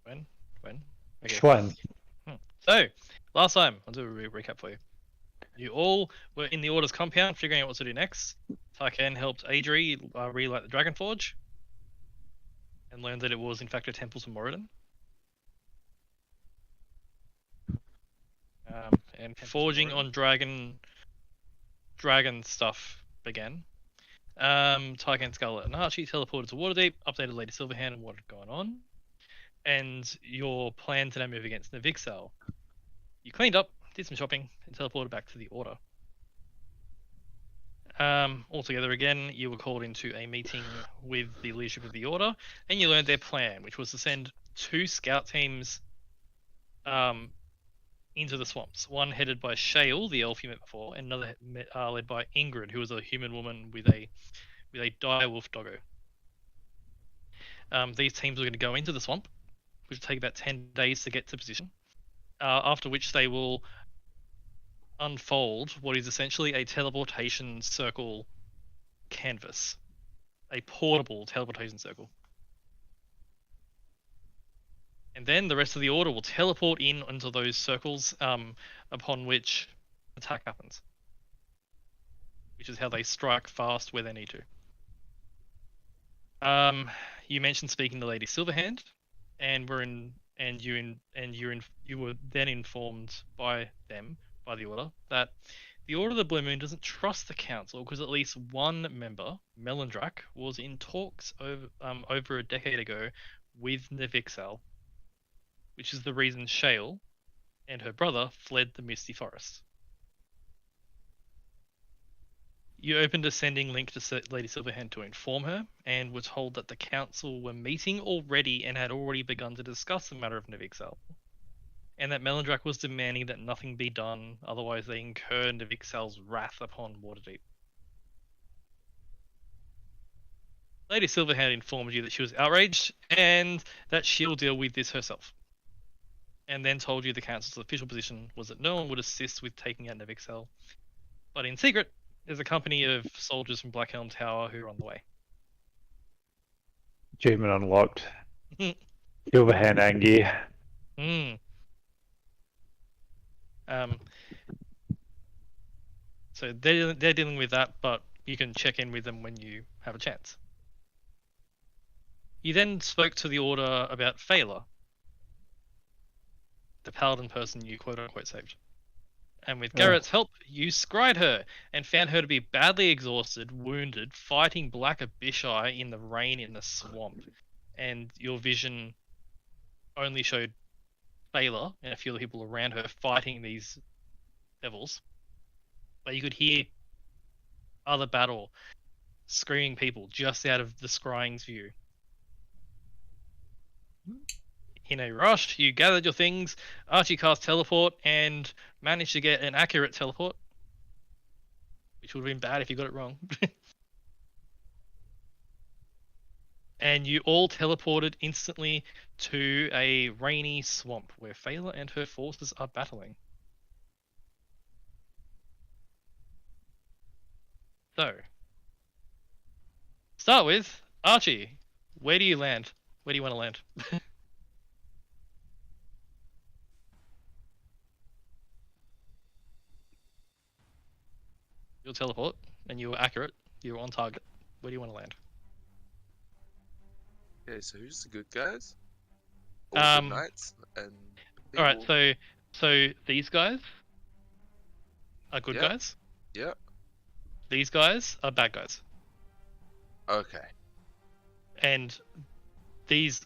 When? Okay. Schwein. So, last time, I'll do a recap for you. You all were in the Order's compound, figuring out what to do next. Tarkan helped Adri relight the Dragon Forge, and learned that it was in fact a temple to Moradin. And forging on dragon stuff began. Tarkan, Scarlet, and Archie teleported to Waterdeep, updated Lady Silverhand on what had gone on, and your plan to now move against Navixal. You cleaned up, did some shopping, and teleported back to the Order. Altogether again, you were called into a meeting with the leadership of the Order, and you learned their plan, which was to send 2 scout teams into the swamps. One headed by Shale, the elf you met before, and another led by Ingrid, who was a human woman with a direwolf doggo. These teams were going to go into the swamp, which will take about 10 days to get to position, after which they will unfold what is essentially a teleportation circle canvas, a portable teleportation circle. And then the rest of the Order will teleport in into those circles, upon which attack happens, which is how they strike fast where they need to. You mentioned speaking to Lady Silverhand, and you were then informed by the Order that the Order of the Blue Moon doesn't trust the Council because at least one member, Melindrak, was in talks over a decade ago with Navixal, which is the reason Shale and her brother fled the Misty Forest. You opened a sending link to Lady Silverhand to inform her, and were told that the council were meeting already and had already begun to discuss the matter of Navixal, and that Melindrak was demanding that nothing be done, otherwise they incur Navixal's wrath upon Waterdeep. Lady Silverhand informed you that she was outraged, and that she'll deal with this herself, and then told you the council's official position was that no one would assist with taking out Navixal, but in secret, there's a company of soldiers from Blackhelm Tower who are on the way. Achievement unlocked. Silverhand Angie. So they're dealing with that, but you can check in with them when you have a chance. You then spoke to the Order about Phaela, the paladin person you quote-unquote saved. And with Garrett's help, you scryed her and found her to be badly exhausted, wounded, fighting Black Abishai in the rain in the swamp. And your vision only showed Phaela and a few of the people around her fighting these devils. But you could hear other battle, screaming people just out of the scrying's view. In a rush, you gathered your things, Archie cast teleport, and managed to get an accurate teleport. Which would have been bad if you got it wrong. And you all teleported instantly to a rainy swamp where Phaela and her forces are battling. So, start with Archie. Where do you land? Where do you want to land? You'll teleport, and you were accurate. You were on target. Where do you want to land? Okay, so who's the good guys? All the knights and all right, so these guys are good guys. Yeah. These guys are bad guys. Okay. And these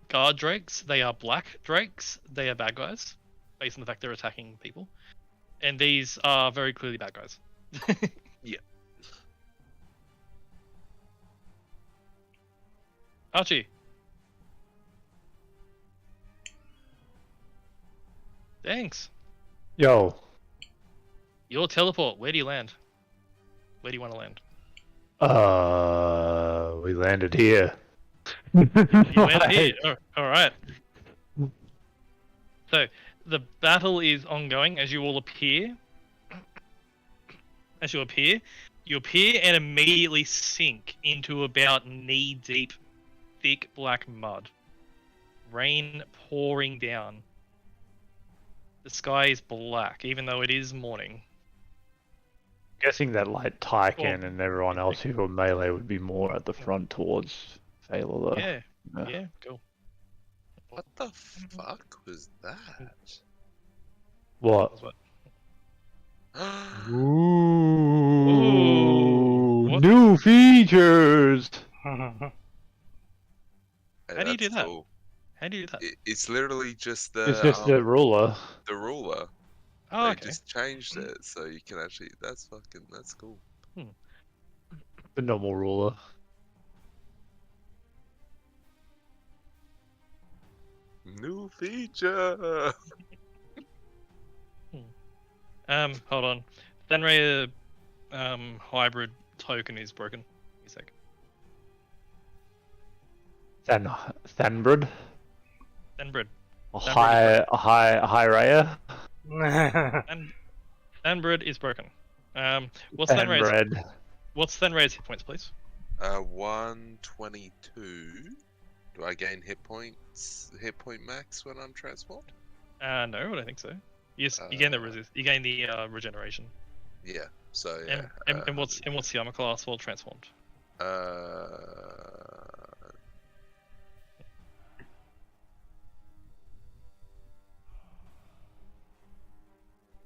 guard drakes, they are black drakes. They are bad guys, based on the fact they're attacking people. And these are very clearly bad guys. Yeah. Archie. Thanks. Yo. Your teleport. Where do you land? Where do you want to land? We landed here. You landed here. Oh, all right. So the battle is ongoing as you all appear. As you appear and immediately sink into about knee-deep, thick black mud. Rain pouring down. The sky is black, even though it is morning. Guessing that like Tyken and everyone else who were melee would be more at the front towards Phaela though. Yeah, Yeah. yeah, cool. What the fuck was that? What? That's what- Ooh, What? new features. Hey, How do you do that's that? cool. How do you do that? It's literally just It's just the ruler. the ruler. Oh, They okay. just changed it so you can actually. That's cool. The normal ruler. New feature. Hold on. Fenrir hybrid token is broken. Give me a sec. Thanbred. Fenbred. High Raya. Fenbred is broken. What's Fenrir's Thanbred. hit points, please? 122. Do I gain hit point max when I'm transformed? No, I don't think so. You gain the you gain the regeneration. Yeah. So yeah. And what's the armor class while transformed?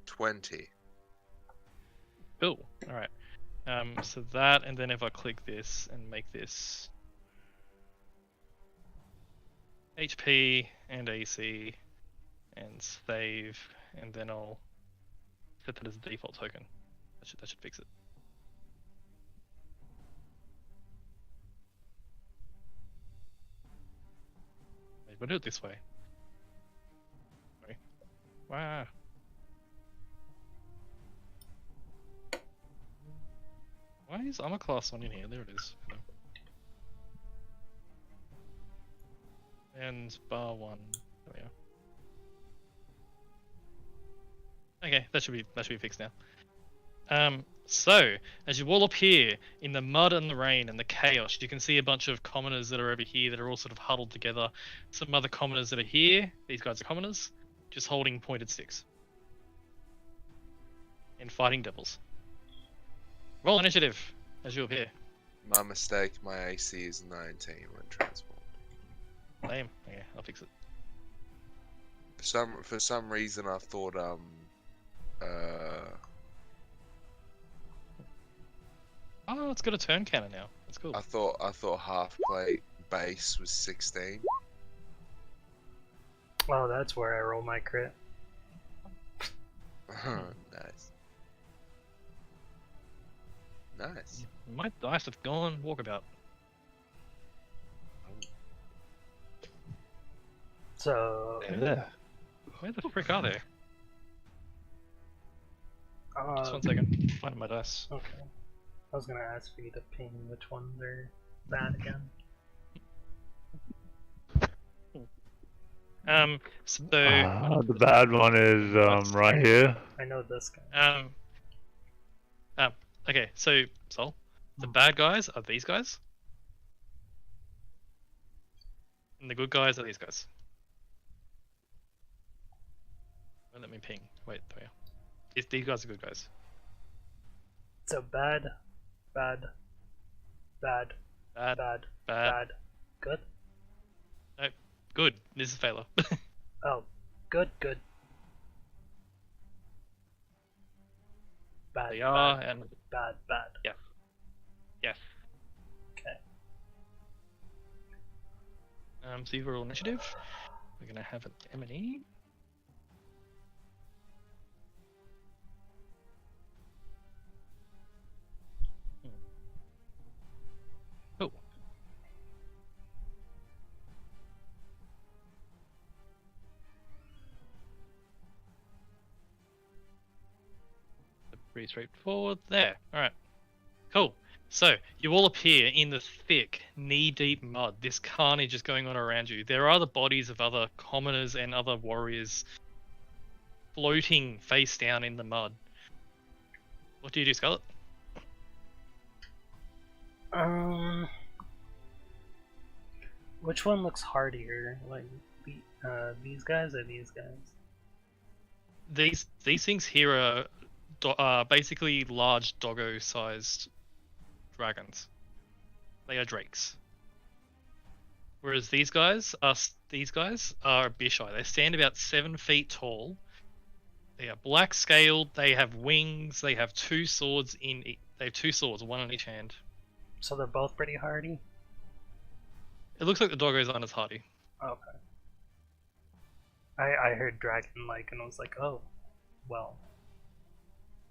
20. Cool. All right. So that, and then if I click this and make this HP and AC and save, and then I'll set that as a default token. That should fix it. We'll do it this way. Sorry. Wow. Why is armor class on in here? There it is. Hello. And bar 1. There we are. Okay, that should be fixed now. So as you all appear in the mud and the rain and the chaos, you can see a bunch of commoners that are over here that are all sort of huddled together. Some other commoners that are here. These guys are commoners, just holding pointed sticks and fighting devils. Roll initiative as you appear. My mistake. My AC is 19 when transformed. Lame. Okay, I'll fix it. For some reason, I thought Oh, it's got a turn counter now. That's cool. I thought half plate base was 16. Oh, that's where I roll my crit. Nice. Nice. My dice have gone walkabout. So, Yeah. Where the frick are they? Just uh, one second. Finding my dice. okay. I was gonna ask for you to ping which ones are bad again. So The bad one is right here. I know this guy. okay. So Sol, the bad guys are these guys, and the good guys are these guys. Well, let me ping. Wait, there we are. These guys are good guys. So bad, bad, bad, Bad, bad, bad. bad, good. Nope. Good. This is Phaela. Oh, good, good. Bad, They are, bad, and bad, bad. yes. Okay. So you've roll initiative. We're gonna have an M&E. Cool. Pretty straightforward. There. Alright. Cool. So, you all appear in the thick, knee-deep mud. This carnage is going on around you. There are the bodies of other commoners and other warriors floating face down in the mud. What do you do, Scarlet? Which one looks hardier? Like these guys or these guys? These things here are basically large doggo-sized dragons. They are drakes. Whereas these guys are Abishai. They stand about 7 feet tall. They are black scaled. They have wings. They have 2 swords they have 2 swords, one in each hand. So they're both pretty hardy? It looks like the doggos aren't as hardy. Okay. I heard dragon-like and I was like, oh, well.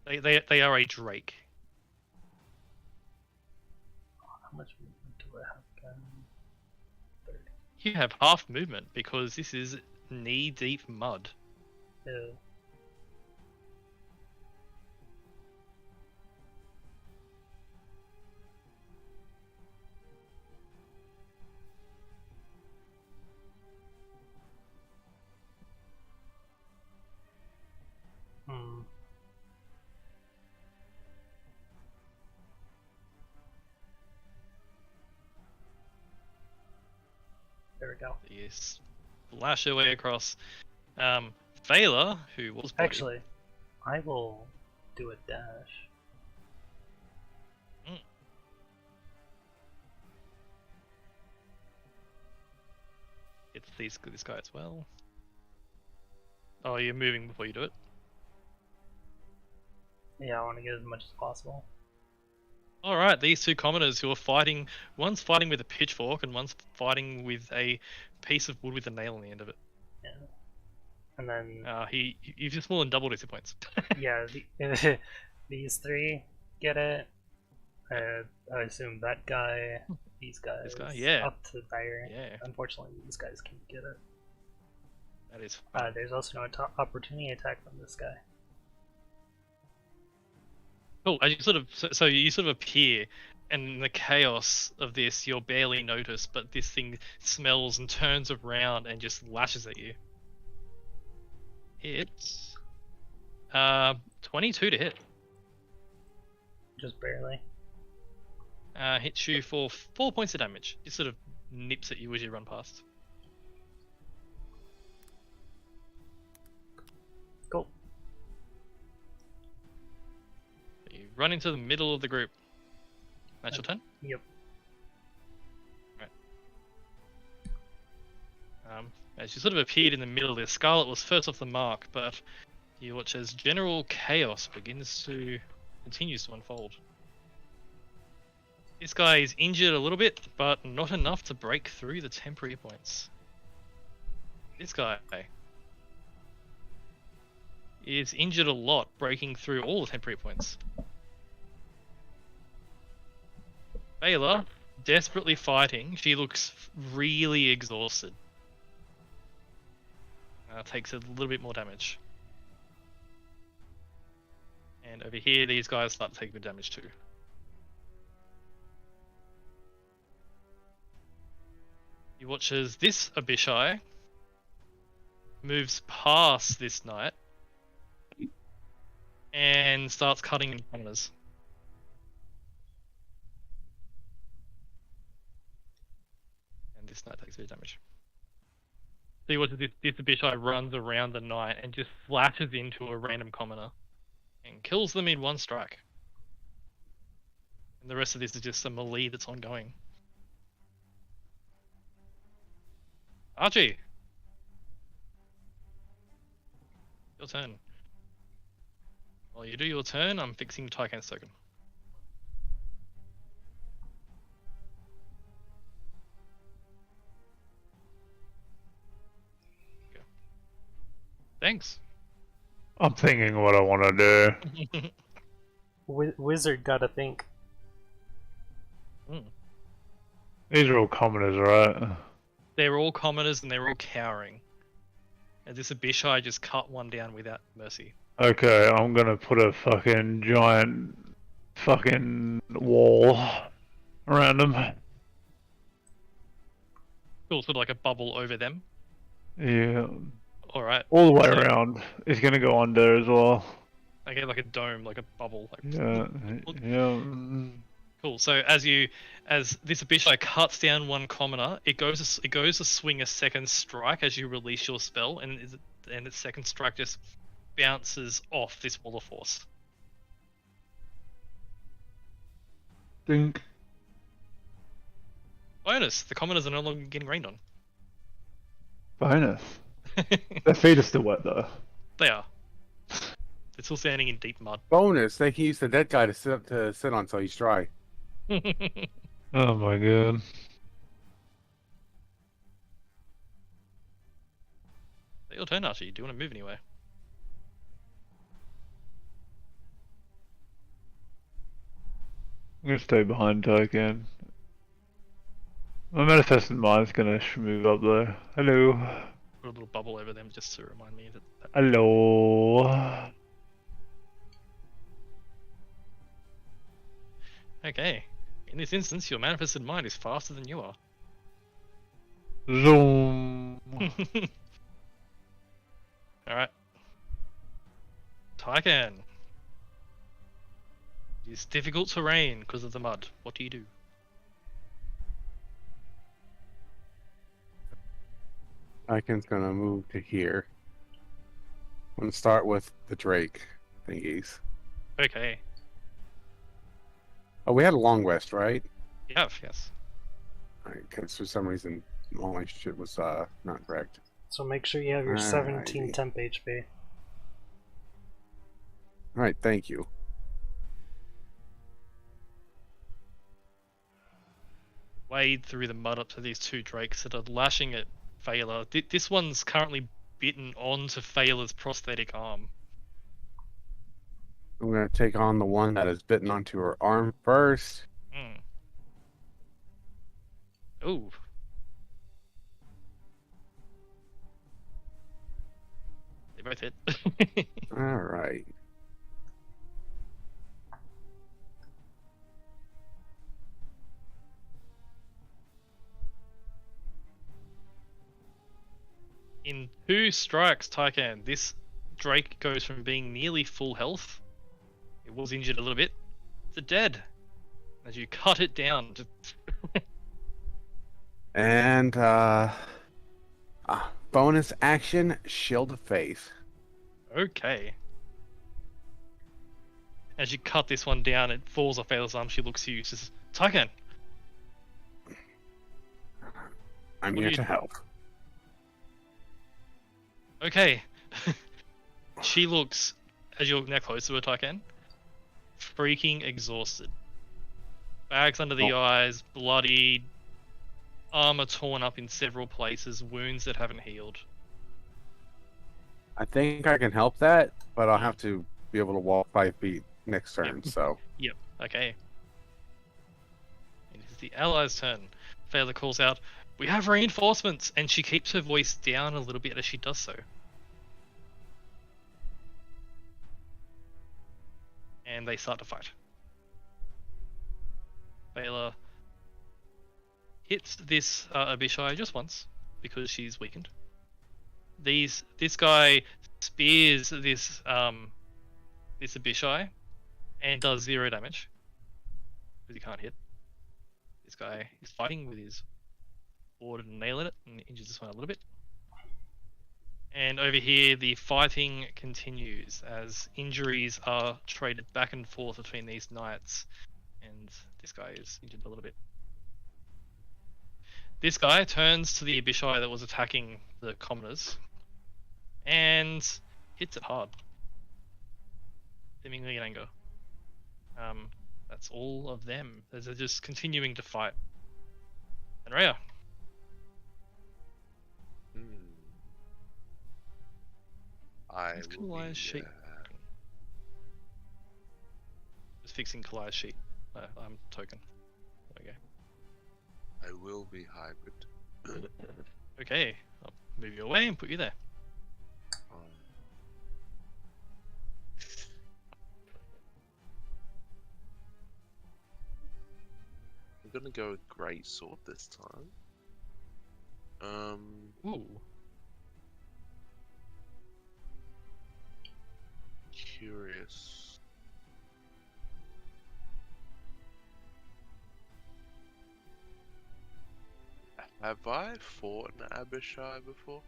They are a drake. How much movement do I have again? 30. You have half movement because this is knee-deep mud. Ew. Hmm. There we go. You splash your way across. Thaler, who was bloody. Actually, I will do a dash. It's this guy as well. Oh, you're moving before you do it. Yeah, I want to get as much as possible. Alright, these 2 commoners who are fighting, one's fighting with a pitchfork and one's fighting with a piece of wood with a nail on the end of it. Yeah. And then, you've just more than doubled his hit points. yeah, these 3 get it. I assume that guy, these guys, This guy, yeah. up to there. Yeah, Unfortunately, these guys can't get it. that is. There's also no opportunity attack from this guy. Cool. As you so you sort of appear, and in the chaos of this, you're barely noticed, but this thing smells and turns around and just lashes at you. It's 22 to hit. Just barely. Hits you for 4 points of damage. It sort of nips at you as you run past. Cool. You run into the middle of the group. That's your turn? Yep. As you sort of appeared in the middle there, Scarlet was first off the mark, but you watch as general chaos continues to unfold. This guy is injured a little bit, but not enough to break through the temporary points. This guy is injured a lot, breaking through all the temporary points. Baylor, desperately fighting, she looks really exhausted. Takes a little bit more damage. And over here, these guys start to take a bit of damage too. You watch as this Abishai moves past this knight and starts cutting in corners. And this knight takes a bit of damage. So you watch as this Abishai runs around the knight and just slashes into a random commoner and kills them in 1 strike. And the rest of this is just a melee that's ongoing. Archie! Your turn. While you do your turn, I'm fixing Tykan's token. Go. Thanks. I'm thinking what I want to do. Wizard gotta think. These are all commoners, right? They're all commoners and they're all cowering. And this Abishai just cut one down without mercy. Okay, I'm gonna put a fucking giant fucking wall around them. Cool, sort of like a bubble over them. Yeah. Alright. All the way So- around. It's gonna go under as well. Okay, like a dome, like a bubble. Like, Yeah. Yeah. Cool. So as this Abishai cuts down one commoner, it goes to swing a second strike as you release your spell, and its second strike just bounces off this wall of force. Dink. Bonus: the commoners are no longer getting rained on. Bonus. Their feet are still wet though. They are. They're still standing in deep mud. Bonus, they can use the dead guy to sit on so he's dry. Oh my god. Your turn, Archie. Do you want to move anywhere? I'm gonna stay behind Token. My manifested mind's gonna move up there. Hello. Put a little bubble over them just to remind me that. Hello. Okay. In this instance, your manifested mind is faster than you are. Zoom. Alright. Tyken. It's difficult terrain because of the mud. What do you do? Icon's gonna move to here. I'm gonna start with the Drake thingies. Okay. Oh, we had a long rest, right? Yes. Because for some reason all my shit was not correct. So make sure you have your Alrighty. 17 temp HP. Alright, thank you. Wade through the mud up to these two drakes that are lashing at Phaela. This one's currently bitten onto Phaela's prosthetic arm. I'm gonna take on the one that is bitten onto her arm first. Ooh. They both hit. Alright. In 2 strikes, Tykan, this Drake goes from being nearly full health, it was injured a little bit, to dead. As you cut it down. And bonus action, Shield of Faith. Okay. As you cut this one down, it falls off Ayla's arm. She looks to you, says, Tykan! I'm What here do to you- help. Okay. She looks, as you look now closer to her, Tykan, freaking exhausted. Bags under the eyes, bloodied, armor torn up in several places, wounds that haven't healed. I think I can help that, but I'll have to be able to walk 5 feet next turn, so. Yep, okay. It is the allies' turn. Phaela calls out, "We have reinforcements!" And she keeps her voice down a little bit as she does so. And they start to fight. Phaela hits this Abishai just once because she's weakened. This guy spears this Abishai and does 0 damage because he can't hit. This guy is fighting with his sword and nailing it and injures this one a little bit. And over here, the fighting continues as injuries are traded back and forth between these knights, and this guy is injured a little bit. This guy turns to the Abishai that was attacking the commoners and hits it hard, seemingly in anger. That's all of them. They're just continuing to fight. And Rhea. I Let's will Kalia's be, sheet. Just fixing Kalia's sheet. I'm token. There we go. I will be hybrid. Okay, I'll move you away and put you there. I'm gonna go with Great Sword this time. Ooh. Curious. Have I fought an Abishai before?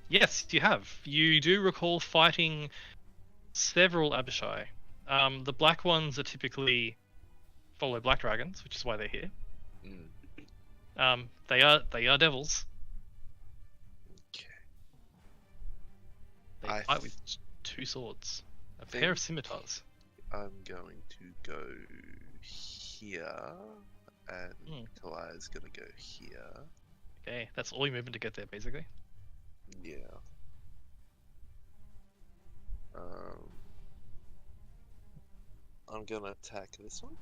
Yes, you have. You do recall fighting several Abishai. The black ones are typically follow black dragons, which is why they're here. They are devils. Okay. They I fight with two swords, a pair of scimitars. I'm going to go here, and Kalaya's gonna go here. Okay, that's all your movement to get there, basically. Yeah. I'm gonna attack this one.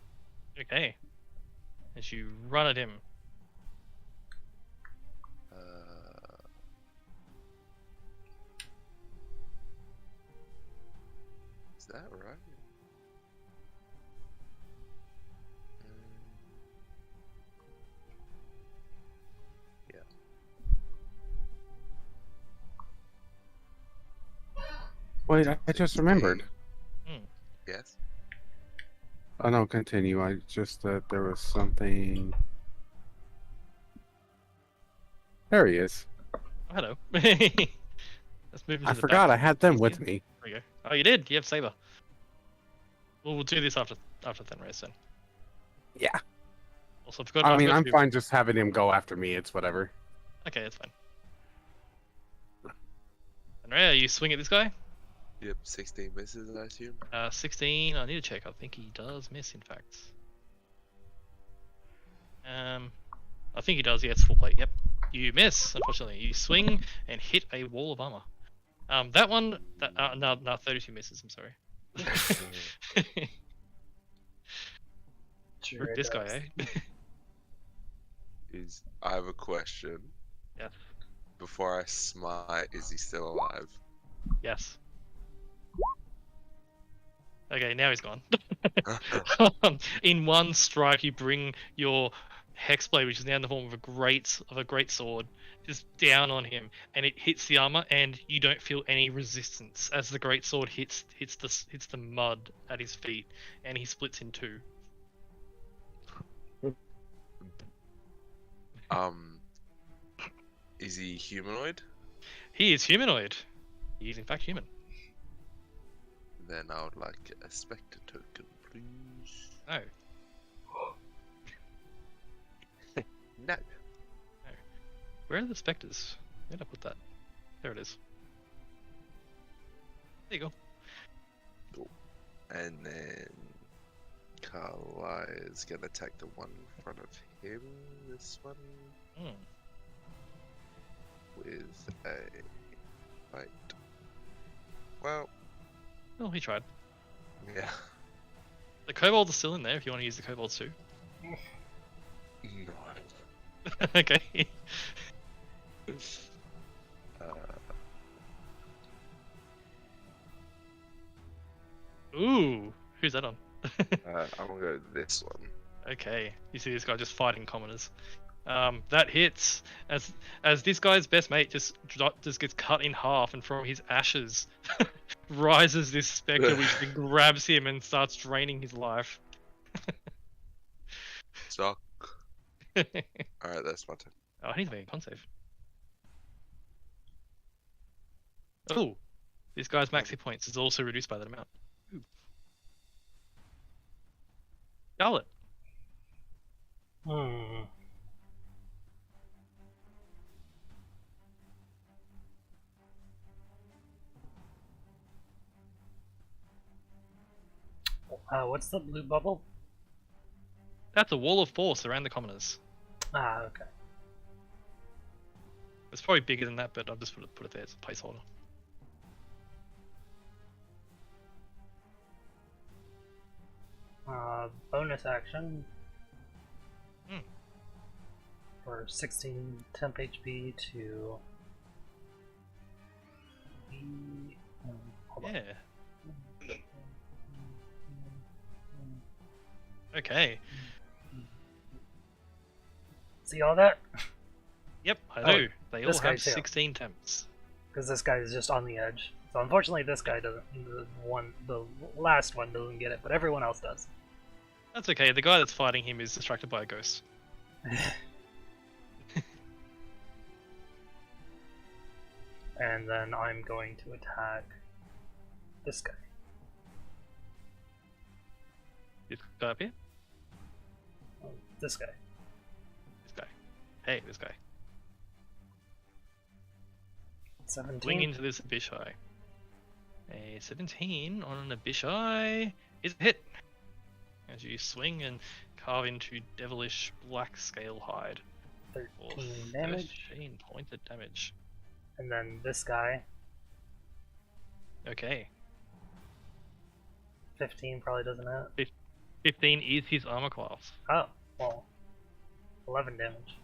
Okay. As you run at him. Is that right? Yeah. Wait, I just remembered. Yes. Oh no, continue. I just thought there was something. There he is. Oh, hello. Let's move into I the forgot back. I had them with me. There we go. Oh, you did? You have Saber. Well, we'll do this after Fenris then. Yeah. Also, I've got. I I've mean, got I'm you- fine just having him go after me. It's whatever. Okay, that's fine. Andrea, you swing at this guy. Yep. 16 misses, I assume. 16. I need to check. I think he does miss, in fact. I think he does. Yeah, it's full plate. Yep. You miss. Unfortunately, you swing and hit a wall of armor. That one. No, 32 misses. I'm sorry. Sure Rip it this guy, does. eh? I have a question. Yeah. Before I smite, is he still alive? Yes. Okay, now he's gone. In one strike, you bring your hexblade, which is now in the form of a great sword, just down on him, and it hits the armor, and you don't feel any resistance as the great sword hits the mud at his feet, and he splits in two. Is he humanoid? He is humanoid. He is in fact human. Then I would like a spectre token, please. No. No. Where are the specters? Where did I put that? There it is. There you go. And then Carlisle is gonna attack the one in front of him. This one with a fight. Well, Oh, he tried. yeah. The kobolds are still in there if you want to use the kobolds too. No. Okay. Ooh, who's that on? I'm gonna go this one. Okay, you see this guy just fighting commoners. That hits as this guy's best mate just gets cut in half, and from his ashes rises this specter, which then grabs him and starts draining his life. Suck. Alright, that's my turn. Oh, I need to make a con save. Oh, this guy's max hit points is also reduced by that amount. Ooh. Charlotte. What's the blue bubble? That's a wall of force around the commoners. Ah, okay. It's probably bigger than that, but I'll just put it there as a placeholder. Bonus action. Hmm. For 16 temp HP to. Hold on. Yeah. Okay. See all that? Yep, I Oh, do. They all this guy have too. 16 temps. Because this guy is just on the edge. So unfortunately, this guy doesn't. The last one doesn't get it, but everyone else does. That's okay. The guy that's fighting him is distracted by a ghost. And then I'm going to attack this guy. This guy up here? This guy. This guy. Hey, this guy. 17. Swing into this Abishai. A 17 on an Abishai is a hit. As you swing and carve into devilish black scale hide. 13 For damage. 13 points of damage. And then this guy, Okay. 15 probably doesn't hit. 15 is his armor class. Oh, well, 11 damage.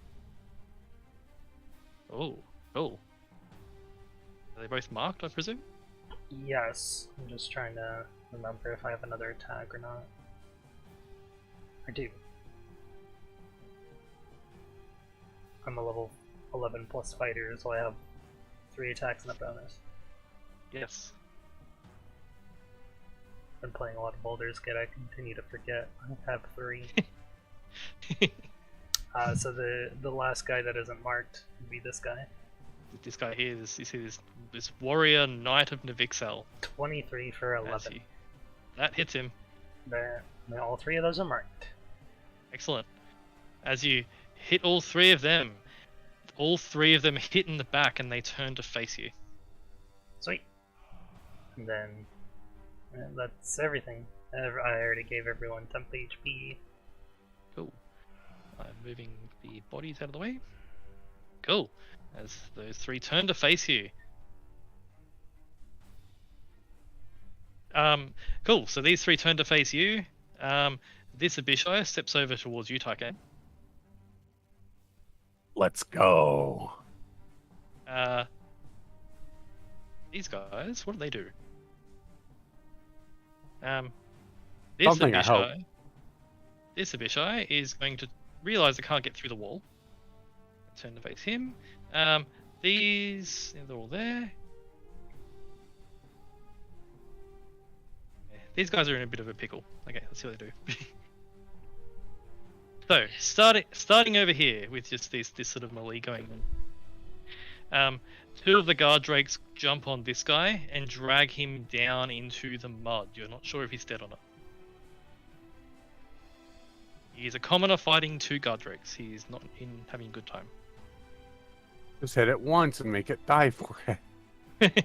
Oh, cool. Are they both marked, I presume? Yes, I'm just trying to remember if I have another attack or not. I do. I'm a level 11 plus fighter, so I have 3 attacks and a bonus. Yes. Been playing a lot of Baldur's Gate, I continue to forget. I have 3. So the last guy that isn't marked would be this guy. This guy here, you see this warrior knight of Navixel. 23 for 11. That hits him. There, all 3 of those are marked. Excellent. As you hit all 3 of them hit in the back and they turn to face you. Sweet. And then that's everything. I already gave everyone temp HP. Cool. I'm moving the bodies out of the way. Cool. As those 3 turn to face you. Cool. So these 3 turn to face you. This Abishai steps over towards you, Tyke. Let's go. These guys, what do they do? This Something, I hope. Abishai, this Abishai is going to realize they can't get through the wall. Turn to face him. These, they're all there. These guys are in a bit of a pickle. Okay, let's see what they do. So, starting over here with just this sort of melee going on. 2 of the guard drakes jump on this guy and drag him down into the mud. You're not sure if he's dead or not. He's a commoner fighting 2 guard drakes. He's not having a good time. Just hit it once and make it die for it.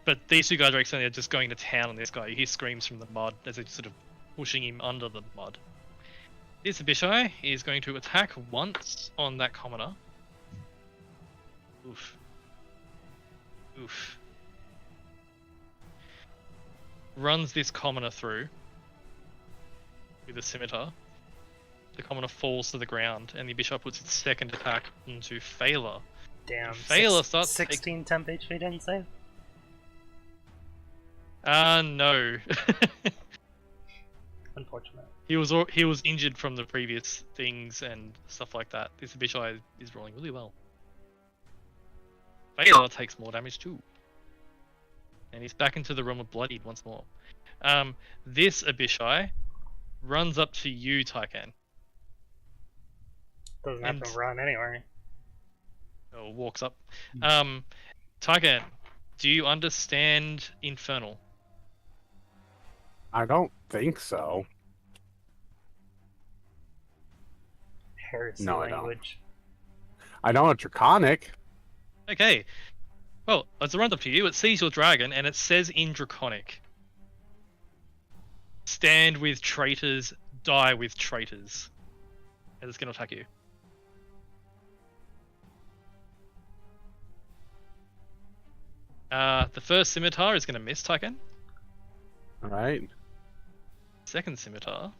But these 2 guard drakes are just going to town on this guy. He screams from the mud as they're sort of pushing him under the mud. This Abishai is going to attack once on that commoner. Oof. Oof. Runs this commoner through with a scimitar. The commoner falls to the ground, and the Abishai puts its second attack into Phaela. Damn. Phaela starts 16 temp HP didn't save? No. Unfortunate. He was injured from the previous things and stuff like that. This Abishai is rolling really well. Phaela takes more damage too. And he's back into the realm of bloodied once more. This Abishai runs up to you, Tykan. Doesn't have to run anywhere. Or walks up. Tykan, do you understand Infernal? I don't think so. Heresy No, I don't. language. I know it's Draconic. Okay. Well, as it runs up to you, it sees your dragon and it says in Draconic, stand with traitors, die with traitors. And it's going to attack you. The first scimitar is going to miss, Tykan. Alright. Second scimitar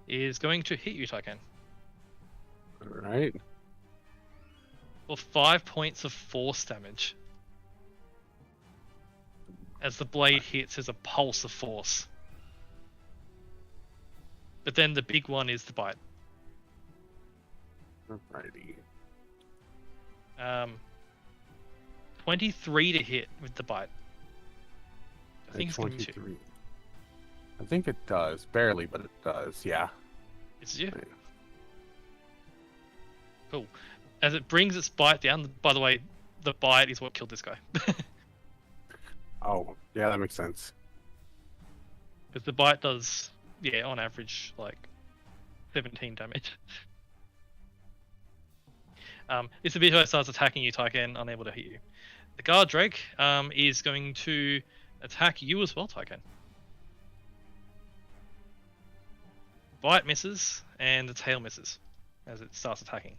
is going to hit you, Tykan. Alright. For 5 points of force damage. As the blade hits, there's a pulse of force. But then the big one is the bite. Alrighty. 23 to hit with the bite. I think it's going to. 23. I think it does. Barely, but it does. Yeah. It's you. Cool. As it brings its bite down, by the way, the bite is what killed this guy. Oh, yeah, that makes sense. Because the bite does, yeah, on average, like 17 damage. This Abishai starts attacking you, Tyken, unable to hit you. The guard Drake is going to attack you as well, Tyken. Bite misses, and the tail misses as it starts attacking.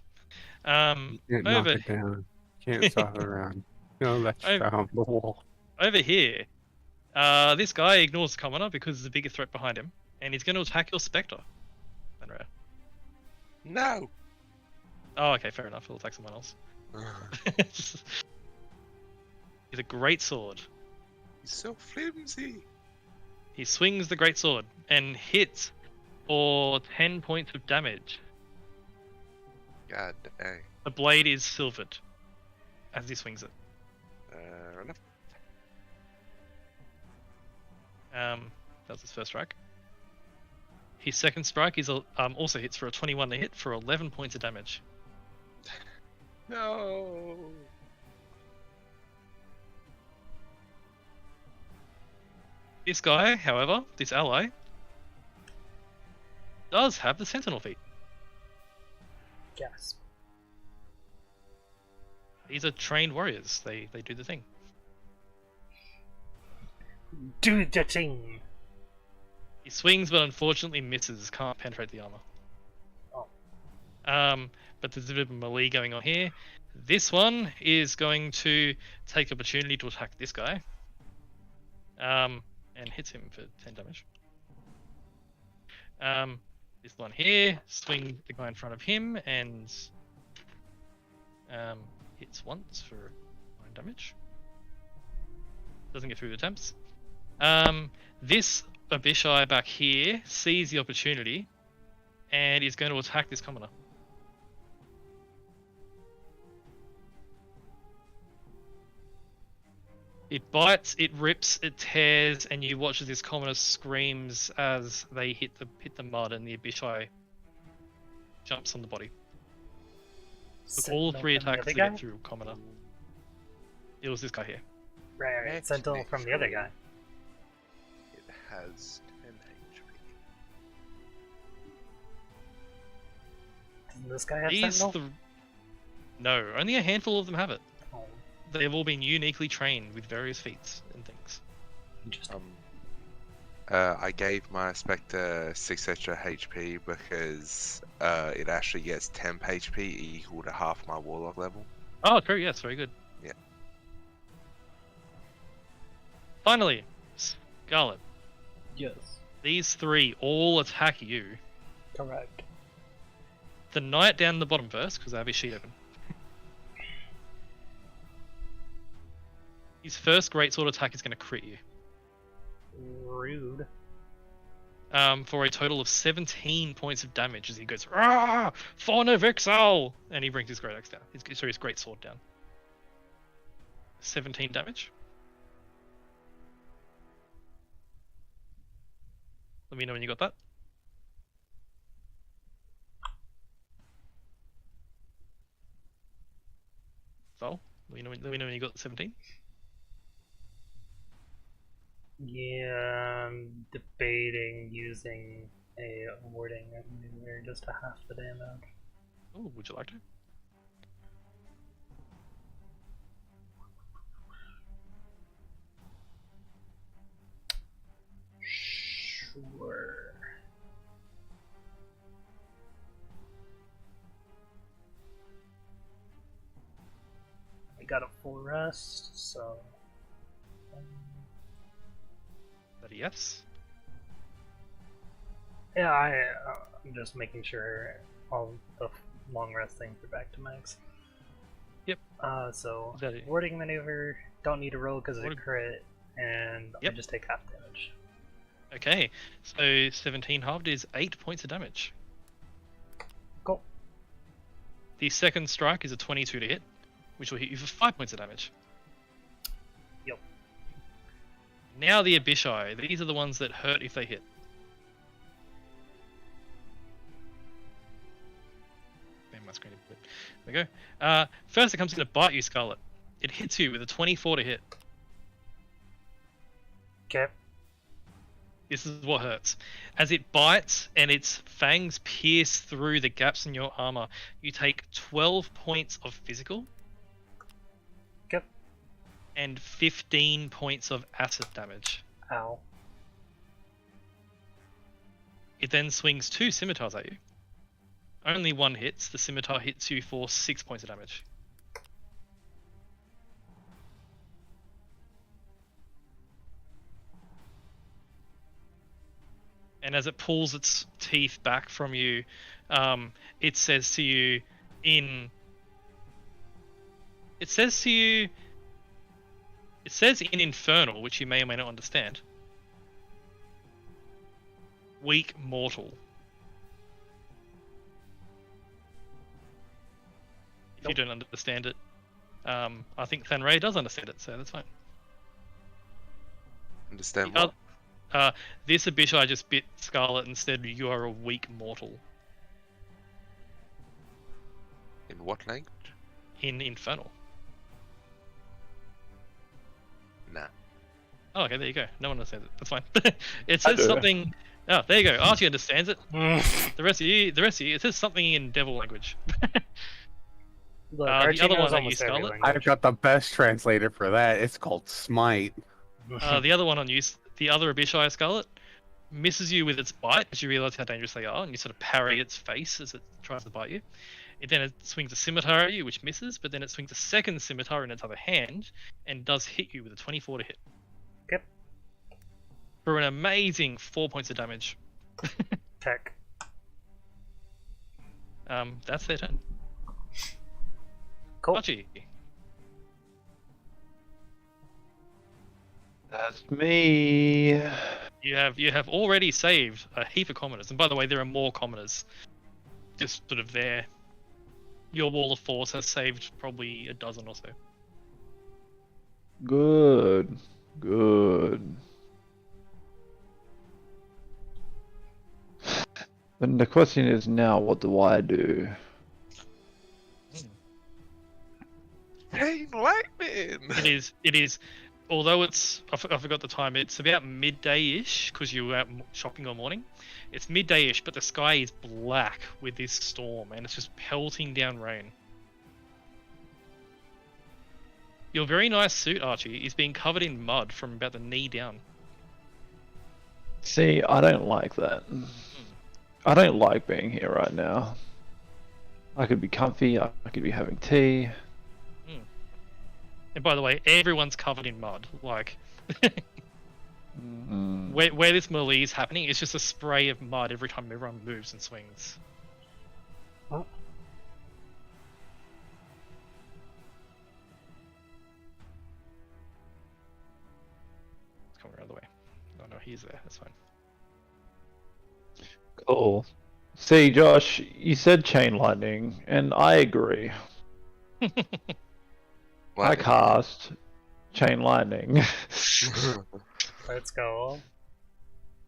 You can't knock Over, it down. Can't stop it around. No, that's Over- found the wall. over here, this guy ignores the commoner because there's a bigger threat behind him, and he's going to attack your Spectre. Manra. No. Oh, okay, fair enough. He'll attack someone else. He's a great sword. He's so flimsy. He swings the great sword and hits for 10 points of damage. God dang. The blade is silvered as he swings it. Enough. That was his first strike. His second strike is also hits for a 21 to hit for 11 points of damage. No. This guy, however, this ally, does have the Sentinel feat. Yes. These are trained warriors. They do the thing. Do the thing. He swings, but unfortunately misses. Can't penetrate the armor. Oh. But there's a bit of a melee going on here. This one is going to take opportunity to attack this guy. And hits him for 10 damage. This one here, swing the guy in front of him and hits once for 9 damage. Doesn't get through the attempts. This Abishai back here sees the opportunity and is going to attack this commoner. It bites, it rips, it tears, and you watch as this commoner screams as they hit the mud, and the Abishai jumps on the body. Look, all Sentinel three from the attacks other to guy? get through commoner. It was this guy here. Right. Next Sentinel from the other HP. guy. It has 10 HP. Doesn't this guy have These Sentinel? No, only a handful of them have it. Oh, They've all been uniquely trained with various feats and things. interesting. I gave my Spectre 6 extra HP because it actually gets 10 HP equal to half my Warlock level. Oh, true, yes, very good. Yeah. Finally, Scarlet. Yes. These three all attack you. Correct. The knight down the bottom first, because I have his sheet open. His first greatsword attack is going to crit you. Rude. For a total of 17 points of damage as he goes, "Ah, Fawn of Ixal!" And he brings his great axe down. His greatsword down. 17 damage. Let me know when you got that. So, let me know when you got 17. Yeah, I'm debating using a warding maneuver just to half the damage. Oh, would you like to? Sure. I got a full rest, so. That a yes? Yeah, I'm just making sure all the long rest things are back to max. Yep. So Is that it? warding maneuver, don't need to roll because of a Warding- crit, and I Yep. just take half damage. Okay, so 17 halved is 8 points of damage. Cool. The second strike is a 22 to hit, which will hit you for 5 points of damage. Yep. Now the Abishai. These are the ones that hurt if they hit. my screen a bit. There we go. First, it comes in to bite you, Scarlet. It hits you with a 24 to hit. Okay. This is what hurts. As it bites and its fangs pierce through the gaps in your armor, you take 12 points of physical. Yep. And 15 points of acid damage. Ow. It then swings 2 scimitars at you. Only one hits. The scimitar hits you for 6 points of damage. And as it pulls its teeth back from you, it says to you in... It says in Infernal, which you may or may not understand. Weak mortal. If you don't understand it. I think Thanray does understand it, so that's fine. Understand The what? This Abishai just bit Scarlet and said you are a weak mortal. In what language? In Infernal. Nah. Oh, okay, there you go. No one understands it. That's fine. It says do. something... Oh, there you go. Archie understands it. Mm. The rest of you, it says something in devil language. Look, The Archie other knows one that almost you, every Scarlet? language. I've got the best translator for that. It's called Smite. The other one on you, the other Abishai Scarlet, misses you with its bite as you realise how dangerous they are, and you sort of parry its face as it tries to bite you. It swings a scimitar at you, which misses, but then it swings a second scimitar in its other hand, and does hit you with a 24 to hit. Yep. For an amazing 4 points of damage. Tech. That's their turn. Cool. Archie. That's me. You have already saved a heap of commoners, and by the way, there are more commoners. Just sort of there. Your wall of force has saved probably a dozen or so. Good. Good. Then the question is now, what do I do? Hey, Lightning! It is. Although it's, I forgot the time. It's about midday-ish because you were out shopping all morning. It's midday-ish, but the sky is black with this storm, and it's just pelting down rain. Your very nice suit, Archie, is being covered in mud from about the knee down. See, I don't like that. I don't like being here right now. I could be comfy, I could be having tea. And by the way, everyone's covered in mud. Like, Mm. where this melee is happening, it's just a spray of mud every time everyone moves and swings. Oh. Let's come around the way. Oh no, he's there. That's fine. Cool. See, Josh, you said chain lightning, and I agree. I What? cast chain lightning, Let's go.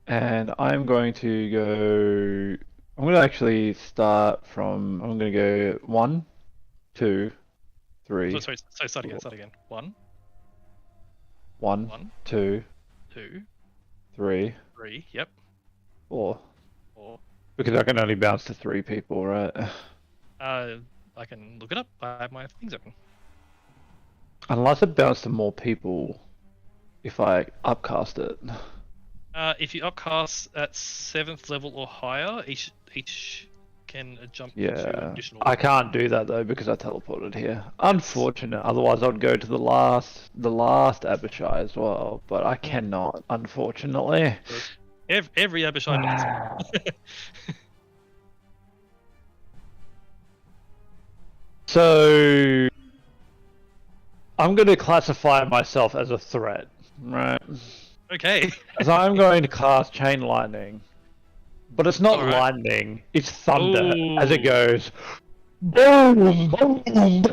and I'm going to go. I'm going to actually start from. I'm going to go 1, 2, 3, So start again. Start again. 1, 1, 1, 2, 2, 3, 3. Yep. 4. 4. Because I can only bounce to 3 people, right? I can look it up. I have my things open. Unless it bounced to more people, if I upcast it. If you upcast at 7th level or higher, each can jump to Yeah, additional. I can't do that though because I teleported here. Unfortunate. Otherwise, I'd go to the last Abishai as well, but I cannot. Unfortunately. Every Abishai needs one. So, I'm going to classify myself as a threat, right? Okay. So I'm going to cast Chain Lightning, but it's not Alright. lightning; it's thunder as it Ooh. goes. Boom, boom, boom.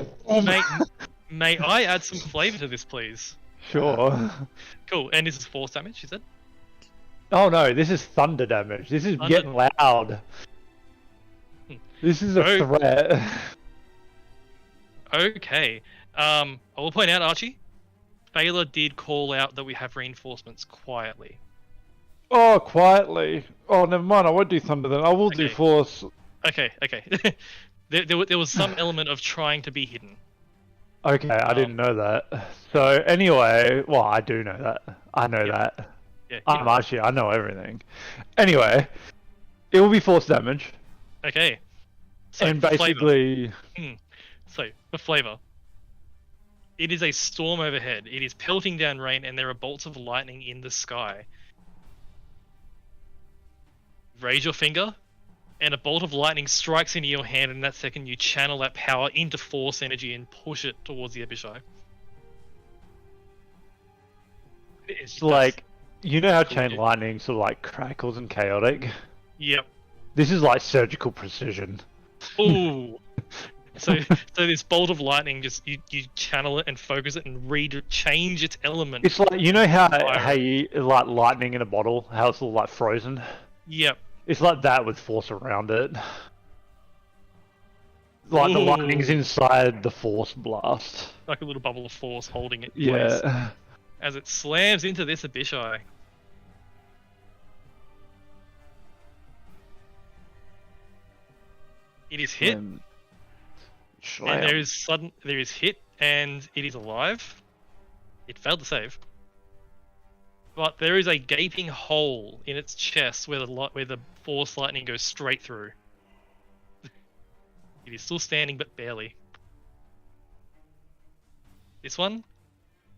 May I add some flavor to this, please? Sure. Cool. And this is force damage, you said? Oh no, this is thunder damage. This is Thunder- getting loud. This is a Oh. threat. Okay. I will point out, Archie, Baylor did call out that we have reinforcements quietly. Oh, quietly. Oh, never mind. I won't do thunder then. I will do Okay. force. Okay. There was some element of trying to be hidden. Okay, I didn't know that. So anyway, well, I do know that. I know Yeah. that. Yeah. I know everything. Anyway, it will be force damage, Okay. So and for flavor. basically, So for flavor, it is a storm overhead. It is pelting down rain, and there are bolts of lightning in the sky. Raise your finger, and a bolt of lightning strikes into your hand. In that second, you channel that power into force energy and push it towards the Abishai. it's like, you know how Cool, chain dude. lightning sort of like crackles and chaotic. Yep. This is like surgical precision. Ooh. So this bolt of lightning, just you channel it and focus it and change its element. It's like, you know how Fire. like lightning in a bottle, how it's all like frozen. Yep. It's like that with force around it. Like the lightning's Ooh. inside the force blast. Like a little bubble of force holding it in Yeah. place as it slams into this Abishai. It is hit, Um, and there is hit, and it is alive. It failed to save, but there is a gaping hole in its chest where the force lightning goes straight through. It is still standing, but barely. This one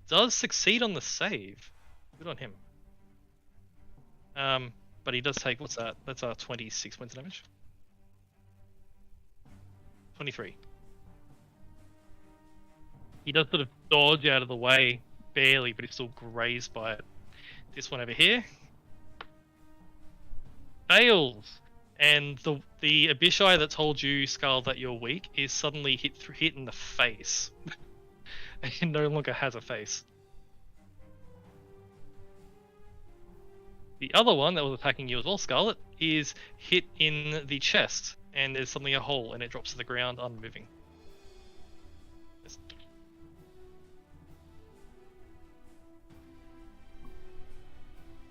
does succeed on the save. Good on him. But he does take, what's that? That's 26 points of damage. 23. He does sort of dodge out of the way, barely, but he's still grazed by it. This one over here fails, and the Abishai that told you, Skull, that you're weak is suddenly hit in the face. It no longer has a face. The other one that was attacking you as well, Scarlet, is hit in the chest, and there's suddenly a hole, and it drops to the ground unmoving.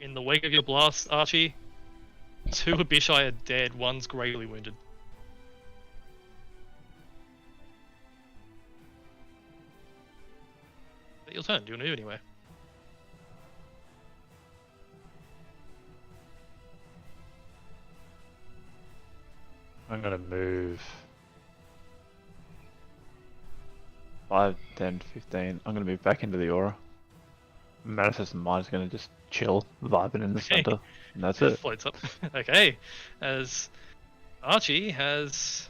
In the wake of your blast, Archie, 2 Abishai are dead, one's gravely wounded. Is that your turn? Do you want to move anywhere? I'm gonna move 5, 10, 15. I'm gonna move back into the aura. Manifest Mind's gonna just chill, vibing in the Okay. center, and that's it. Floats up. Okay, as Archie has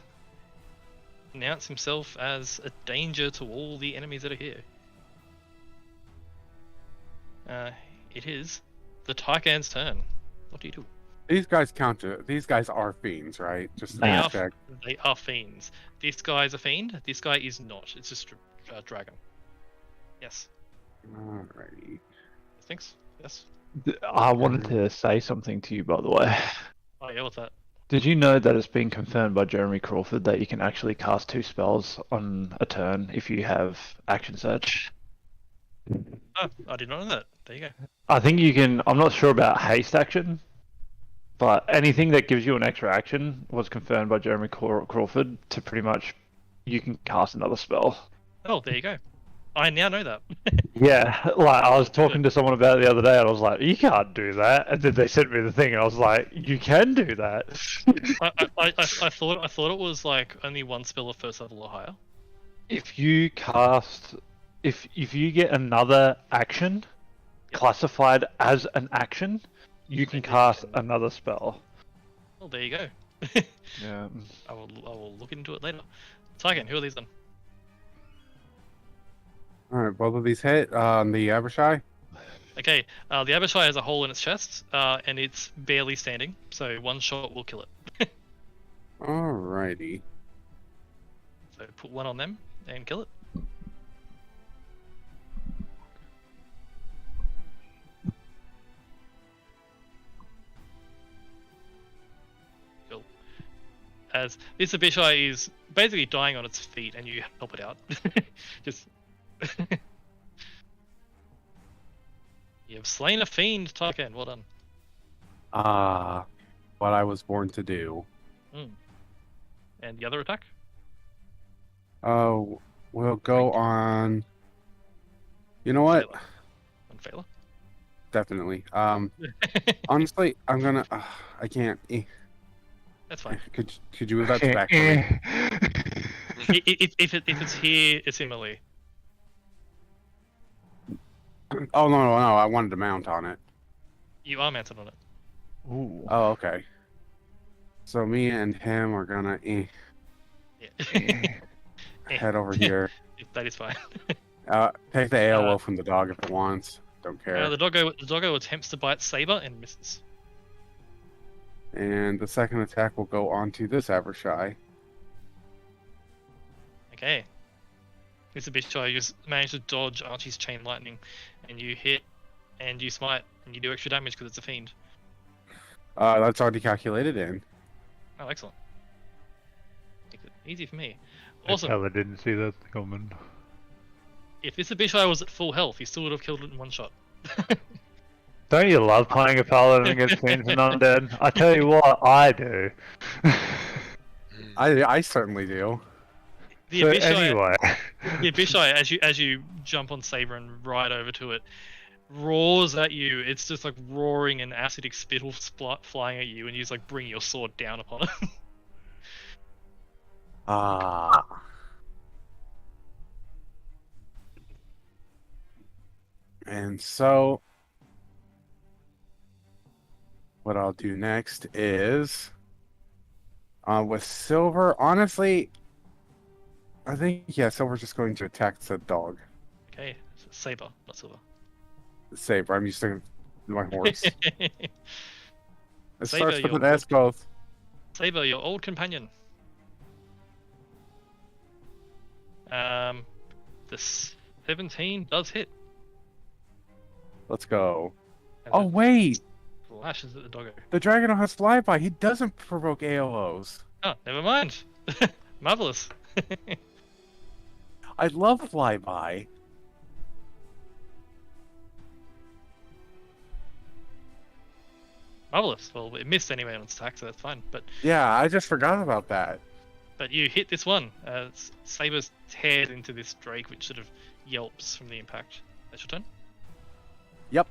announced himself as a danger to all the enemies that are here. It is the Taikan's turn. What do you do? These guys these guys are fiends, right? Just They to are. check. They are fiends. This guy is a fiend. This guy is not. It's just a dragon. Yes. Alrighty. Thanks. Yes. I wanted to say something to you, by the way. Oh yeah, what's that? Did you know that it's been confirmed by Jeremy Crawford that you can actually cast 2 spells on a turn if you have action search? Oh, I did not know that. There you go. I think you can. I'm not sure about haste action, but anything that gives you an extra action was confirmed by Jeremy Crawford to pretty much you can cast another spell. Oh, there you go. I now know that. Yeah, like I was talking to someone about it the other day, and I was like, "You can't do that," and then they sent me the thing, and I was like, "You can do that." I thought it was like only one spell of first level or higher. If you cast, if you get another action classified as an action, you can cast another spell. Well, there you go. Yeah. I will look into it later. Taikan, who are these then? Alright, both of these hit on the Abishai. Okay, the Abishai has a hole in its chest, and it's barely standing, so one shot will kill it. Alrighty. So put one on them and kill it. Cool. as this Abishai is basically dying on its feet, and you help it out. Just you have slain a fiend, Tyken. Well done. Ah, what I was born to do. And the other attack? Oh, we'll go on. You know what? Failure. On failure. Definitely. Honestly, I'm gonna. I can't. That's fine. Could you move that back for me? If it's here, it's in melee. Oh no! I wanted to mount on it. You are mounted on it. Ooh. Oh, okay. So me and him are gonna Yeah. head over here. That is fine. Take the AOO from the dog if it wants. Don't care. The doggo attempts to bite Saber and misses. And the second attack will go onto this Avershai. Okay. This Abishai, you just manage to dodge Archie's chain lightning, and you hit, and you smite, and you do extra damage because it's a fiend. That's already calculated in. Oh, excellent. Makes it easy for me. I Awesome. probably didn't see that coming. If this Abishai was at full health, he still would have killed it in one shot. Don't you love playing a paladin against fiends and undead? I tell you what, I do. I certainly do. The So Abishai, anyway, the Abishai, as you jump on Saber and ride over to it, roars at you. It's just like roaring and acidic spittle flying at you, and you just like bring your sword down upon it. Ah. And so, what I'll do next is, with Silver, honestly, I think, yeah, Silver's just going to attack the dog. Okay, Saber, not Silver. Saber, I'm used to my horse. It Saber, starts with your an S both. Saber, your old companion. The 17 does hit. Let's go. And Oh, it wait! lashes at the doggo. The dragon has flyby. He doesn't provoke AOs. Oh, never mind. Marvelous. I love flyby. Marvelous. Well, it missed anyway on its attack, so that's fine. Yeah, I just forgot about that. But you hit this one. Saber tears into this drake, which sort of yelps from the impact. That's your turn. Yep.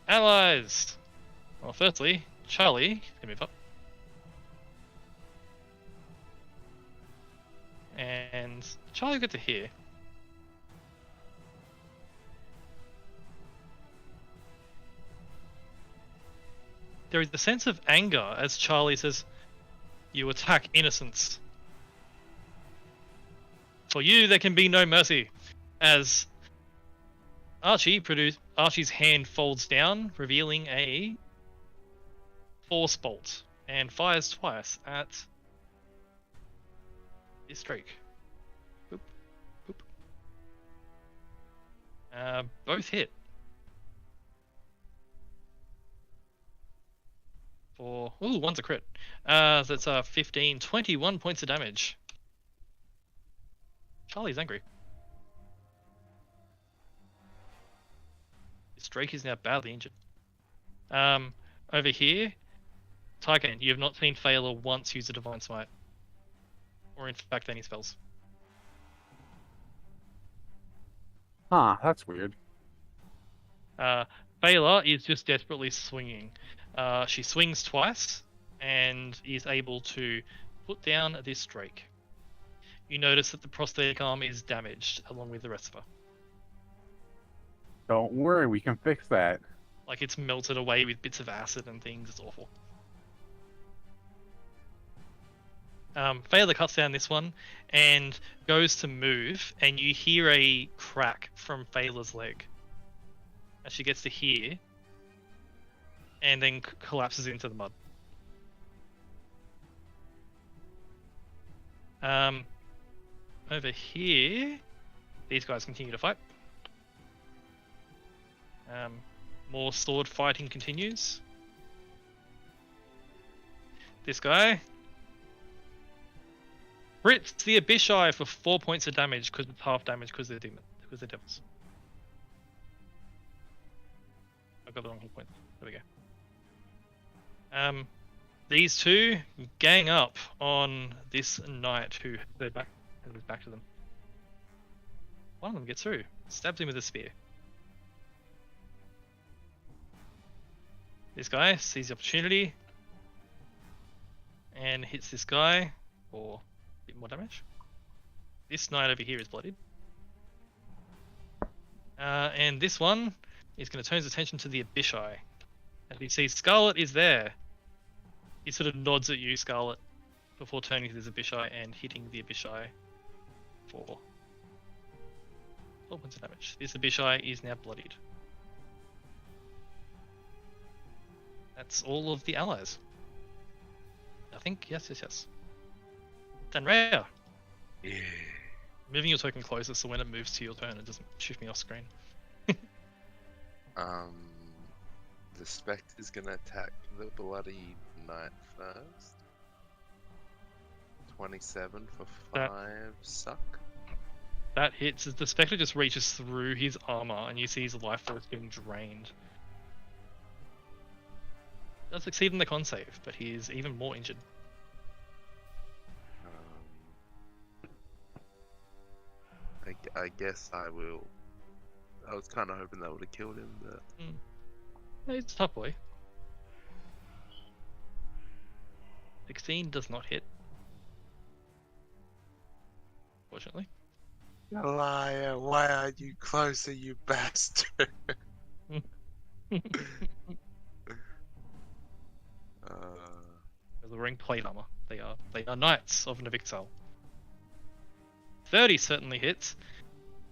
Allies! Well, firstly, Charlie can move up. And Charlie will get to here. There is a sense of anger as Charlie says, "You attack innocents. For you, there can be no mercy." As Archie's hand folds down, revealing a force bolt, and fires twice at this drake. Boop, boop. Both hit. One's a crit. So that's 15, 21 points of damage. Charlie's angry. This drake is now badly injured. Over here, Tyken, you have not seen Phaela once use a Divine Smite. Or in fact, any spells. Huh, that's weird. Phaela is just desperately swinging. She swings twice and is able to put down this drake. You notice that the prosthetic arm is damaged along with the rest of her. Don't worry, we can fix that. Like it's melted away with bits of acid and things. It's awful. Phaela cuts down this one and goes to move, and you hear a crack from Phaela's leg as she gets to here, and then collapses into the mud. Over here, these guys continue to fight. More sword fighting continues. This guy crits the Abishai for 4 points of damage because it's half damage because they're demon, because they're devils. I got the wrong hit point. There we go. These two gang up on this knight who they're back to them. One of them gets through, stabs him with a spear. This guy sees the opportunity and hits this guy for a bit more damage. This knight over here is bloodied. And this one is going to turn his attention to the Abishai. As he sees Scarlet is there. He sort of nods at you, Scarlet, before turning to this Abishai and hitting the Abishai for 4 points of damage. This Abishai is now bloodied. That's all of the allies. I think, yes. Danrea, Yeah. moving your token closer so when it moves to your turn it doesn't shift me off screen. The Spectre's gonna attack the bloody knight first. 27 for 5 suck. That hits as the Spectre just reaches through his armor and you see his life force being drained. Does succeed in the con save, but he is even more injured. I guess I will. I was kind of hoping that would have killed him, but No, he's a tough boy. 16 does not hit. Fortunately. liar! Why are you closer, you bastard? They're wearing plate armor. They are knights of Navixal. 30 certainly hits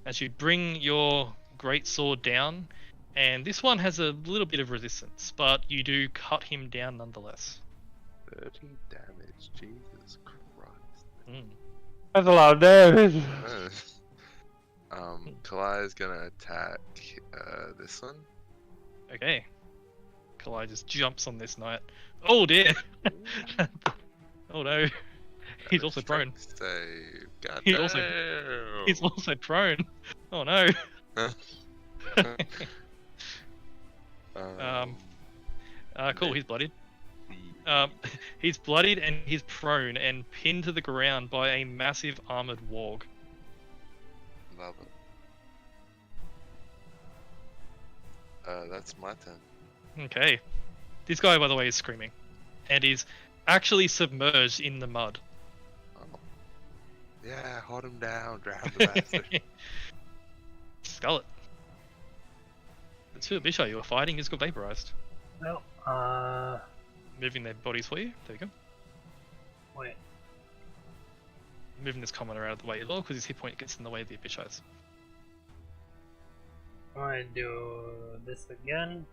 as you bring your great sword down, and this one has a little bit of resistance, but you do cut him down nonetheless. 30 damage, Jesus Christ. That's a lot of damage. Kalai is gonna attack this one. Okay. Kalai just jumps on this knight. Oh dear! Oh no. He's also prone. Save. God He's damn. He's also prone. Oh no. Cool, he's bloodied. He's bloodied and he's prone and pinned to the ground by a massive armored warg. Love it. That's my turn. Okay. This guy, by the way, is screaming. And is actually submerged in the mud. Oh. Yeah, hold him down, drown the bastard. Scarlet. The two Abishai you were fighting just got vaporized. Well, Moving their bodies for you. There you go. wait. Moving this commoner out of the way as well, because his hit point gets in the way of the Abishais. I'm gonna do this again.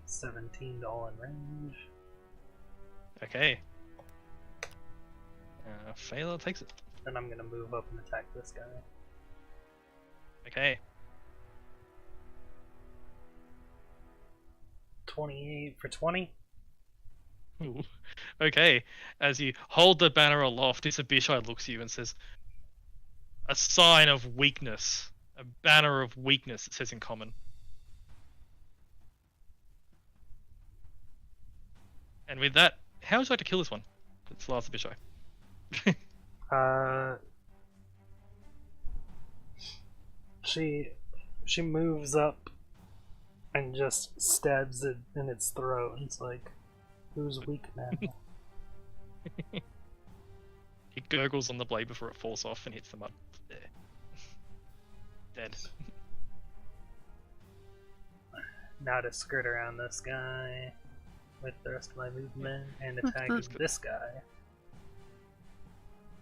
17 all in range. Okay. Phaela takes it. Then I'm gonna move up and attack this guy. Okay. 28 for 20. Ooh. Okay. As you hold the banner aloft, this Abishai looks at you and says, "A sign of weakness. A banner of weakness," it says in common. And with that, how would you like to kill this one? It's the last Abishai. She moves up and just stabs it in its throat. It's like, who's weak now? He gurgles on the blade before it falls off and hits the mud. There. Dead. Now to skirt around this guy with the rest of my movement and attack this guy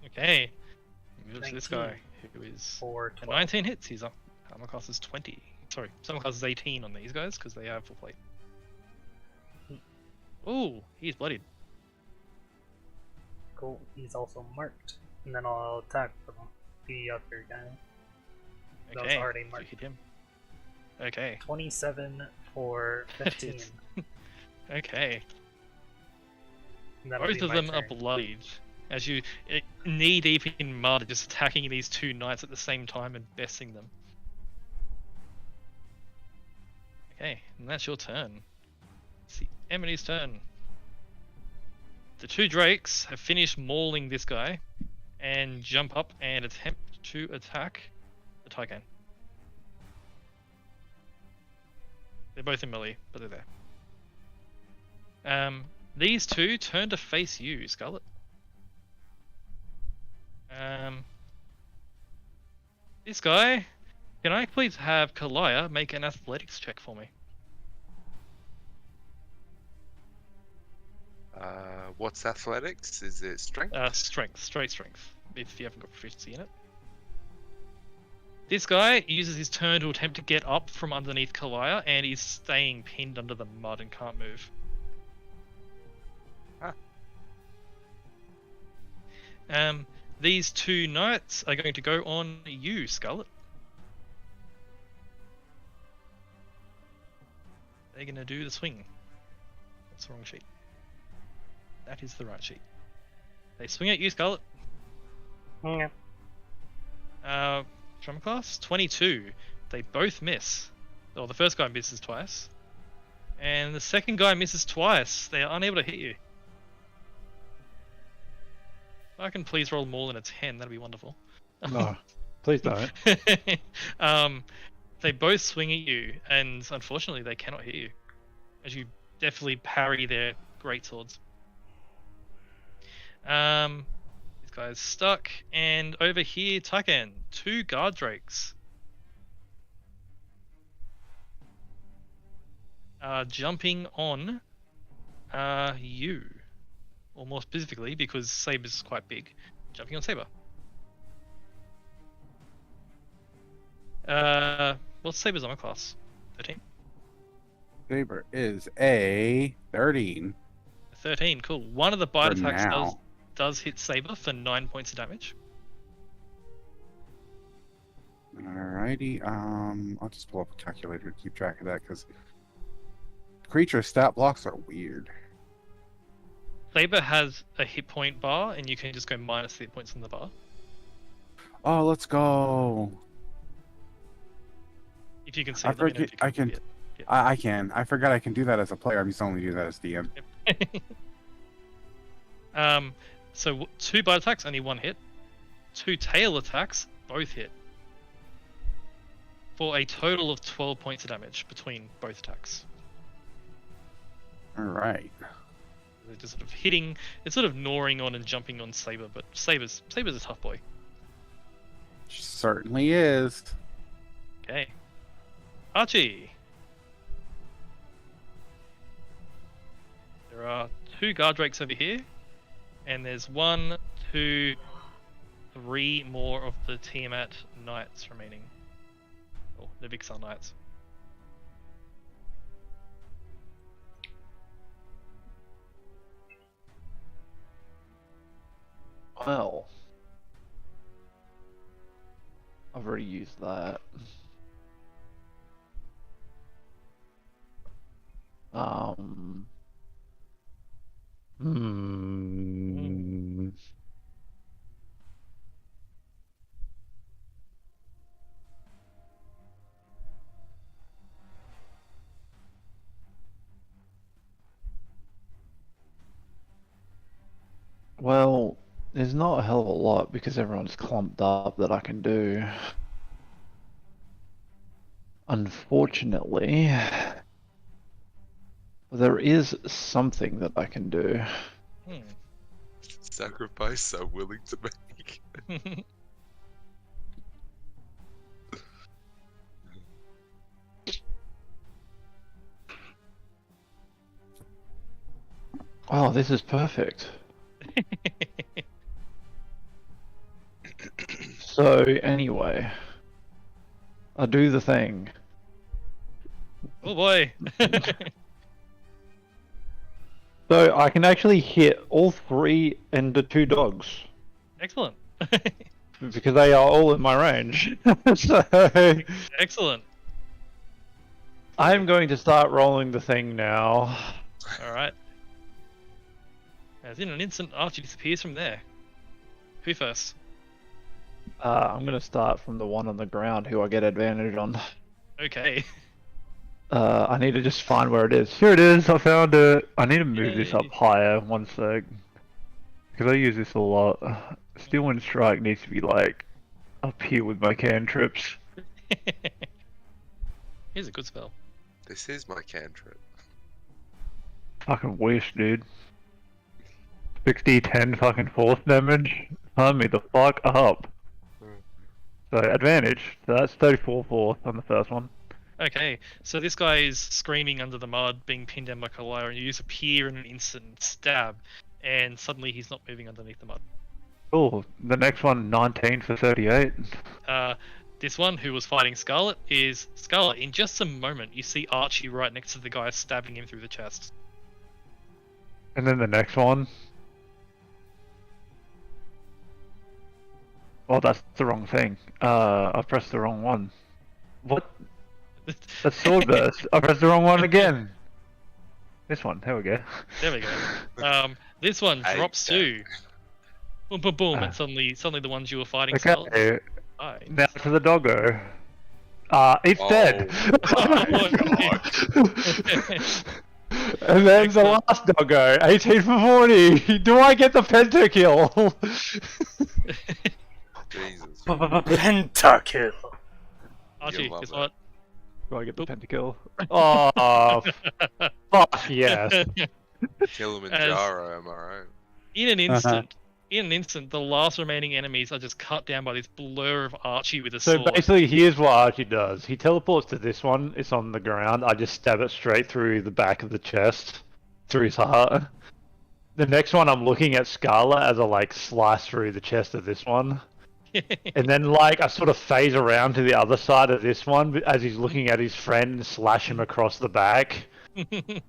Okay. Move to this 19. guy, who is for a 12. 19 hits. He's up. Armor class is 20. Sorry, armor class is 18 on these guys because they have full plate. Ooh, he's bloodied. Cool. He's also marked. And then I'll attack the other guy. That was Okay, already so you marked. hit him. Okay, 27 for That 15. hits. Okay. That'll Both be of my them are turn. bloodied as you knee deep in mud, just attacking these two knights at the same time and besting them. Okay, and that's your turn. It's Emily's turn. The two drakes have finished mauling this guy and jump up and attempt to attack the Taikan. They're both in melee, but they're there. These two turn to face you, Scarlet. This guy, can I please have Kalaya make an athletics check for me? What's athletics? Is it strength? Straight strength, if you haven't got proficiency in it. This guy uses his turn to attempt to get up from underneath Kalaya, and he's staying pinned under the mud and can't move. These two knights are going to go on you, Scarlet. They're going to do the swing. That's the wrong sheet. That is the right sheet. They swing at you, Scarlet. Yeah. Trauma class 22. They both miss. Oh, the first guy misses twice, and the second guy misses twice. They are unable to hit you. If I can please roll more than a 10, that'd be wonderful. No, please don't. They both swing at you, and unfortunately, they cannot hit you, as you definitely parry their greatswords. This guy's stuck, and over here, Taikan, two guard drakes. Jumping on you. Or more specifically, because Saber's quite big, jumping on Saber. What's Saber's armor class? 13? Saber is a 13. 13, cool. One of the bite For attacks now. does hit Saber for 9 points of damage. Alrighty, I'll just pull up a calculator to keep track of that, because creature stat blocks are weird. Saber has a hit point bar, and you can just go minus the hit points on the bar. Oh, let's go. If you can see I them, you know, forget- if you I can- see it. I can. I forgot I can do that as a player. I'm used to only do that as DM. So two bite attacks, only one hit. Two tail attacks, both hit. For a total of 12 points of damage between both attacks. Alright. They're just sort of hitting, it's sort of gnawing on and jumping on Saber, but Saber's a tough boy. Certainly is. Okay. Archie. There are two guard drakes over here, and there's 1, 2, 3 more of the Tiamat knights remaining. Oh, the Vixar knights. Well, I've already used that. Hmm. Well, there's not a hell of a lot because everyone's clumped up that I can do. Unfortunately, there is something that I can do. Sacrifice so willing to make. Oh, this is perfect. So, anyway, I do the thing. Oh boy. So, I can actually hit all 3 and the 2 dogs. Excellent. Because they are all in my range. So, Excellent. I'm going to start rolling the thing now. Alright. As in an instant, Archie disappears from there. Who first? I'm gonna start from the one on the ground who I get advantage on. Okay. I need to just find where it is. Here it is, I found it. I need to move this up Yay. higher, one sec. Because I use this a lot. Steel Wind Strike needs to be like up here with my cantrips. Here's a good spell. This is my cantrip. Fucking wish, dude. 60, 10 fucking force damage. Turn me the fuck up. So advantage. So that's 34 force on the first one. Okay, so this guy is screaming under the mud, being pinned down by Kalaya, and you just appear in an instant and stab, and suddenly he's not moving underneath the mud. Cool. The next one, 19 for 38. This one, who was fighting Scarlet, is Scarlet. In just a moment, you see Archie right next to the guy stabbing him through the chest. And then the next one. Oh, that's the wrong thing. I pressed the wrong one. What? That's Sword Burst. I pressed the wrong one again. This one. There we go. There we go. This one drops too. Boom, boom, boom, and suddenly the ones you were fighting, Scarlet. Okay. Die. Now to the doggo. It's dead. And then the last doggo, 18 for 40. Do I get the pentakill? Jesus. Pentakill. Archie, love guess that. what? Do I get the pentakill? Oh, fuck yes. Kilimanjaro, am I right? In an instant, the last remaining enemies are just cut down by this blur of Archie with a So sword. basically, here's what Archie does. He teleports to this one. It's on the ground. I just stab it straight through the back of the chest, through his heart. The next one, I'm looking at Scarlet as I like slice through the chest of this one. And then like I sort of phase around to the other side of this one as he's looking at his friend and slash him across the back. And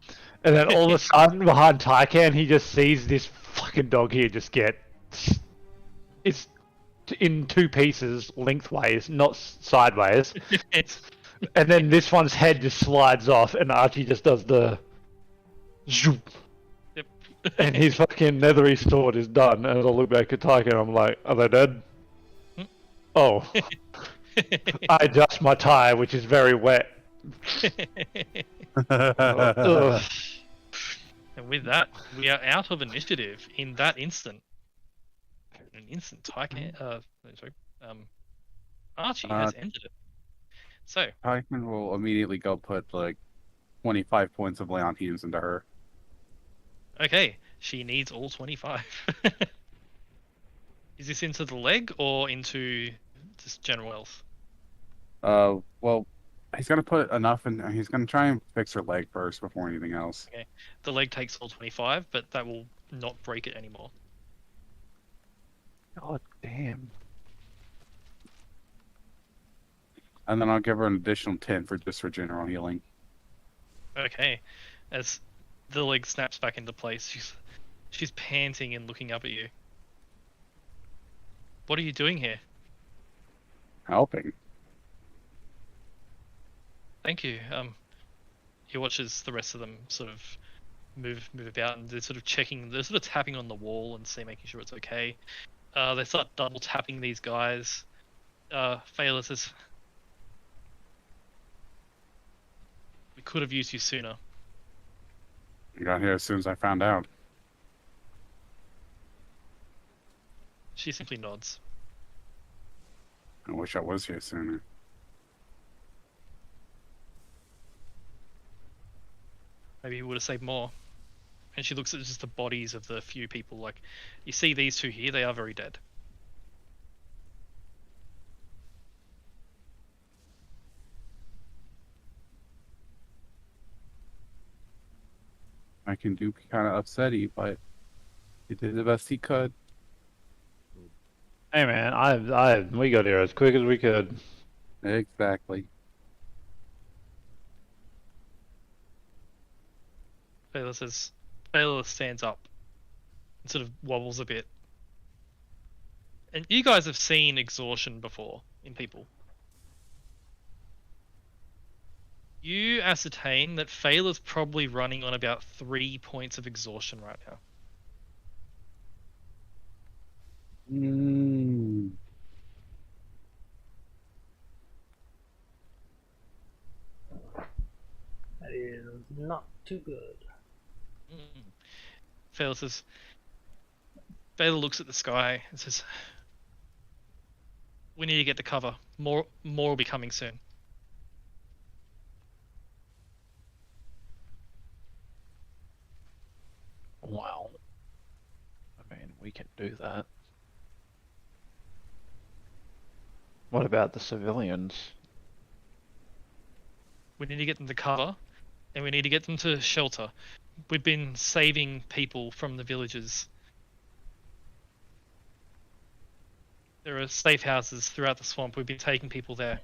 then all of a sudden behind Tycan he just sees this fucking dog here just get... It's in two pieces lengthways, not sideways. And then this one's head just slides off and Archie just does the... zoop. Yep. And his fucking nethery sword is done. And I look back at Tycan and I'm like, are they dead? Oh, I adjust my tie, which is very wet. Ugh. And with that, we are out of initiative in that instant. In an instant, Archie has ended it. So, Typhon will immediately go put like 25 points of Leontians into her. okay, she needs all 25. Is this into the leg or into just general health? Well, he's gonna put enough in. He's gonna try and fix her leg first before anything else. Okay, the leg takes all 25, but that will not break it anymore. God damn. And then I'll give her an additional 10 for just for general healing. Okay, as the leg snaps back into place, she's panting and looking up at you. What are you doing here? Helping. Thank you. He watches the rest of them sort of move about, and they're sort of checking. They're sort of tapping on the wall and making sure it's okay. They start double tapping these guys. Phaela says, "We could have used you sooner." I got here as soon as I found out. She simply nods. I wish I was here sooner. Maybe he would have saved more. And she looks at just the bodies of the few people. Like, you see these two here, they are very dead. I can do kind of upsetty, but he did the best he could. Hey man, we got here as quick as we could. Exactly. Phaela stands up and sort of wobbles a bit. And you guys have seen exhaustion before in people. You ascertain that Phaela's probably running on about 3 points of exhaustion right now. too good. Fela says. Fela looks at the sky and says, "We need to get the cover. More will be coming soon." Well, I mean, we can do that. What about the civilians? We need to get them to cover, and we need to get them to shelter. We've been saving people from the villages. There are safe houses throughout the swamp. We've been taking people there.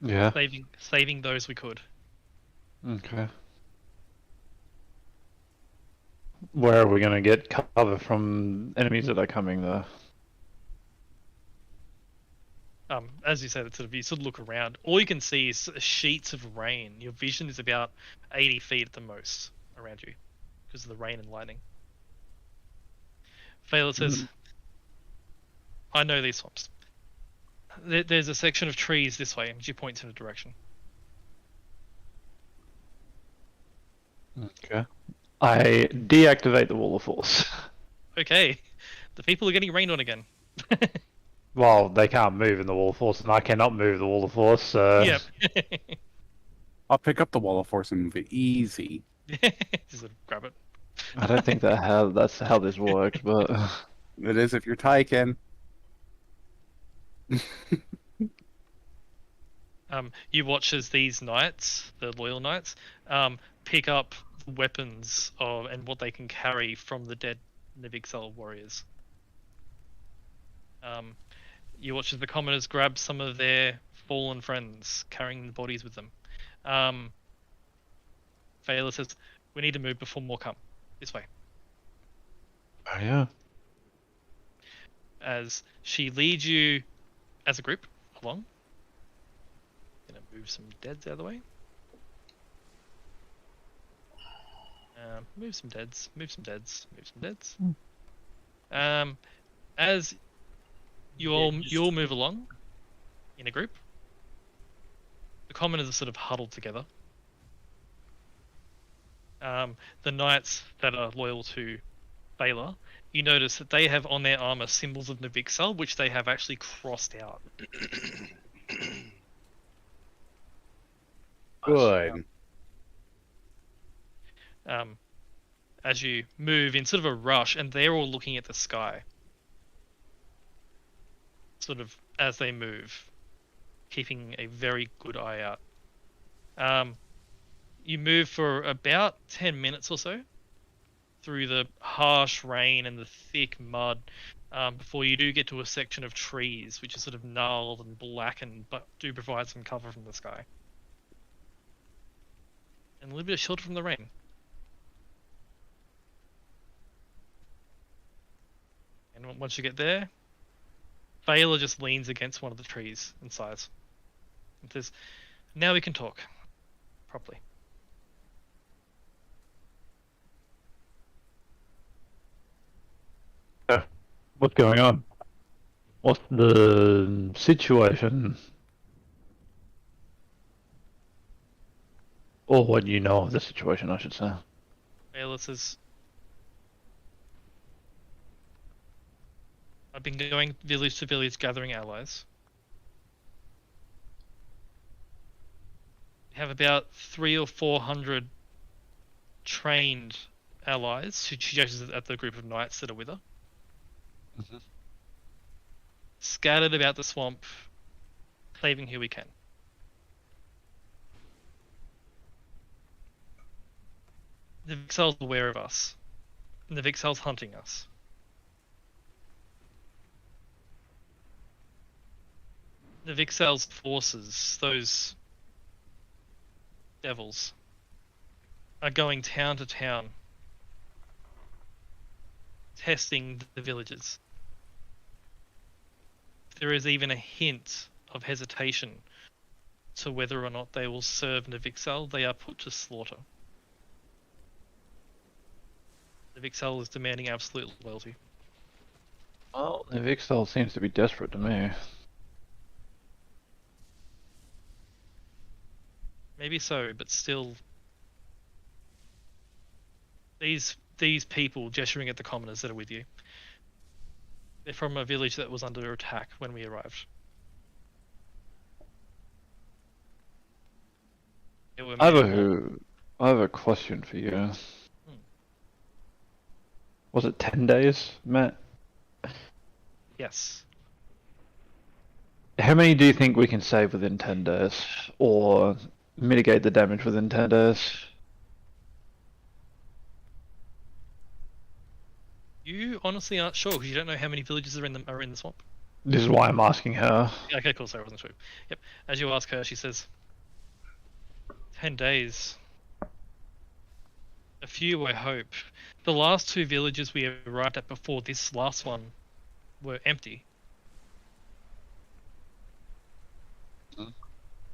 Yeah. Saving those we could. Okay. Where are we going to get cover from enemies that are coming there? As you said, it's sort of, you sort of look around. All you can see is sheets of rain. Your vision is about 80 feet at the most around you because of the rain and lightning. Fela says, "I know these swamps. There's a section of trees this way," and she points in a direction. Okay. I deactivate the wall of force. Okay, the people are getting rained on again. Well, they can't move in the wall of force, and I cannot move the wall of force, so... Yep. I'll pick up the wall of force and move it easy. Just sort of grab it. I don't think that's how this works, but... It is if you're Taiken. You watch as these knights, the loyal knights, pick up weapons and what they can carry from the dead Nivixel warriors. You watch as the commoners grab some of their fallen friends, carrying the bodies with them. Fela says, "We need to move before more come. This way." Oh, yeah. As she leads you as a group along. Gonna move some deads out of the way. Move some deads. Move some deads. Move some deads. As you all move along in a group, the commoners are sort of huddled together. The knights that are loyal to Fela, you notice that they have on their armor symbols of Nivixel, which they have actually crossed out. Good. As you move in sort of a rush, and they're all looking at the sky, sort of as they move, keeping a very good eye out. You move for about 10 minutes or so through the harsh rain and the thick mud before you do get to a section of trees which is sort of gnarled and blackened but do provide some cover from the sky. And a little bit of shelter from the rain. And once you get there, Fela just leans against one of the trees and sighs. And says, "Now we can talk properly." What's going on? What's the situation? Or what you know of the situation, I should say. Fela says, "I've been going village to village gathering allies. We have about 300 or 400 trained allies." She gestures at the group of knights that are with her. Scattered about the swamp, saving who we can. The Vixel's aware of us. And the Vixel's hunting us. The Vixel's forces, those devils, are going town to town, testing the villages. If there is even a hint of hesitation to whether or not they will serve Nivixel, they are put to slaughter. Nivixel is demanding absolute loyalty. Well, the Vixel seems to be desperate to me. Maybe so, but still, these people gesturing at the commoners that are with you. They're from a village that was under attack when we arrived. They were I have many more. I have a question for you. Was it 10 days, Matt? Yes. How many do you think we can save within 10 days? Or mitigate the damage within 10 days? You honestly aren't sure because you don't know how many villages are in the swamp. This is why I'm asking her. Yeah, okay, cool. Sorry, I wasn't sure. Yep. As you ask her, she says, 10 days. A few, I hope. The last 2 villages we arrived at before this last one were empty.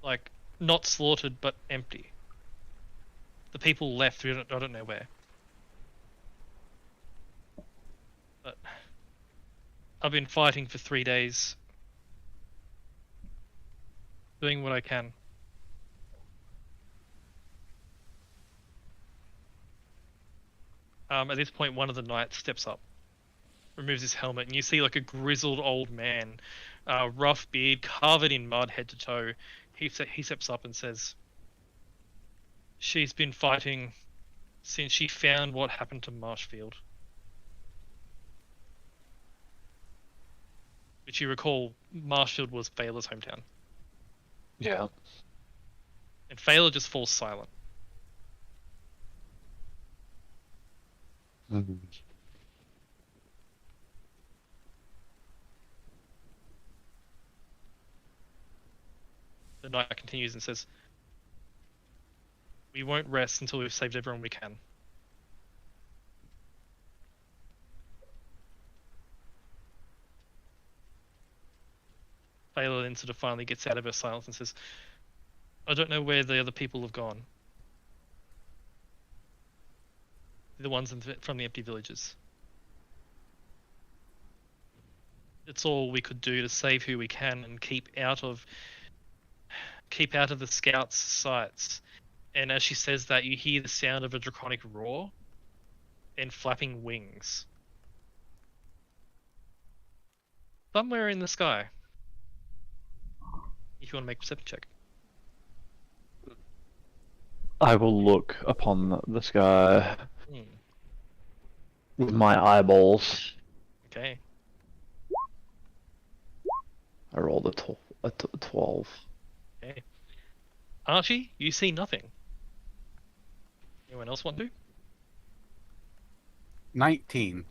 Like, not slaughtered, but empty. The people left, I don't know where. But I've been fighting for 3 days. Doing what I can. At this point, one of the knights steps up, removes his helmet, and you see like a grizzled old man, rough beard, covered in mud head to toe. He steps up and says, "She's been fighting since she found what happened to Marshfield." Which you recall, Marshfield was Failer's hometown. Yeah. And Failer just falls silent. The knight continues and says, "We won't rest until we've saved everyone we can." Failer then sort of finally gets out of her silence and says, "I don't know where the other people have gone. The ones from the empty villages. It's all we could do to save who we can and keep out of the scouts' sights." And as she says that, you hear the sound of a draconic roar and flapping wings somewhere in the sky. If you want to make a perception check. I will look upon the sky Hmm. with my eyeballs. Okay. I rolled a 12. Okay. Archie, you see nothing. Anyone else want to? 19.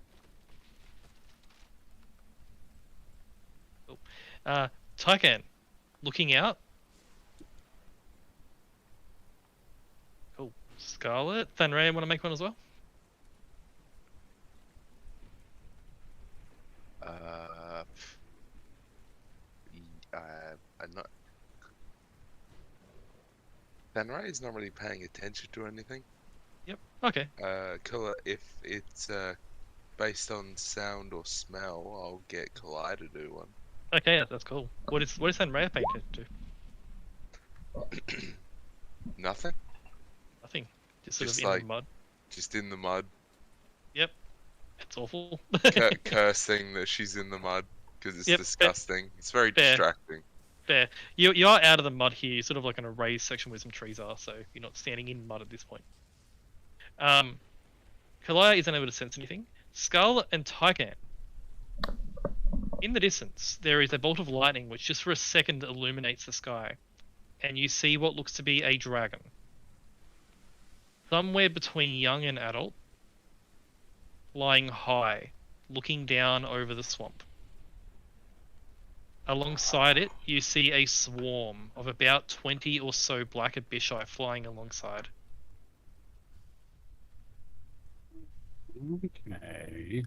Tycan, looking out. Cool. Scarlet, Thanray, want to make one as well? I'm not. Thanray is not really paying attention to anything. Yep. Okay. Killa, if it's based on sound or smell, I'll get Kalai to do one. Okay, that's cool. What is Thanray paying attention to? Nothing. Nothing. Just sort Just of in like- the mud. Just in the mud, It's awful. cursing that she's in the mud because it's Yep, disgusting. It's very fair. distracting. Fair. You are out of the mud here. You're sort of like on a raised section where some trees are, so you're not standing in mud at this point. Kalaya isn't able to sense anything. Skull and Tycan. In the distance, there is a bolt of lightning which just for a second illuminates the sky, and you see what looks to be a dragon. Somewhere between young and adult, flying high, looking down over the swamp. Alongside it, you see a swarm of about 20 or so black abishai flying alongside. Okay.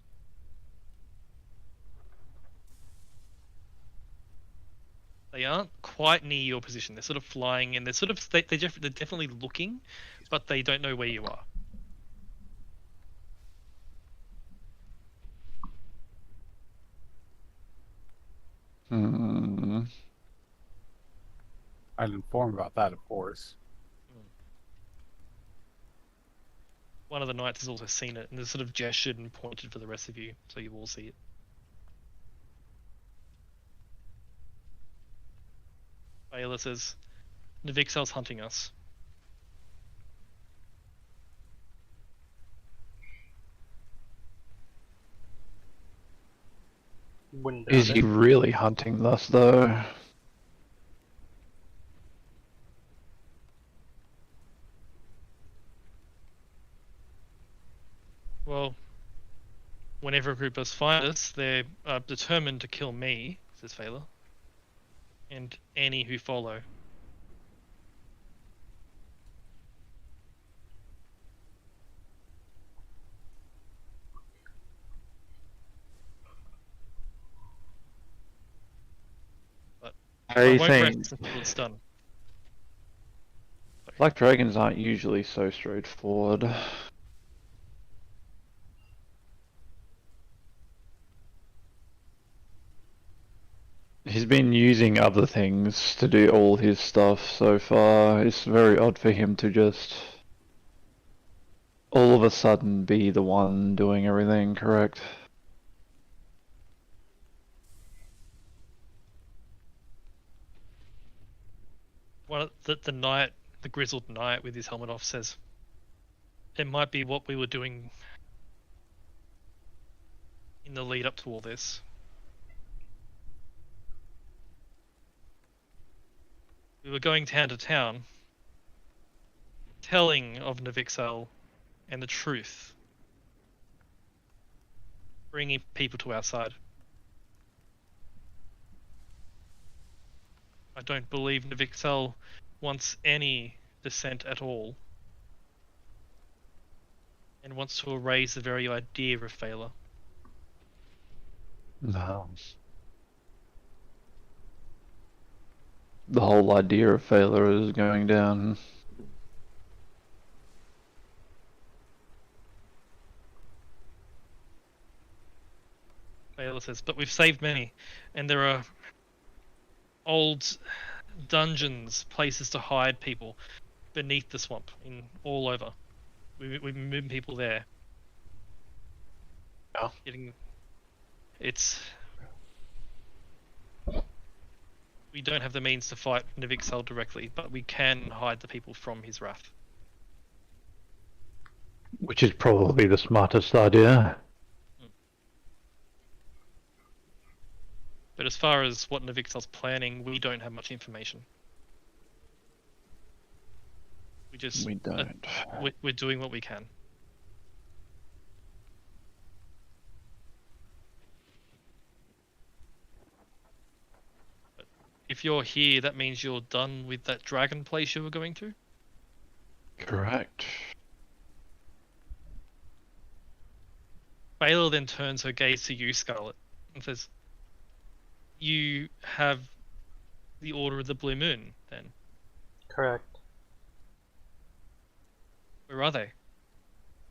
They aren't quite near your position. They're sort of flying, and they're sort of they're definitely looking, but they don't know where you are. Hmm. I'd inform about that, of course. One of the knights has also seen it and has sort of gestured and pointed for the rest of you, so you all see it. Baylor says, Navixel's hunting us. Wouldn't Is doubt he it. really hunting us, though? Well, whenever a group of us find us, they're determined to kill me, says Phaela, and any who follow. How do I you won't think? rest until it's done. Black dragons aren't usually so straightforward. He's been using other things to do all his stuff so far. It's very odd for him to just all of a sudden be the one doing everything, correct? One of the knight, the grizzled knight with his helmet off, says, "It might be what we were doing in the lead up to all this. We were going town to town, telling of Navixel and the truth, bringing people to our side. I don't believe Navixel wants any dissent at all, and wants to erase the very idea of Phaela. No. The whole idea of failure is going down. Phaela says, but we've saved many, and there are old dungeons, places to hide people beneath the swamp, in all over. We've been moving people there. Yeah. We don't have the means to fight Navixel directly, but we can hide the people from his wrath. Which is probably the smartest idea. But as far as what Navixel's planning, we don't have much information. We don't. We're doing what we can. But if you're here, that means you're done with that dragon place you were going to? Correct. Baylor then turns her gaze to you, Scarlet, and says, you have the Order of the Blue Moon, then? Correct. Where are they?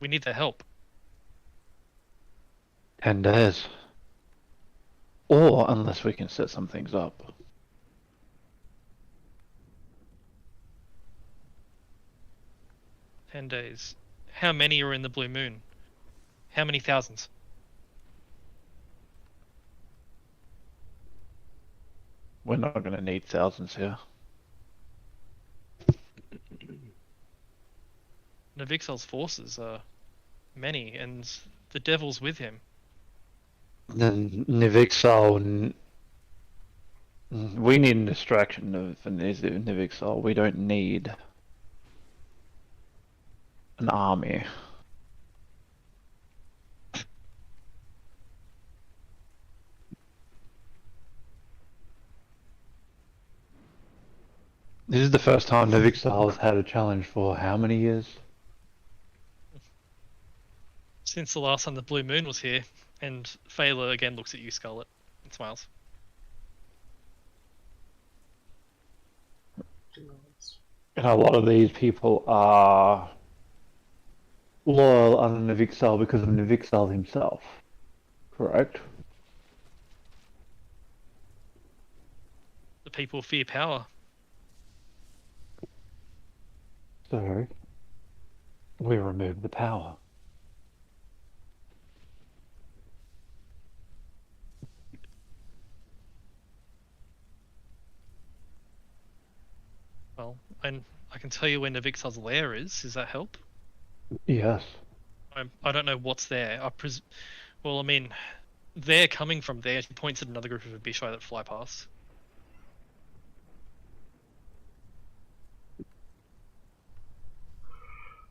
We need their help. 10 days. Or unless we can set some things up. 10 days. How many are in the Blue Moon? How many thousands? We're not going to need thousands here. Navixel's forces are many, and the devil's with him. Then Nivixal. We need a distraction of Nivixal. We don't need an army. This is the first time Nivixal has had a challenge for how many years? Since the last time the Blue Moon was here, and Phaela again looks at you, Scarlet, and smiles. And a lot of these people are loyal under Nivixal because of Nivixal himself. Correct? The people fear power. So, We remove the power. Well, and I can tell you where Navixar's lair is. Does that help? Yes. I don't know what's there. Well, I mean, they're coming from there. She points at another group of Abishai that fly past.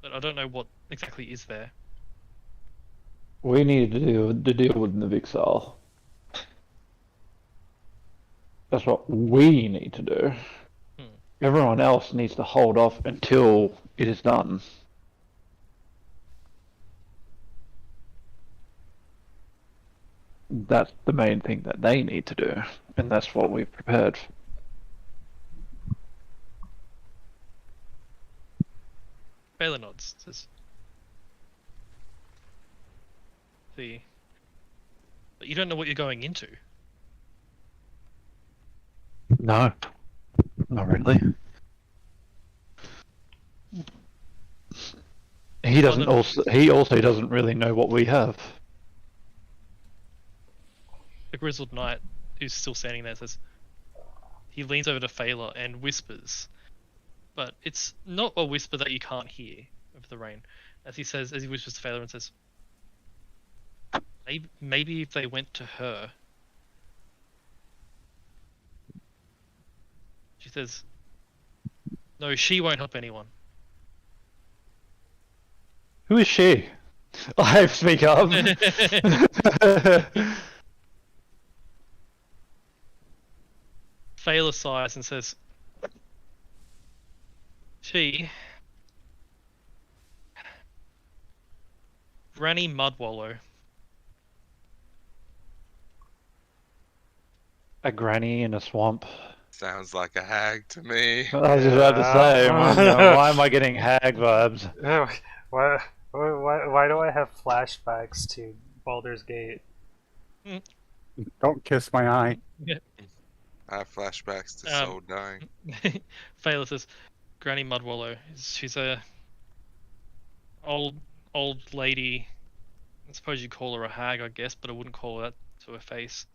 But I don't know what exactly is there. We need to deal with Navixal. That's what we need to do. Everyone else needs to hold off until it is done. That's the main thing that they need to do, and that's what we've prepared. Baylor nods. Says, "See, but you don't know what you're going into." No, not really. He doesn't also. He also doesn't really know what we have. The grizzled knight, who's still standing there, says, he leans over to Phaela and whispers, but it's not a whisper that you can't hear over the rain. As he whispers to Phaela and says, maybe if they went to her. She says, no, she won't help anyone. Who is she? I speak up. Phaela sighs and says, she, Granny Mudwallow. A granny in a swamp. Sounds like a hag to me. I was just about to say, why am I getting hag vibes? Why do I have flashbacks to Baldur's Gate? Don't kiss my eye. I have flashbacks to Soul dying. Phaela says, Granny Mudwallow. She's a old lady. I suppose you call her a hag, I guess, but I wouldn't call her that to her face.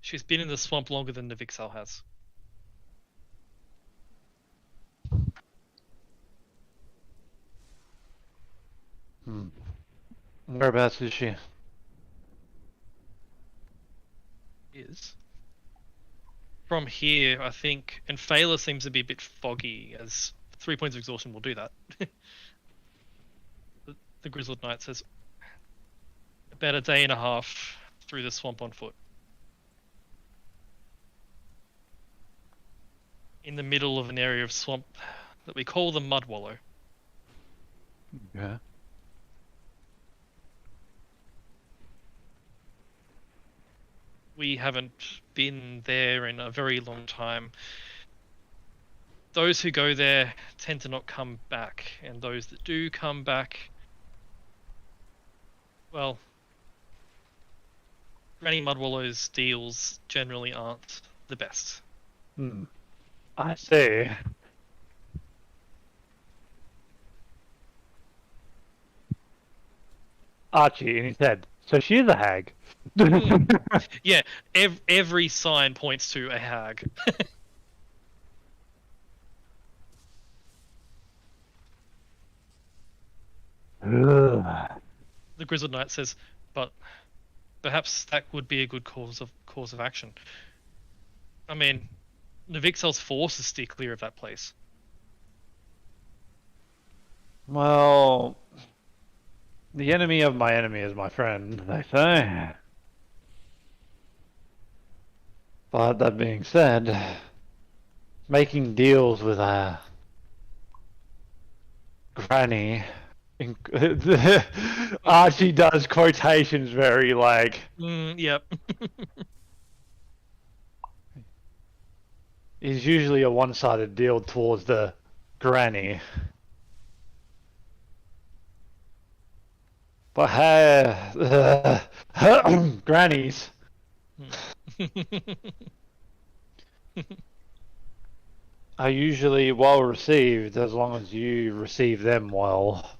She's been in the swamp longer than Navixal has. Whereabouts is she? From here, I think, and Phaela seems to be a bit foggy, as 3 points of exhaustion will do that. The grizzled knight says, about a day and a half through the swamp on foot. In the middle of an area of swamp that we call the Mudwallow. Yeah. We haven't been there in a very long time. Those who go there tend to not come back, and those that do come back, well, Granny Mudwallow's deals generally aren't the best. I see. Archie, and he said, so she is a hag. Yeah, every sign points to a hag. The grizzled knight says, but perhaps that would be a good course of action. I mean, Navixal's forces steer clear of that place. Well, the enemy of my enemy is my friend, they say. But that being said, making deals with a granny, Archie does quotations very like. Yep. Is usually a one-sided deal towards the granny. But hey, grannies. are usually well received as long as you receive them well.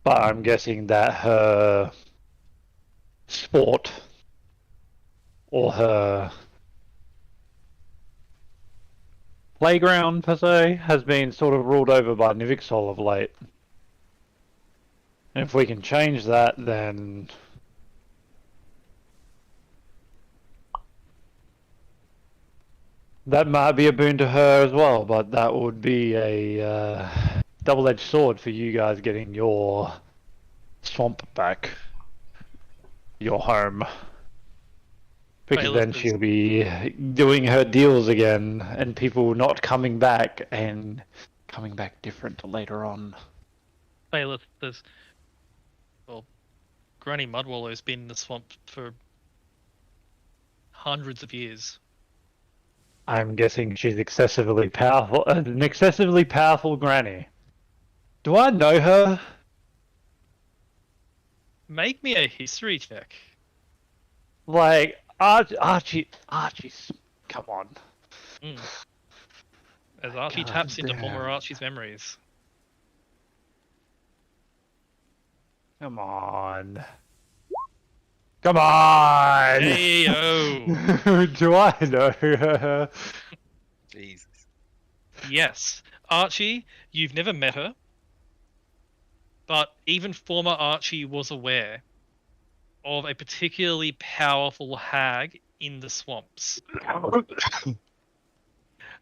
But I'm guessing that her sport or her playground per se has been sort of ruled over by Nivixol of late. And if we can change that, then that might be a boon to her as well, but that would be a double-edged sword for you guys getting your swamp back, your home. Because Bailiff then is- she'll be doing her deals again, and people not coming back, and coming back different later on. Bailiff, there's well, Granny Mudwallow's been in the swamp for hundreds of years. I'm guessing she's excessively powerful, an excessively powerful granny. Do I know her? Make me a history check. Like, Archie, come on. Mm. As Archie God taps into damn. former Archie's memories. Come on. Come on! Hey yo! Do I know her? Jesus. Yes, Archie, you've never met her, but even former Archie was aware of a particularly powerful hag in the swamps.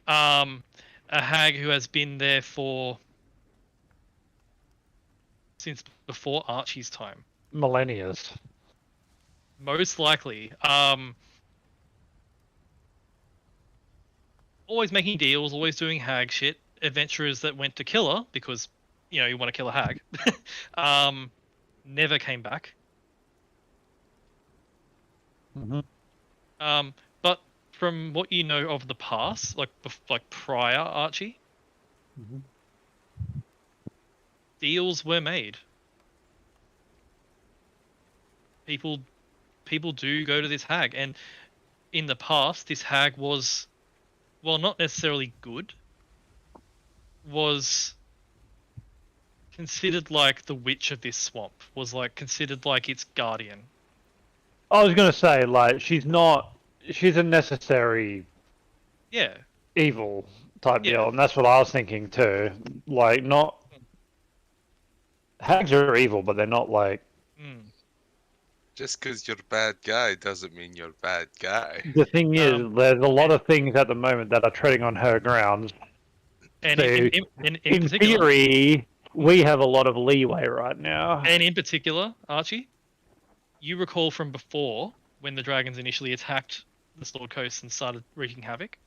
A hag who has been there since before Archie's time. Millennials. Most likely. Always making deals, always doing hag shit. Adventurers that went to kill her because, you want to kill a hag. Never came back. Mm-hmm. But from what you know of the past, like prior Archie, Mhm. deals were made. People do go to this hag, and in the past, this hag was, well, not necessarily good, was considered like the witch of this swamp, was like considered like its guardian. I was gonna say, like, she's a necessary Yeah, evil type Yeah. deal, and that's what I was thinking too. Like, not hags are evil, but they're not like. mm. Just because you're a bad guy doesn't mean you're a bad guy. The thing is, there's a lot and- of things at the moment that are treading on her grounds. And So, in In particular, theory, we have a lot of leeway right now. and in particular, Archie, you recall from before when the dragons initially attacked the Sword Coast and started wreaking havoc.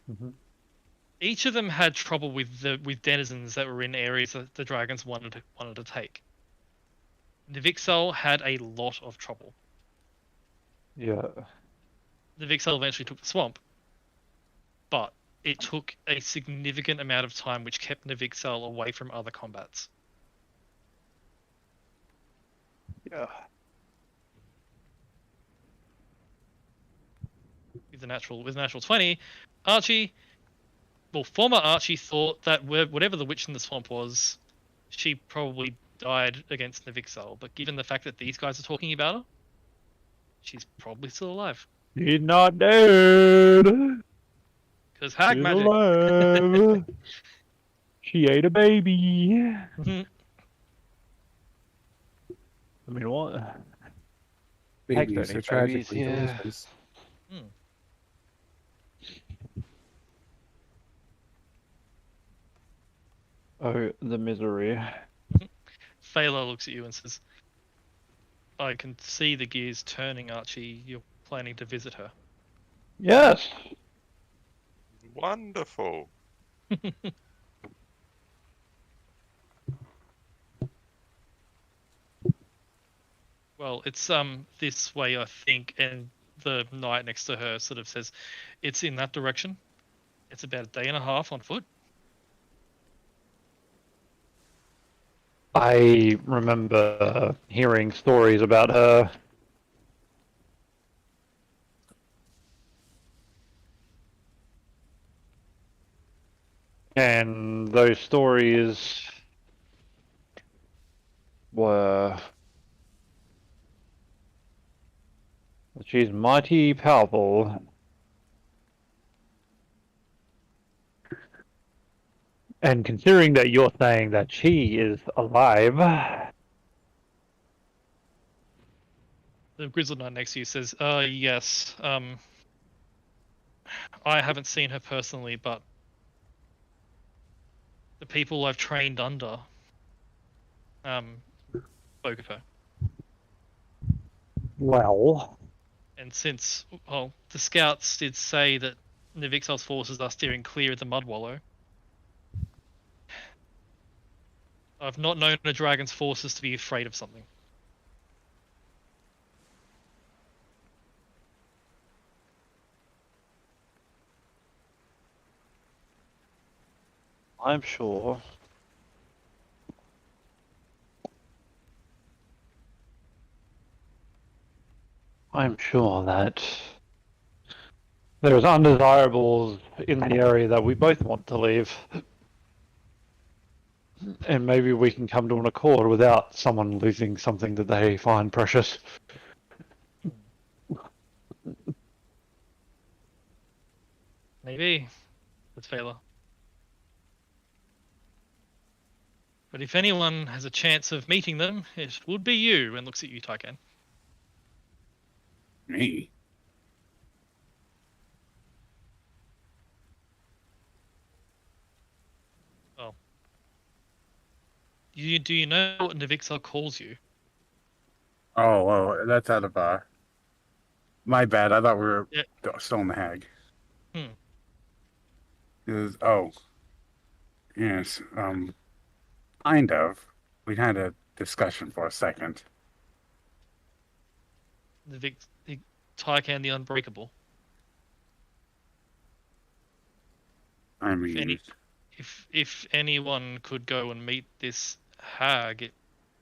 Mhm. Each of them had trouble with denizens that were in areas that the dragons wanted to take. Nivixel had a lot of trouble. Yeah. Nivixel eventually took the swamp, but it took a significant amount of time, which kept Nivixel away from other combats. Yeah. With a natural 20, Archie, well, former Archie thought that whatever the witch in the swamp was, she probably died against Nivixel. But given the fact that these guys are talking about her, she's probably still alive. She's not dead. Because hag She's magic. alive. She ate a baby. Mhm. I mean, what? Baby, don't so eat tragically babies, yeah. delicious. Oh, the misery. Phaela looks at you and says, I can see the gears turning, Archie. You're planning to visit her. Yes. Wonderful. Well, it's this way, I think, and the knight next to her sort of says, it's in that direction. It's about a day and a half on foot. I remember hearing stories about her. And those stories were she's mighty powerful. And considering that you're saying that she is alive, The grizzled knight next to you says, yes. I haven't seen her personally, but the people I've trained under spoke of her. well, And since, well, the scouts did say that Nivixel's forces are steering clear of the Mud Wallow, I've not known a dragon's forces to be afraid of something. I'm sure. I'm sure that there's undesirables in the area that we both want to leave. And maybe we can come to an accord without someone losing something that they find precious. Maybe. That's Fela. But if anyone has a chance of meeting them, it would be you, and looks at you, Tycan. Me? Do you know what Nivixel calls you? Oh, well, that's out of my bad. I thought we were Yeah. still in the Hag. Hmm. Oh, yes. Kind of. We had a discussion for a second. The Tycan the Unbreakable. I mean, If anyone could go and meet this hag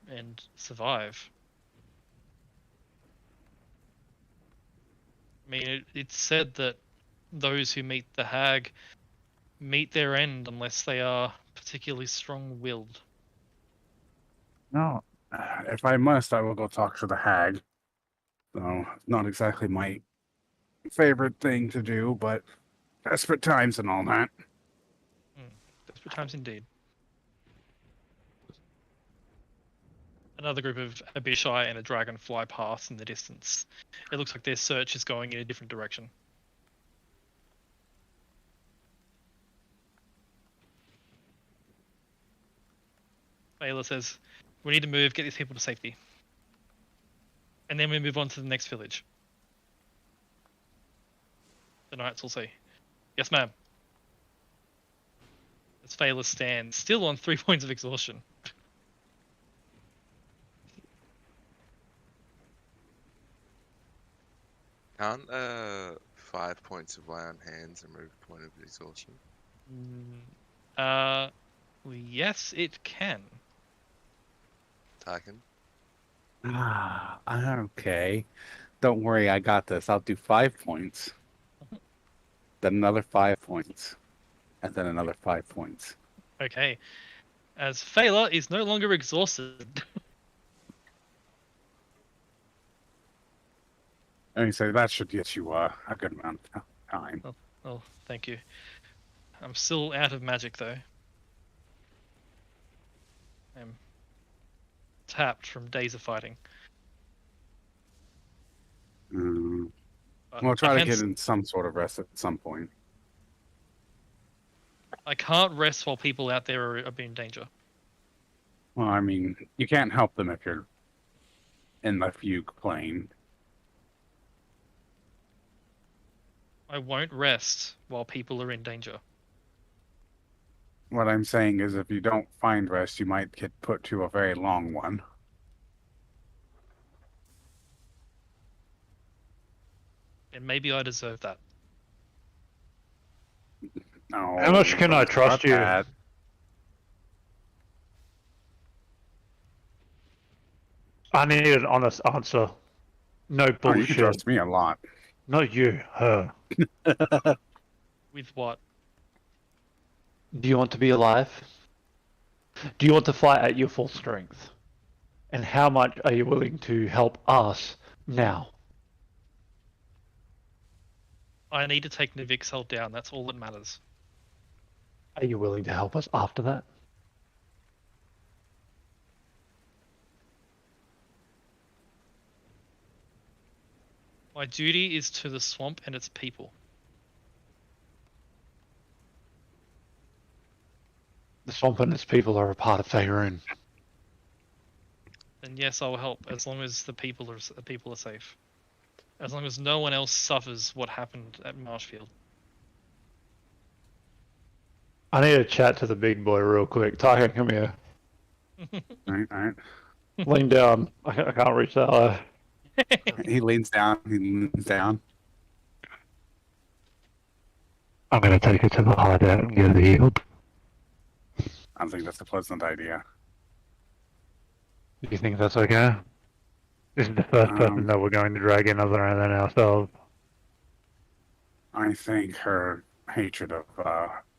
and survive. I mean, it's said that those who meet the hag meet their end unless they are particularly strong-willed. no. If I must, I will go talk to the Hag. So, not exactly my favorite thing to do, but desperate times and all that. Desperate times indeed. Another group of Abishai and a dragon fly past in the distance. It looks like their search is going in a different direction. Ayla says, we need to move, get these people to safety. And then we move on to the next village. The knights will say, yes ma'am. As Phaela stands, still on 3 points of exhaustion. Can't 5 points of lay on hands remove a point of exhaustion? Well, yes, it can. Tycan? Okay. Don't worry, I got this. I'll do 5 points. Then another 5 points. And then another 5 points. Okay. As Phaela is no longer exhausted. And so that should get you a good amount of time. Oh, thank you. I'm still out of magic though. I'm tapped from days of fighting. We'll But try I to can get in some sort of rest at some point. I can't rest while people out there are in danger. Well, I mean, you can't help them if you're in the fugue plane. I won't rest while people are in danger. What I'm saying is if you don't find rest, you might get put to a very long one. And maybe I deserve that. No, How much can I don't trust start you? that. I need an honest answer. No Oh, you can bullshit. trust me a lot. Not you, her. With what? Do you want to be alive? Do you want to fight at your full strength? And how much are you willing to help us now? I need to take Navixel down. That's all that matters. Are you willing to help us after that? My duty is to the swamp and its people. The swamp and its people are a part of Faerun. And yes, I will help as long as the people are safe. As long as no one else suffers what happened at Marshfield. I need to chat to the big boy real quick. Tiger, come here. Alright. Lean down. I can't reach that high. He leans down. I'm gonna take it to the hideout and get it healed. I don't think that's a pleasant idea. Do you think that's okay? This is the first person that we're going to drag in other than ourselves. I think her hatred of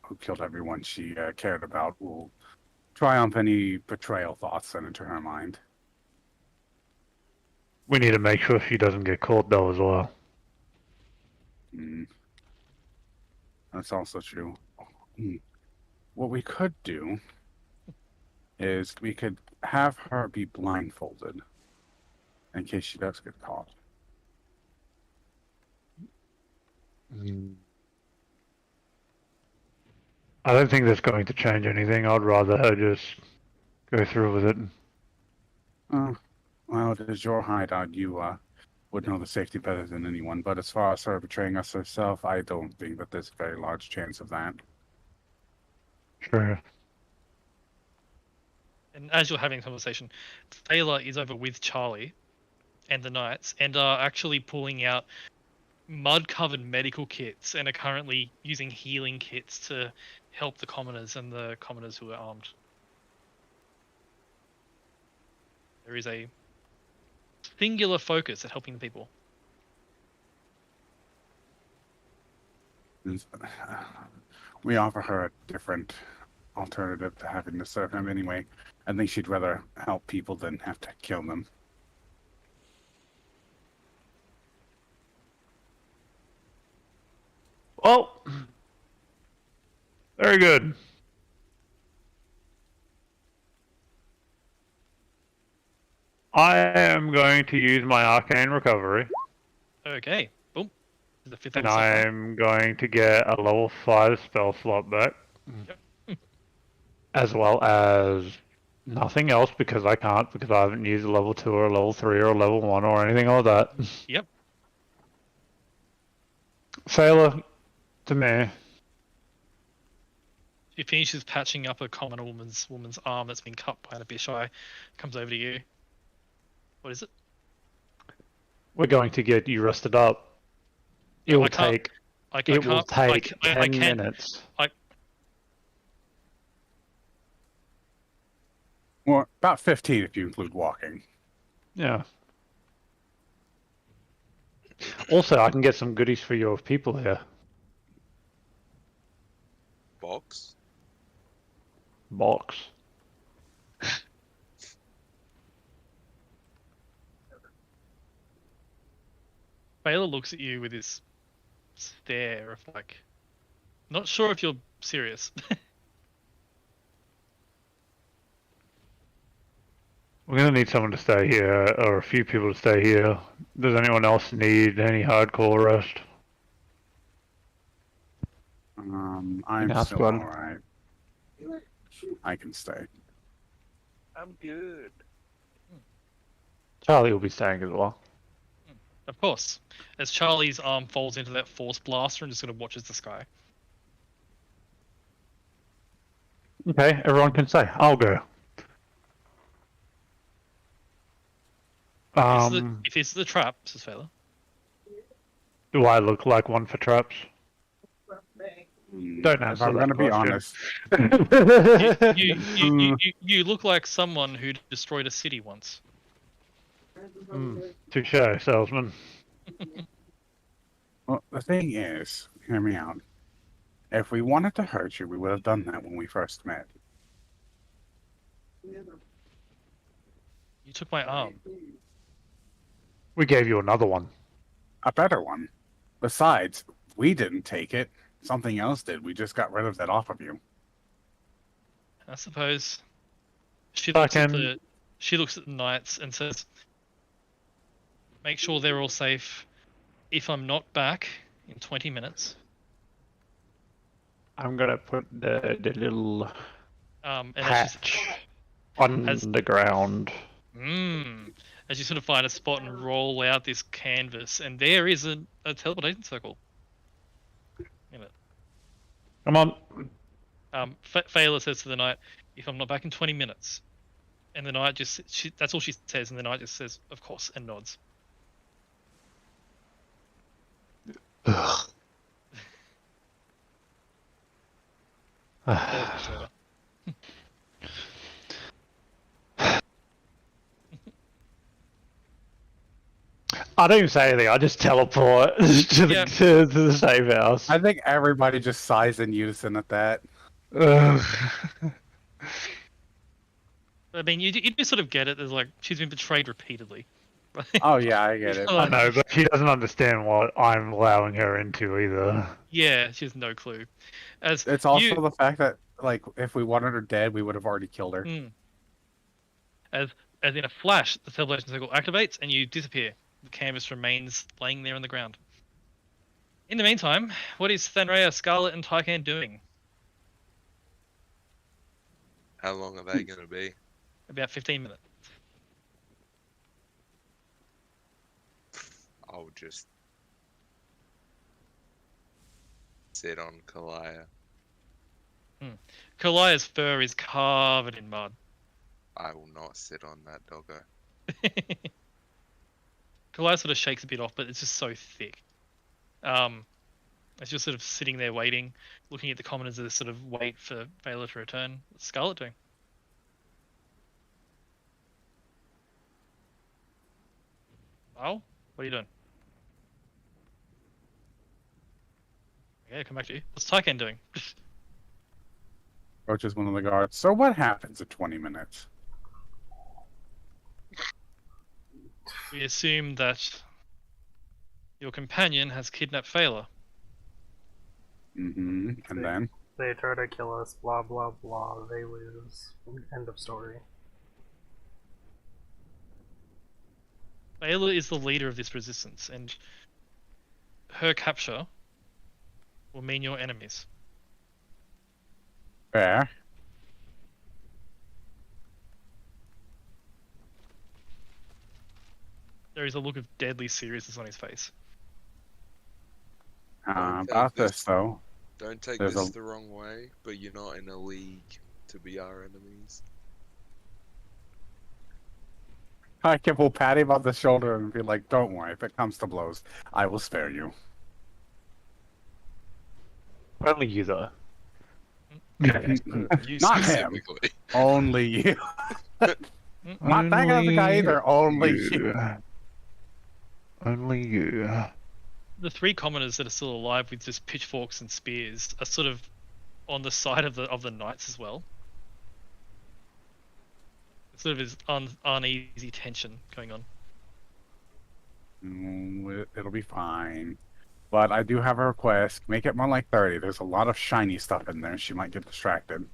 who killed everyone she cared about will triumph any betrayal thoughts sent into her mind. We need to make sure she doesn't get caught though as well. That's also true. What we could do is we could have her be blindfolded in case she does get caught. I don't think that's going to change anything. I'd rather her just go through with it. Well, it is your hideout. You would know the safety better than anyone. But as far as her betraying us herself, I don't think that there's a very large chance of that. Sure. And as you're having a conversation, Thaler is over with Charlie and the Knights and are actually pulling out mud-covered medical kits and are currently using healing kits to help the commoners and the commoners who are armed. There is a singular focus at helping the people. We offer her a different alternative to having to serve him anyway. I think she'd rather help people than have to kill them. Well, very good. I am going to use my arcane recovery. Okay, boom. The fifth And episode. I'm going to get a level 5 spell slot back. Yep. As well as nothing else because I can't, because I haven't used a level 2 or a level 3 or a level 1 or anything like that. Yep. Sailor, to me. She finishes patching up a common woman's arm that's been cut by an Abishai. Comes over to you. What is it? We're going to get you rested up. It will I can't- take. I It will can't. take I 10 can't. minutes. Well, about 15 if you include walking. Yeah. Also, I can get some goodies for your people here. Box? Box. Baylor looks at you with this stare of like, not sure if you're serious. We're gonna need someone to stay here, or a few people to stay here. Does anyone else need any hardcore rest? I'm Enough, still bud. alright. I can stay. I'm good. Charlie will be staying as well. Of course. As Charlie's arm falls into that force blaster and just sort of watches the sky. Okay, everyone can stay. I'll go. If it's the trap, says Fela. Do I look like one for traps? Don't If answer I'm that gonna be question. honest, You look like someone who destroyed a city once. Touche, salesman. well, the thing is, hear me out. If we wanted to hurt you, we would have done that when we first met. You took my arm. We gave you another one. A better one. Besides, we didn't take it. Something else did. We just got rid of that off of you. I suppose. She Fucking- looks at the knights and says, "Make sure they're all safe. If I'm not back in 20 minutes, I'm gonna put the little and as hatch on as- the ground. as you sort of find a spot and roll out this canvas, and there is a teleportation circle in it. Come on. Fayla says to the knight, "If I'm not back in 20 minutes," and the knight that's all she says, and the knight just says, "Of course," and nods. Ugh. I don't even say anything. I just teleport to the Yeah. to the safe house. I think everybody just sighs in unison at that. Ugh. I mean, you do sort of get it. There's like she's been betrayed repeatedly. Oh yeah, I get it. I know, but she doesn't understand what I'm allowing her into either. Yeah, she has no clue. As It's also you, the fact that, like, if we wanted her dead, we would have already killed her. as in a flash, the teleportation circle activates and you disappear. The canvas remains laying there on the ground. In the meantime, what is Thanraya, Scarlet, and Tycan doing? How long are they going to be? About 15 minutes. I'll just sit on Kalaya. Kalaya's fur is covered in mud. I will not sit on that doggo. Kalaya sort of shakes a bit off, but it's just so thick. It's just sort of sitting there waiting, looking at the commoners as sort of wait for Vela to return. What's Scarlet doing? Oh, what are you doing? Okay, come back to you. What's Tycan doing? Approaches one of the guards. So what happens in 20 minutes? We assume that your companion has kidnapped Phaela. Mm-hmm. And then? They try to kill us, blah blah blah, they lose. End of story. Phaela is the leader of this resistance, and her capture will mean your enemies. Fair. There is a look of deadly seriousness on his face. About this, though. Don't take There's this a- the wrong way, but you're not in a league to be our enemies. I will pat him on the shoulder and be like, don't worry, if it comes to blows, I will spare you. Only you though. You Not him. specifically. Only you. Not that other guy either. Only you. Only you. The three commoners that are still alive with just pitchforks and spears are sort of on the side of the knights as well. It sort of is uneasy tension going on. It'll be fine. But I do have a request. Make it more like 30. There's a lot of shiny stuff in there. She might get distracted.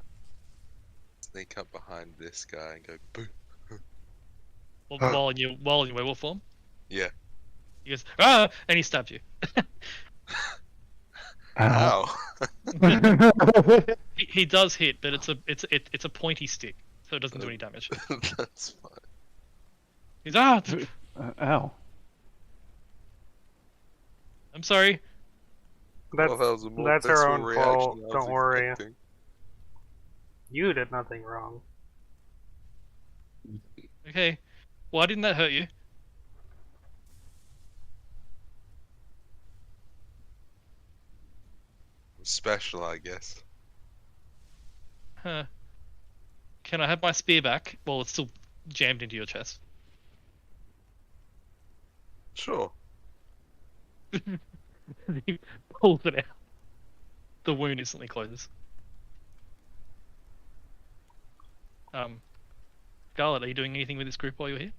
Sneak up behind this guy and go boo. While in your werewolf form, Yeah. he goes ah, and he stabs you. Ow. He does hit, but it's a pointy stick, so it doesn't do any damage. That's fine. He's Ow. I'm sorry. That's, Well, that was a more that's her peaceful own reaction fault, than I was don't worry. expecting. You did nothing wrong. Okay, why didn't that hurt you? Special, I guess. Huh. Can I have my spear back? Well, it's still jammed into your chest. Sure. He pulls it out. The wound instantly closes. Scarlet, are you doing anything with this group while you're here?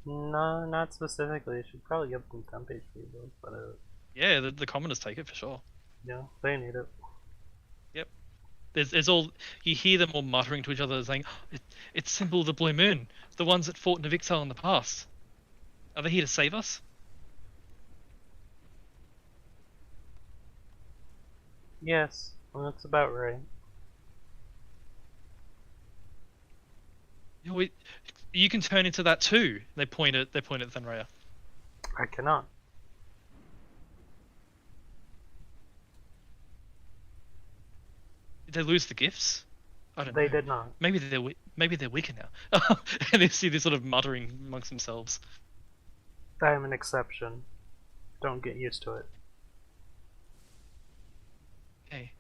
No, not specifically. Should probably give them temp HP though, but Yeah, the commoners take it for sure. yeah, they need it. There's all you hear them all muttering to each other, saying, "It's Symbol of the Blue Moon, the ones that fought Navixel in the past. Are they here to save us?" Yes, well, that's about right. You can turn into that too. They point at Thunraya. I cannot. Did they lose the gifts? I don't know. They did not. Maybe they're weaker now. And they see this sort of muttering amongst themselves. I am an exception. Don't get used to it. Okay.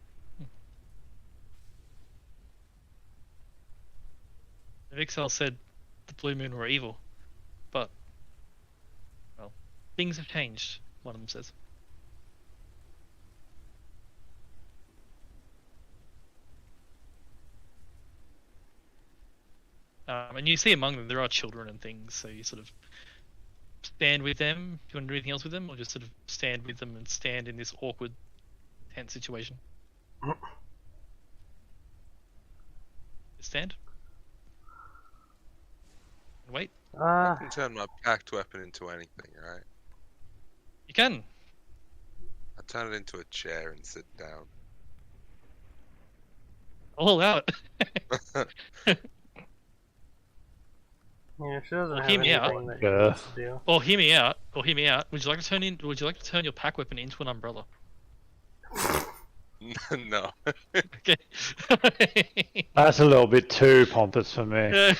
Navixel said the Blue Moon were evil, but well, things have changed. One of them says. And you see among them there are children and things, so you sort of stand with them. Do you want to do anything else with them, or just sort of stand with them and stand in this awkward, tense situation? Just stand. And wait. I can turn my packed weapon into anything, right? You can. I turn it into a chair and sit down. I'll allow it. Yeah, she doesn't Well, have hear me out. anything that Yeah. she needs to do. Or hear me out. Would you like to turn your pack weapon into an umbrella? No. Okay. That's a little bit too pompous for me.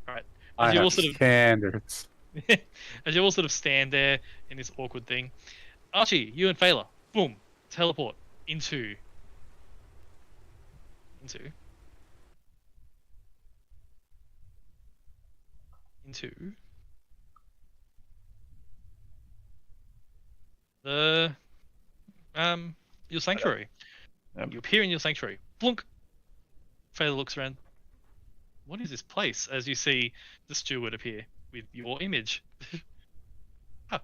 Alright. I As you all have sort of standards. as you all sort of stand there in this awkward thing, Archie, you and Fela, boom, teleport into the your sanctuary. Yep. You appear in your sanctuary. Blunk. Fela looks around. What is this place? As you see the steward appear with your image. Huh.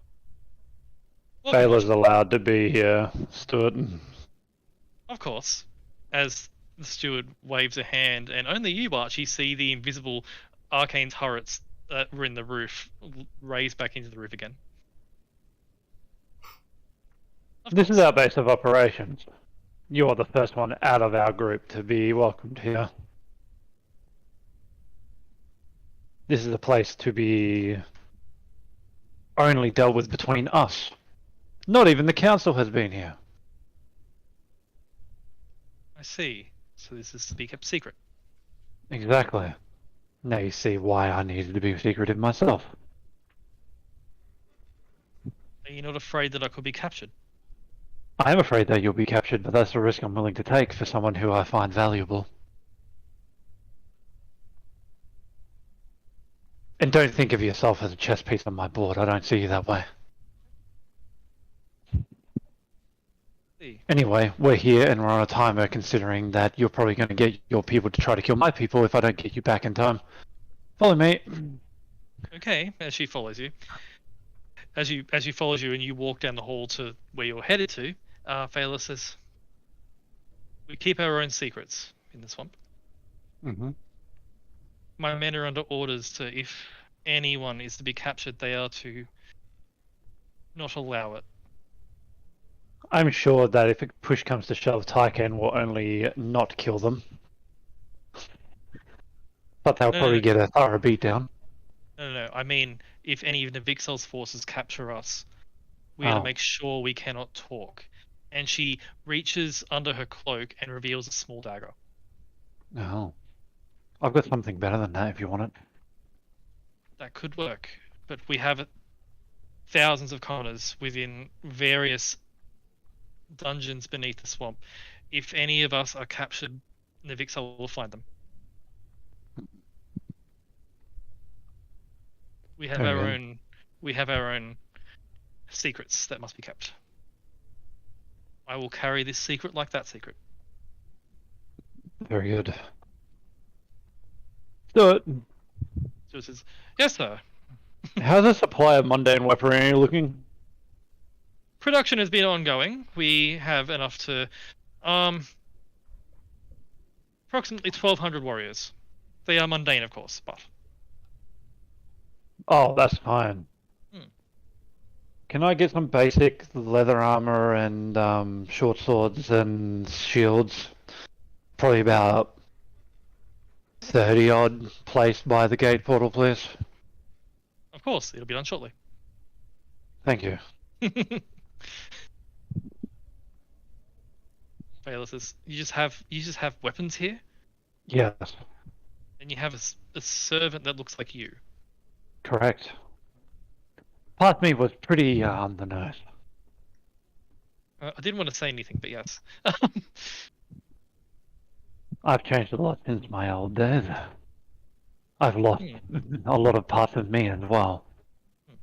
Welcome, Fela's Archie. allowed to be here, Stuart. Of course. As the steward waves a hand, and only you, Archie, see the invisible arcane turrets that were in the roof raised back into the roof again. Of This is course. our base of operations. You are the first one out of our group to be welcomed here. This is a place to be only dealt with between us. Not even the council has been here. I see. So this is to be kept secret. Exactly. Now you see why I needed to be secretive myself. Are you not afraid that I could be captured? I am afraid that you'll be captured, but that's a risk I'm willing to take for someone who I find valuable. And don't think of yourself as a chess piece on my board. I don't see you that way. See. Anyway, we're here and we're on a timer considering that you're probably going to get your people to try to kill my people if I don't get you back in time. Follow me. Okay, as she follows you. As she follows you and you walk down the hall to where you're headed to, Fela says, "We keep our own secrets in the swamp. Mm-hmm. My men are under orders to, if anyone is to be captured, they are to not allow it." I'm sure that if push comes to shove, Taiken will only not kill them. But they'll No, probably no. get a thorough beatdown. No. I mean, if any of Navixel's forces capture us, we are to Oh. make sure we cannot talk. And she reaches under her cloak and reveals a small dagger. Oh. I've got something better than that if you want it. That could work, but we have thousands of commoners within various dungeons beneath the swamp. If any of us are captured, Navixel will find them. We have our Okay. own. We have our own secrets that must be kept. I will carry this secret like that secret. Very good. So, So it says, yes, sir. how's the supply of mundane weaponry looking? Production has been ongoing. We have enough to, approximately 1,200 warriors. They are mundane, of course, but Oh, that's fine. Hmm. Can I get some basic leather armor and short swords and shields? Probably about 30 odd placed by the gate portal, please. of course it'll be done shortly. Thank you. Baylor says, you just have weapons here, Yes, and you have a servant that looks like you. correct. Part of me was pretty on the nose. I didn't want to say anything, but yes. I've changed a lot since my old days. I've lost a lot of parts of me as well.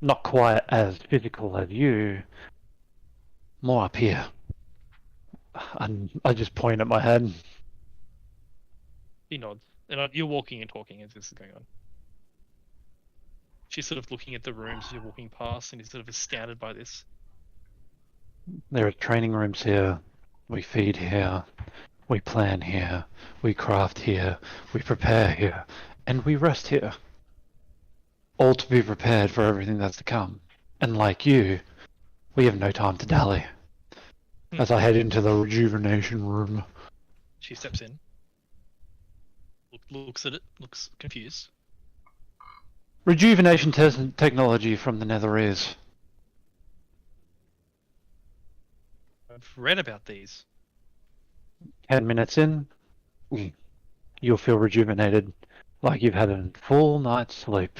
Not quite as physical as you. More up here. And I just point at my head. He nods, and you're walking and talking as this is going on. She's sort of looking at the rooms you're walking past, and he's sort of astounded by this. There are training rooms here. We feed here. We plan here. We craft here. We prepare here. And we rest here. All to be prepared for everything that's to come. And like you, we have no time to dally. As I head into the rejuvenation room. She steps in, looks at it, looks confused. Rejuvenation technology from the Nether is. I've read about these. 10 minutes in, you'll feel rejuvenated, like you've had a full night's sleep.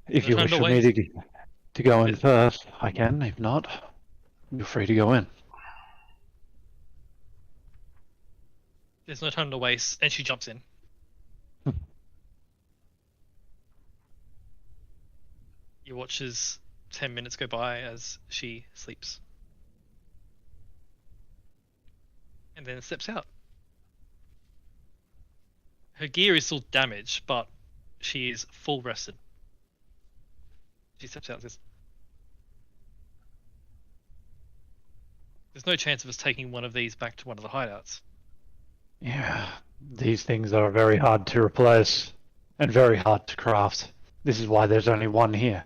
If No you time wish to for me to go in first, I can. If not, you're free to go in. There's no time to waste, and she jumps in. You watch as 10 minutes go by as she sleeps. And then steps out. Her gear is still damaged, but she is full rested. She steps out and says, there's no chance of us taking one of these back to one of the hideouts. Yeah, these things are very hard to replace and very hard to craft. This is why there's only one here.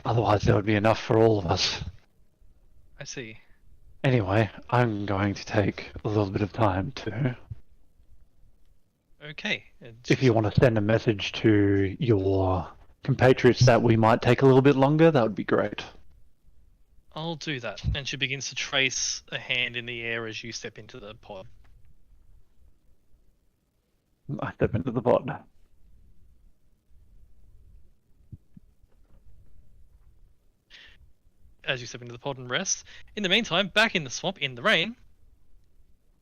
Otherwise there would be enough for all of us. I see. Anyway, I'm going to take a little bit of time to... Okay. And If you want to send a message to your compatriots that we might take a little bit longer, that would be great. I'll do that. And she begins to trace a hand in the air as you step into the pod. I step into the pod. As you step into the pod and rest. In the meantime, back in the swamp, in the rain,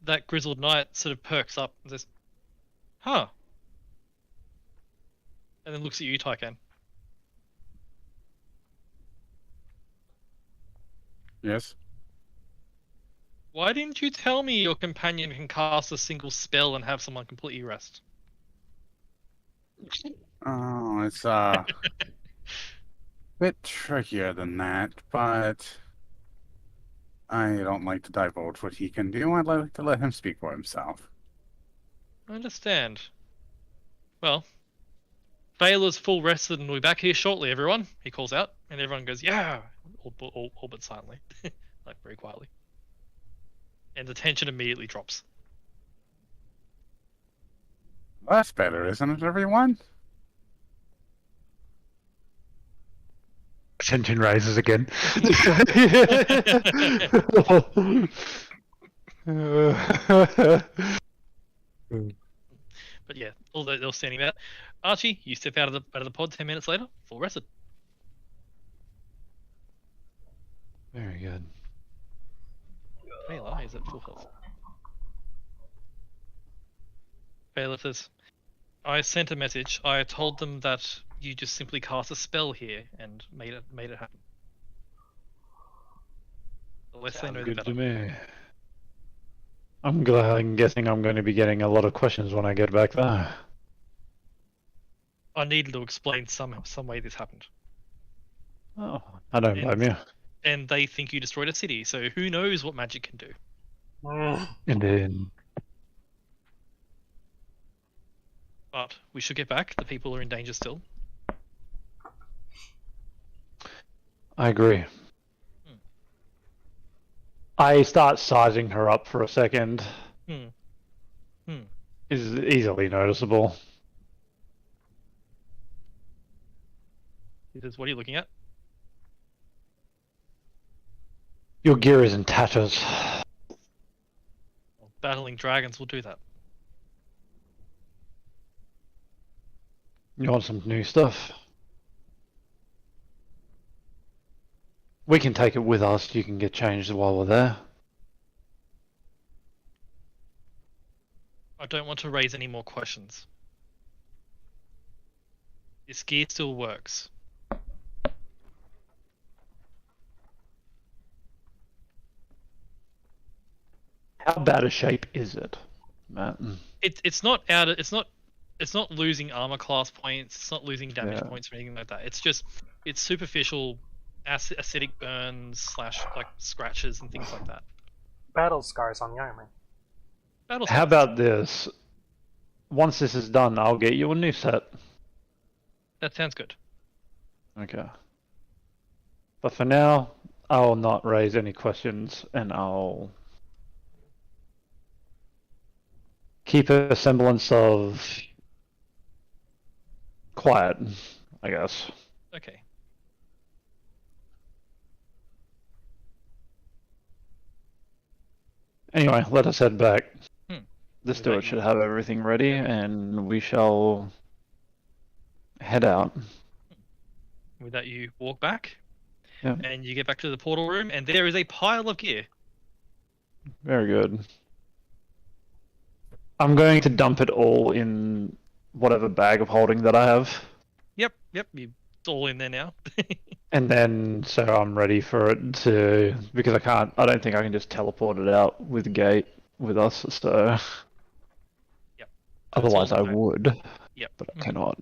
that grizzled knight sort of perks up and says, huh. And then looks at you, Tycan. Yes. Why didn't you tell me your companion can cast a single spell and have someone completely rest? Oh, it's bit trickier than that, but I don't like to divulge what he can do. I'd like to let him speak for himself. I understand. Well, Baylor's full rested and we'll be back here shortly, everyone. He calls out, and everyone goes, yeah, all but silently, like very quietly. And the tension immediately drops. That's better, isn't it, everyone? Tension rises again. But yeah, all they're standing about. Archie, you step out of the pod 10 minutes later, full rested. Very good. Baylor is at full health. Baylor says, I sent a message. I told them that you just simply cast a spell here and made it happen. The less they know, the Good better. to me. I'm guessing I'm going to be getting a lot of questions when I get back there. I needed to explain some way this happened. Oh, I don't blame you. And they think you destroyed a city, so who knows what magic can do. Indeed. But we should get back. The people are in danger still. I agree. I start sizing her up for a second. Is easily noticeable. What are you looking at? Your gear is in tatters. Battling dragons will do that. You want some new stuff? We can take it with us. You can get changed while we're there. I don't want to raise any more questions. This gear still works. How bad a shape is it, Matt? It's not out. It's not losing armor class points. It's not losing damage Yeah. points or anything like that. It's just it's superficial acidic burns / like scratches and things like that. Battle scars on the armor. Battle How scars. about this? Once this is done, I'll get you a new set. That sounds good. Okay. But for now, I'll not raise any questions and I'll keep a semblance of quiet, I guess. Okay. Anyway, let us head back. The Is that steward you? should have everything ready and we shall head out. With that, you walk back, Yeah. and you get back to the portal room, and there is a pile of gear. Very good. I'm going to dump it all in whatever bag of holding that I have. Yep, it's all in there now. And then, so I'm ready for it to, because I don't think I can just teleport it out with Gate with us, so. Yep. Otherwise I all in there. would, Yep. but I cannot.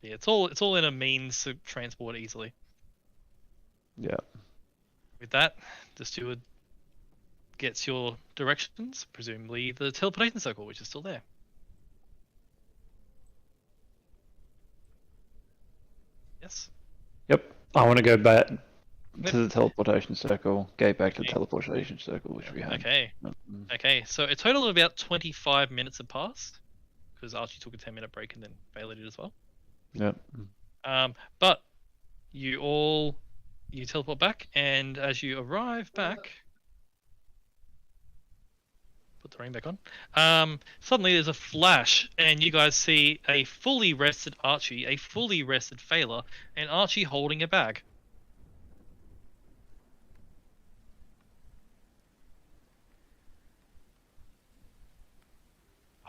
Yeah, it's all in a means to transport easily. Yeah. With that, the steward gets your directions, presumably the teleportation circle, which is still there. Yes. Yep. I want to go back Yep. to the teleportation circle, Gate back to the Okay. teleportation circle, which we had. Okay. Okay. So a total of about 25 minutes have passed, because Archie took a 10-minute break and then Baylor did as well. Yep. But you teleport back, and as you arrive back, put the ring back on. Suddenly there's a flash, and you guys see a fully rested Archie, a fully rested Phaler, and Archie holding a bag.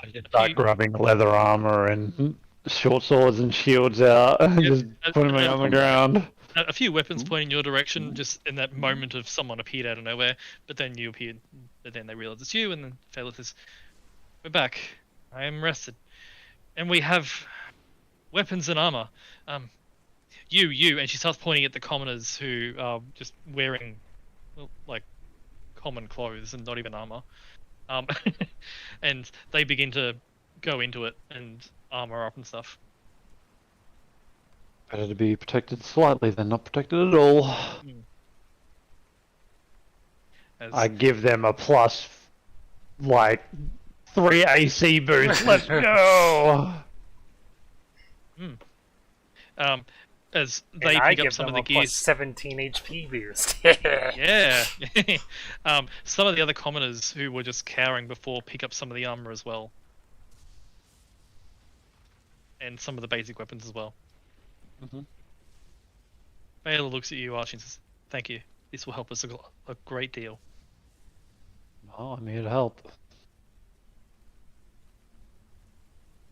I just start grabbing leather armor and short swords and shields out, and Yep. just putting them on the ground. A few weapons pointing in your direction, just in that moment of someone appeared out of nowhere, but then you appeared, but then they realize it's you, and then Phaler says, "We're back. I am rested, and we have weapons and armor. You," and she starts pointing at the commoners who are just wearing, well, like, common clothes and not even armor. And they begin to go into it and armor up and stuff. Better to be protected slightly than not protected at all. As, I give them a plus, like, 3 AC boost. Let's go! as And they I pick up give some them of a the plus gears. 17 HP boost. Yeah. Some of the other commoners who were just cowering before pick up some of the armor as well. And some of the basic weapons as well. Mhm. Baylor looks at you, Archie, and says, "Thank you. This will help us a great deal." Oh, I'm here to help.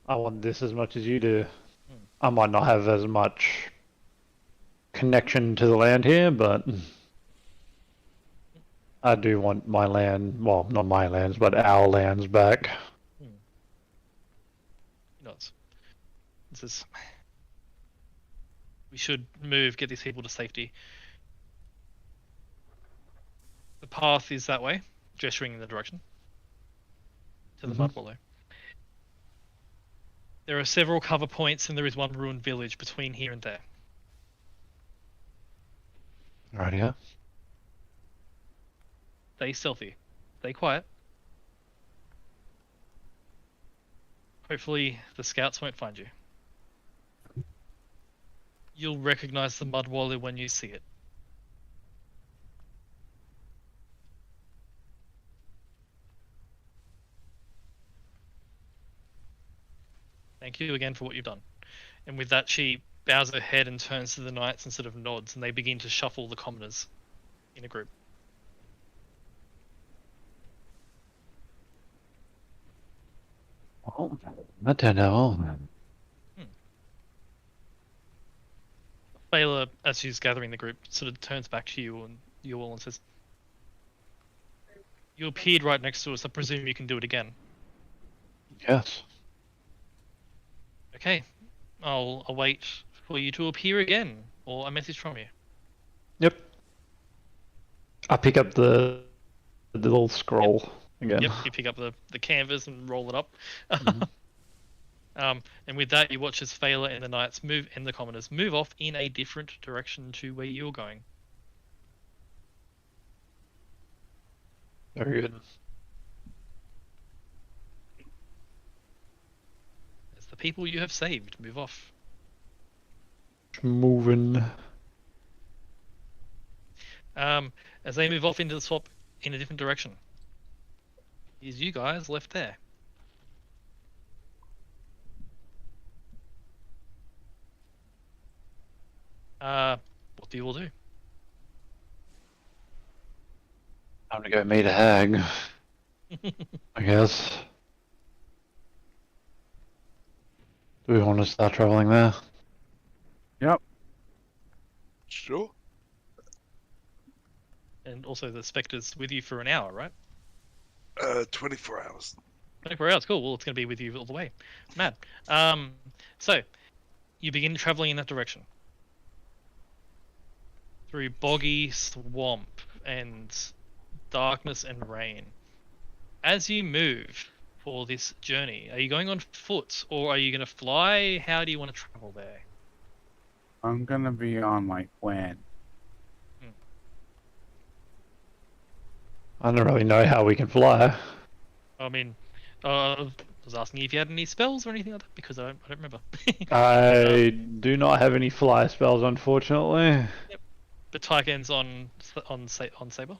I want this as much as you do. I might not have as much connection to the land here, but I do want my land, well, not my lands, but our lands back. Nuts. This is. We should move, get these people to safety. The path is that way, gesturing in the direction to the Mhm. mud wallow. There are several cover points, and there is one ruined village between here and there. Right here. Stay stealthy. Stay quiet. Hopefully, the scouts won't find you. You'll recognize the mud wallow when you see it. Thank you again for what you've done. And with that, she bows her head and turns to the knights and sort of nods, and they begin to shuffle the commoners in a group. Oh, that turned out well. Baylor, as she's gathering the group, sort of turns back to you and you all and says, "You appeared right next to us. I presume you can do it again." Yes. Okay, I'll wait for you to appear again, or a message from you. Yep. I pick up the little scroll again. Yep, you pick up the canvas and roll it up. Mhm. And with that, you watch as Phaela and the knights move, and the commoners move off in a different direction to where you're going. Very good. As the people you have saved move off. Moving. As they move off into the swamp in a different direction, is you guys left there. What do you all do? Time to go meet a hag, I guess. Do we want to start traveling there? Sure. And also the spectre's with you for an hour, right? 24 hours. 24 hours, cool. Well, it's going to be with you all the way. Mad. So, you begin traveling in that direction. Through boggy swamp and darkness and rain. As you move for this journey, are you going on foot or are you going to fly? How do you want to travel there? I'm gonna be on my plan. I don't really know how we can fly. I mean, I was asking if you had any spells or anything like that because I don't remember. I do not have any fly spells, unfortunately. But Tyken's on Saber.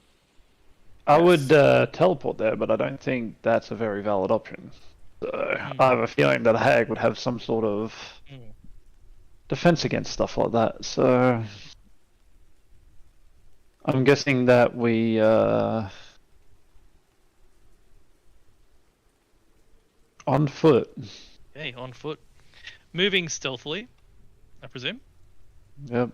I would teleport there, but I don't think that's a very valid option. So I have a feeling that a hag would have some sort of defense against stuff like that. So I'm guessing that we on foot. Okay, on foot, moving stealthily, I presume. Yep.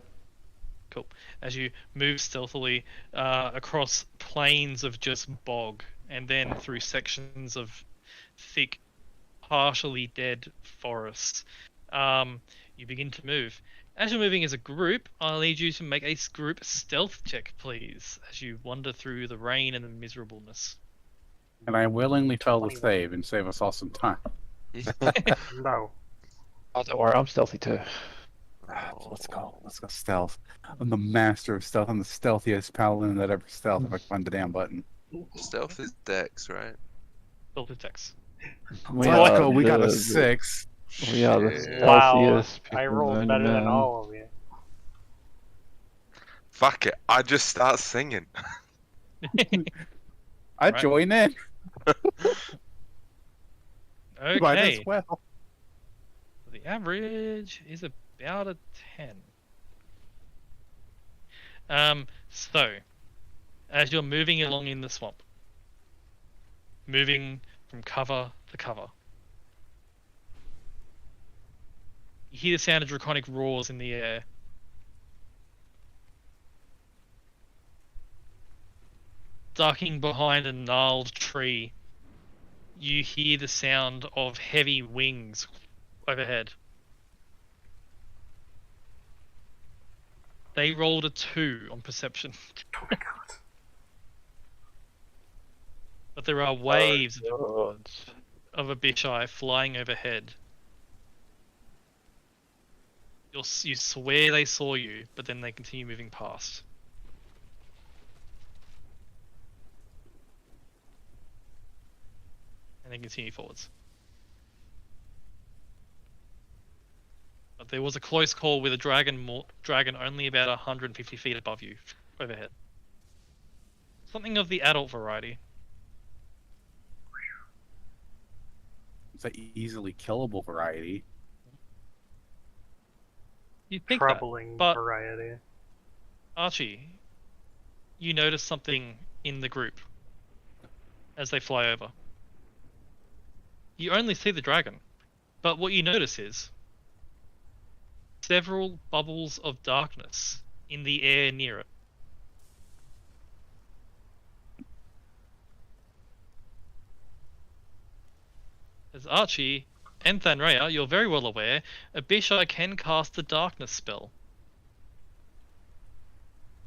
Cool. As you move stealthily across plains of just bog, and then through sections of thick, partially dead forest, you begin to move. As you're moving as a group, I'll need you to make a group stealth check, please, as you wander through the rain and the miserableness. And I willingly fail to save and save us all some time. No. Oh, don't worry, I'm stealthy too. Let's go. Let's go stealth. I'm the master of stealth. I'm the stealthiest paladin that ever stealth if I can find the damn button. Stealth is dex, right? Stealth attacks. We Taco, we got a the- 6. We are the Shit. Wow, stealthiest I people rolled known better to than man. all of you. Fuck it, I just start singing. I Right. join in. Might Okay. as well. The average is about a 10. So, as you're moving along in the swamp, moving from cover to cover, You hear the sound of draconic roars in the air. Ducking behind a gnarled tree, you hear the sound of heavy wings overhead. They rolled a 2 on perception, Oh my god. but there are waves God. of Abishai flying overhead. You swear they saw you, but then they continue moving past. And then continue forwards. But there was a close call with a dragon only about 150 feet above you, overhead. Something of the adult variety. It's an easily killable variety. You'd think that, Troubling but- variety. Archie, you notice something in the group as they fly over. You only see the dragon, but what you notice is several bubbles of darkness in the air near it. As Archie and Thanrea, you're very well aware, Abishai can cast the darkness spell.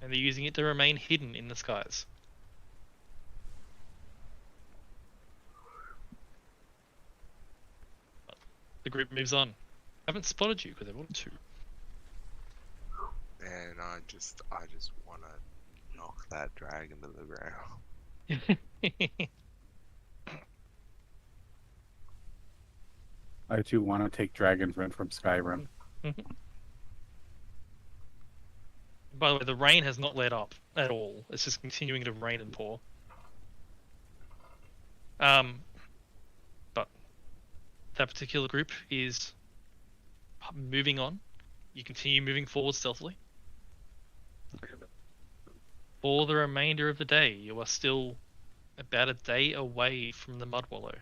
And they're using it to remain hidden in the skies. But the group moves on. Haven't spotted you because they've got 2. And I just want to knock that dragon to the ground. I too want to take Dragonfriend from Skyrim. By the way, the rain has not let up at all. It's just continuing to rain and pour. But that particular group is moving on. You continue moving forward stealthily. For the remainder of the day, you are still about a day away from the Mud Wallow.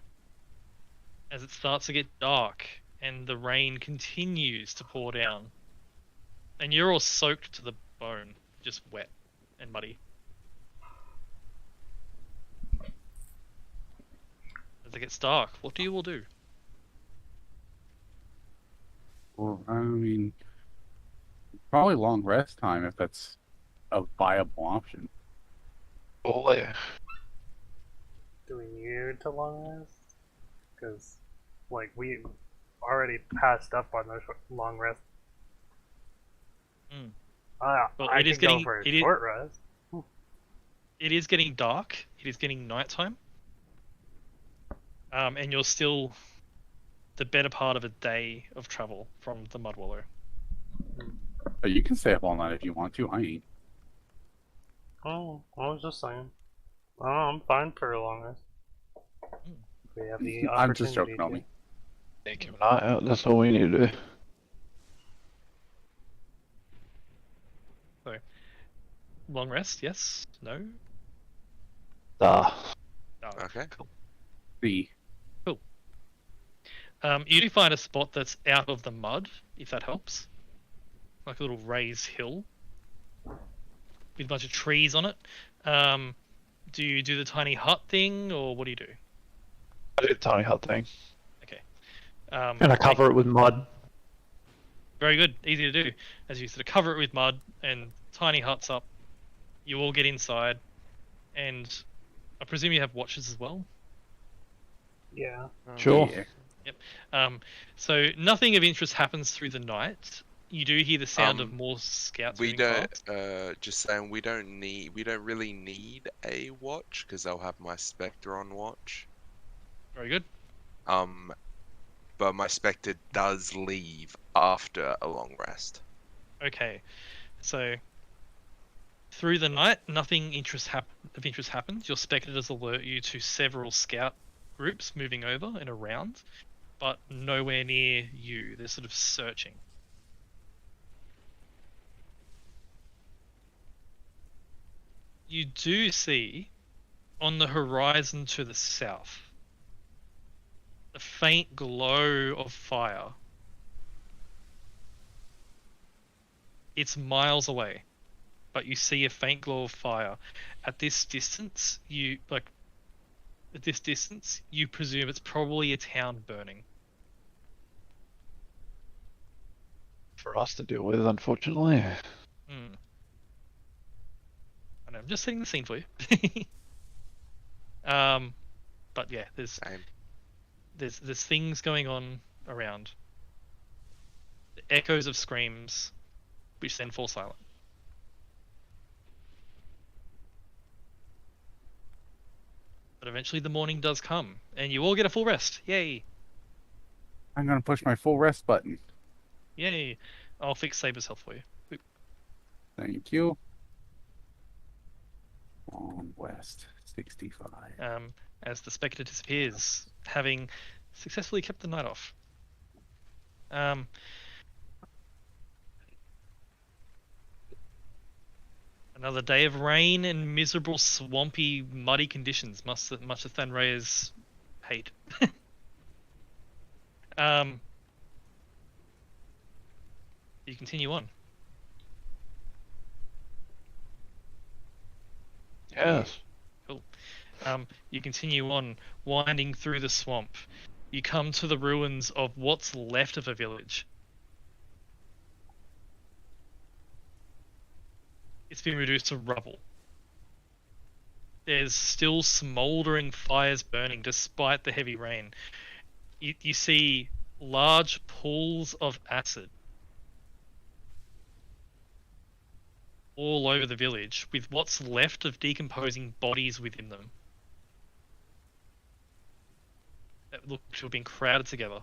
As it starts to get dark and the rain continues to pour down. And you're all soaked to the bone, just wet and muddy. As it gets dark, what do you all do? Well, I mean, probably long rest time if that's a viable option. Oh, yeah. Do we need to long rest? Because, like, we already passed up on those long rest. Hmm. Well, it is could go getting- for a it is- short rest. It is getting dark. It is getting nighttime. And you're still the better part of a day of travel from the Mud Wallow. But you can stay up all night if you want to. I ain't. Oh, I was just saying. Oh, I'm fine for a long rest. We have the I'm just joking, opportunity homie. Yeah, keep an eye out. That's all we need to do. Long rest, yes? No? Ah. No. Okay. See, You do find a spot that's out of the mud, if that helps. Like a little raised hill. With a bunch of trees on it. Do you do the tiny hut thing, or what do you do? I do the tiny hut thing. And I cover it with mud. Very good, easy to do. As you sort of cover it with mud and tiny huts up, you all get inside, and I presume you have watches as well. Yeah. Sure. yeah. So nothing of interest happens through the night. You do hear the sound of more scouts. We moving don't. past. Just saying, we don't really need a watch because I'll have my Spectre on watch. Very good. But my Spectre does leave after a long rest. Okay, so through the night, nothing of interest happens. Your Spectre does alert you to several scout groups moving over and around, but nowhere near you. They're sort of searching. You do see on the horizon to the south a faint glow of fire It's miles away, but you see a faint glow of fire. At this distance, you presume it's probably a town burning. For us to deal with, unfortunately. Hmm. And I'm just setting the scene for you. But yeah, Same. there's things going on around. Echoes of screams, which then fall silent. But eventually the morning does come, and you all get a full rest. Yay! I'm gonna push my full rest button. Yay! I'll fix Saber's health for you. Boop. Thank you. On west, 65. As the Spectre disappears, having successfully kept the night off. Another day of rain and miserable, swampy, muddy conditions, much of Thanrea's hate. You continue on. Yes. You continue on, winding through the swamp. You come to the ruins of what's left of a village. It's been reduced to rubble. There's still smouldering fires burning despite the heavy rain. You see large pools of acid all over the village, with what's left of decomposing bodies within them that look to have been crowded together.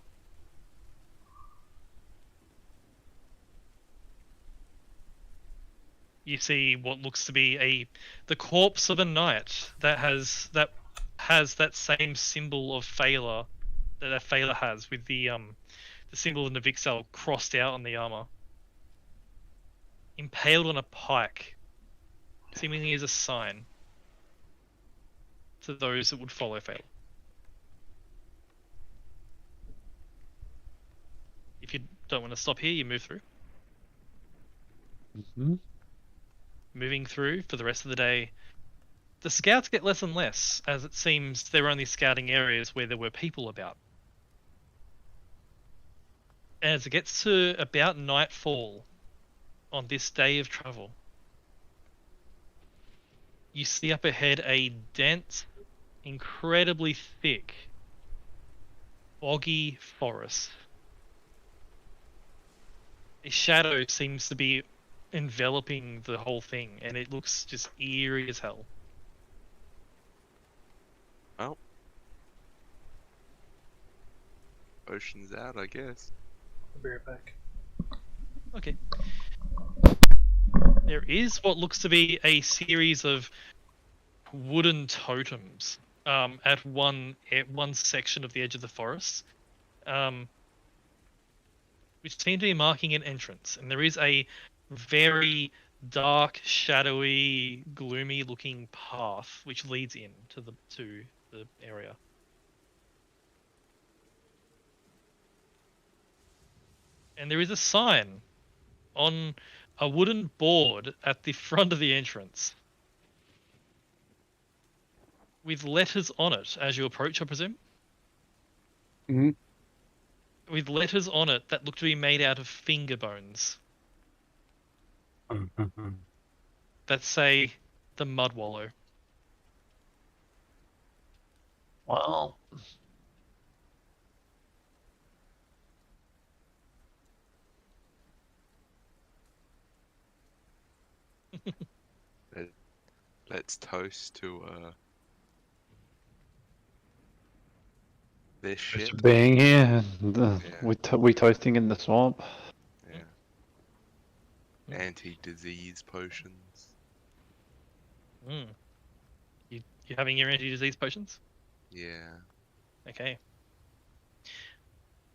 You see what looks to be the corpse of a knight that has that same symbol of Phaela that a Phaela has, with the symbol of Navixel crossed out on the armor, impaled on a pike, seemingly as a sign to those that would follow Phaela. If you don't want to stop here, you move through. Mm-hmm. Moving through for the rest of the day, the scouts get less and less, as it seems they're only scouting areas where there were people about. As it gets to about nightfall on this day of travel, you see up ahead a dense, incredibly thick, boggy forest. A shadow seems to be enveloping the whole thing, and it looks just eerie as hell. Well, ocean's out, I guess. I'll be right back. Okay. There is what looks to be a series of wooden totems at one section of the edge of the forest, which seem to be marking an entrance, and there is a very dark, shadowy, gloomy-looking path which leads in to the area. And there is a sign on a wooden board at the front of the entrance with letters on it as you approach, I presume? Mm-hmm. With letters on it that look to be made out of finger bones that say the Mud Wallow. Well, Let's toast to this shit. just being here, Yeah. we toasting in the swamp. Yeah. Anti-disease potions. You having your anti-disease potions? Yeah. Okay.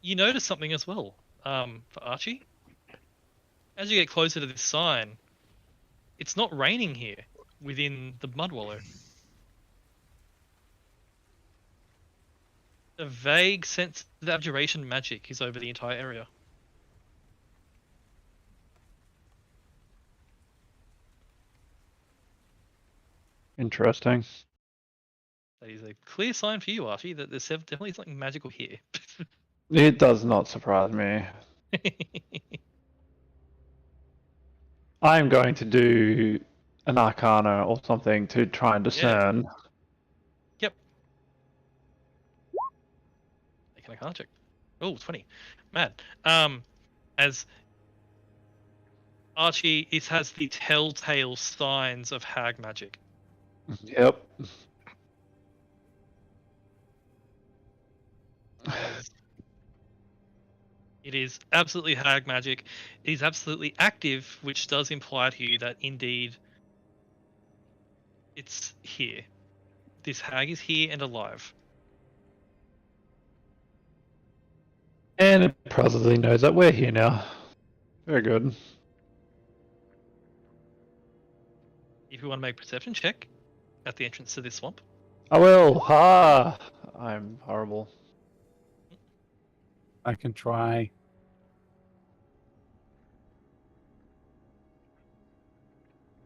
You notice something as well, for Archie. As you get closer to this sign, it's not raining here within the Mud Wallow. A vague sense of abjuration magic is over the entire area. Interesting. That is a clear sign for you, Archie, that there's definitely something magical here. It does not surprise me. I'm going to do an Arcana or something to try and discern. Yep. Make an Arcana check. Oh, 20. Mad. As Archie, it has the telltale signs of hag magic. Yep. It is absolutely hag magic. It is absolutely active, which does imply to you that indeed it's here. This hag is here and alive. And it probably knows that we're here now. Very good. If you want to make a perception check at the entrance to this swamp. I will. Ha! I'm horrible. I can try.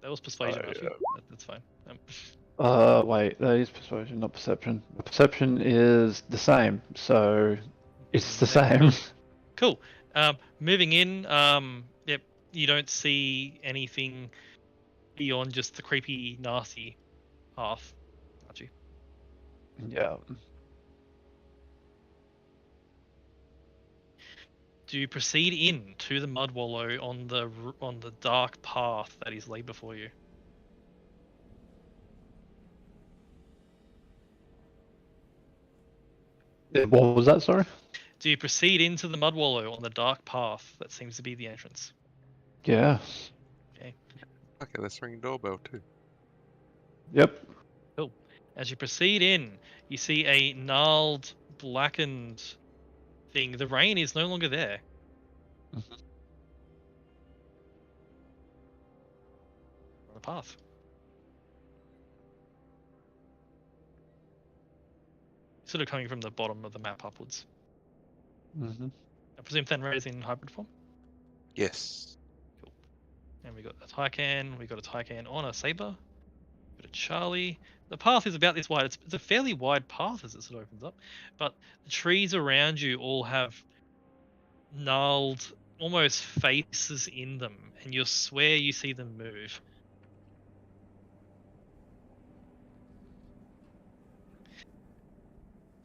That was persuasion, Oh, Archie. yeah. That's fine. Wait, that is persuasion, not perception. Perception is the same, so it's the same. Cool. Moving in, yep, you don't see anything beyond just the creepy, nasty path, Archie. Yeah. Do you proceed in to the mud wallow on the dark path that is laid before you? What was that, sorry? Do you proceed into the mud wallow on the dark path that seems to be the entrance? Yeah. Okay, let's ring doorbell too. Yep. As you proceed in, you see a gnarled, blackened thing. The rain is no longer there. Mhm. On the path. Sort of coming from the bottom of the map upwards. Mm-hmm. I presume Fenrir is in hybrid form. Yes. And we got a Tycan, we got a Tycan on a Saber, we got a Charlie. The path is about this wide. It's a fairly wide path as it sort of opens up, but the trees around you all have gnarled, almost faces in them, and you'll swear you see them move.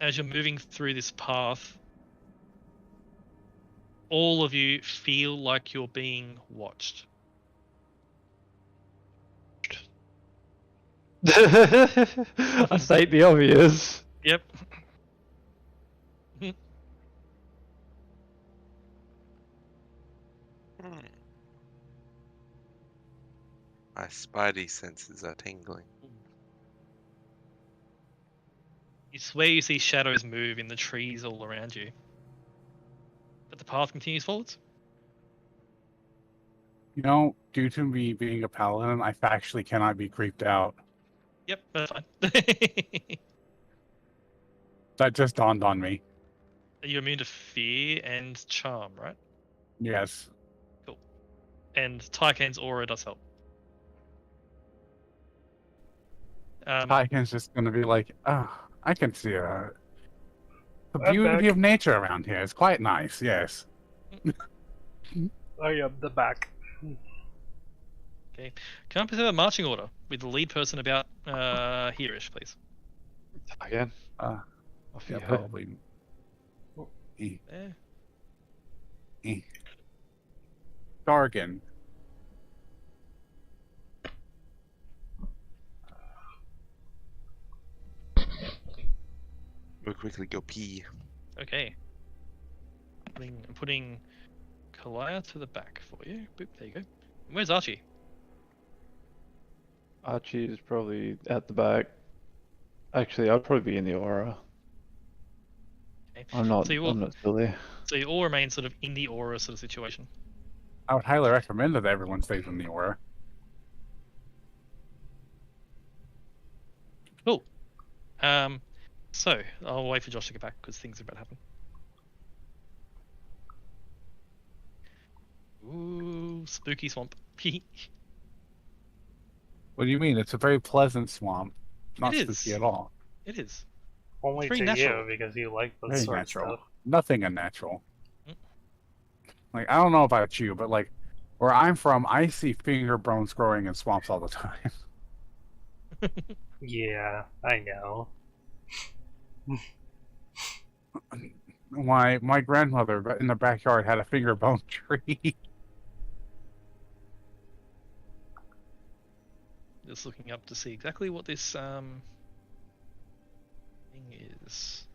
As you're moving through this path, all of you feel like you're being watched. I state the obvious. Yep. My spidey senses are tingling. You swear you see shadows move in the trees all around you. But the path continues forwards. You know, due to me being a paladin, I factually cannot be creeped out. Yep, that's fine. That just dawned on me. You're immune to fear and charm, right? Yes. And Tycan's aura does help. Tycan's just gonna be like, I can see the I'm beauty back. of nature around here. It's quite nice, yes. Oh yeah, the back. Can I please have a marching order with the lead person about here-ish, please? Again. Uh, Off yeah, you go. probably. There. Jargon. We'll quickly go pee. Okay. I'm putting Kalaya to the back for you. Boop, there you go. Where's Archie? Archie is probably at the back. Actually, I'd probably be in the aura. Okay. I'm not. So you all- I'm not still there. So you all remain sort of in the aura sort of situation. I would highly recommend that everyone stays in the aura. Cool. So I'll wait for Josh to get back because things are about to happen. Ooh, spooky swamp. What do you mean? It's a very pleasant swamp. Not It spooky is. at all. It is. Only Very to natural. you because you like this Very sort natural. of stuff. Nothing unnatural. Mm. Like, I don't know about you, but like where I'm from, I see finger bones growing in swamps all the time. Yeah, I know. My grandmother in the backyard had a finger bone tree. Just looking up to see exactly what this thing is.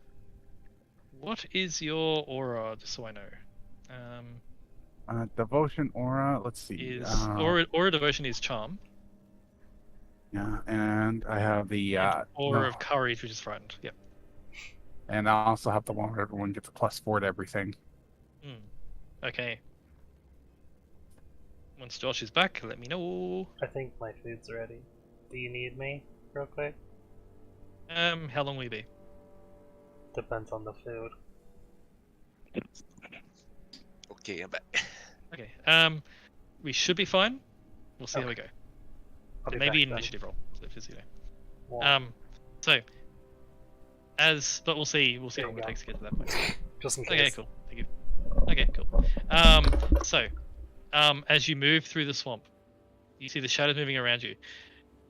What is your aura? Just so I know. Devotion aura. Let's see. Is aura devotion is charm. Yeah, and I have the And aura no, of courage, which is frightened. Yep. and I also have the one where everyone gets a +4 to everything. Okay. Once Josh is back, let me know. I think my food's ready. Do you need me, real quick? How long will you be? Depends on the food. Okay, I'm back. Okay. We should be fine. We'll see how we go. I'll be Maybe back an then. initiative roll. So just, you know. Well, So, but we'll see. We'll see There how long you it go. takes to get to that point. just in Okay, case. cool. Thank you. Okay, cool. So, as you move through the swamp, you see the shadows moving around you.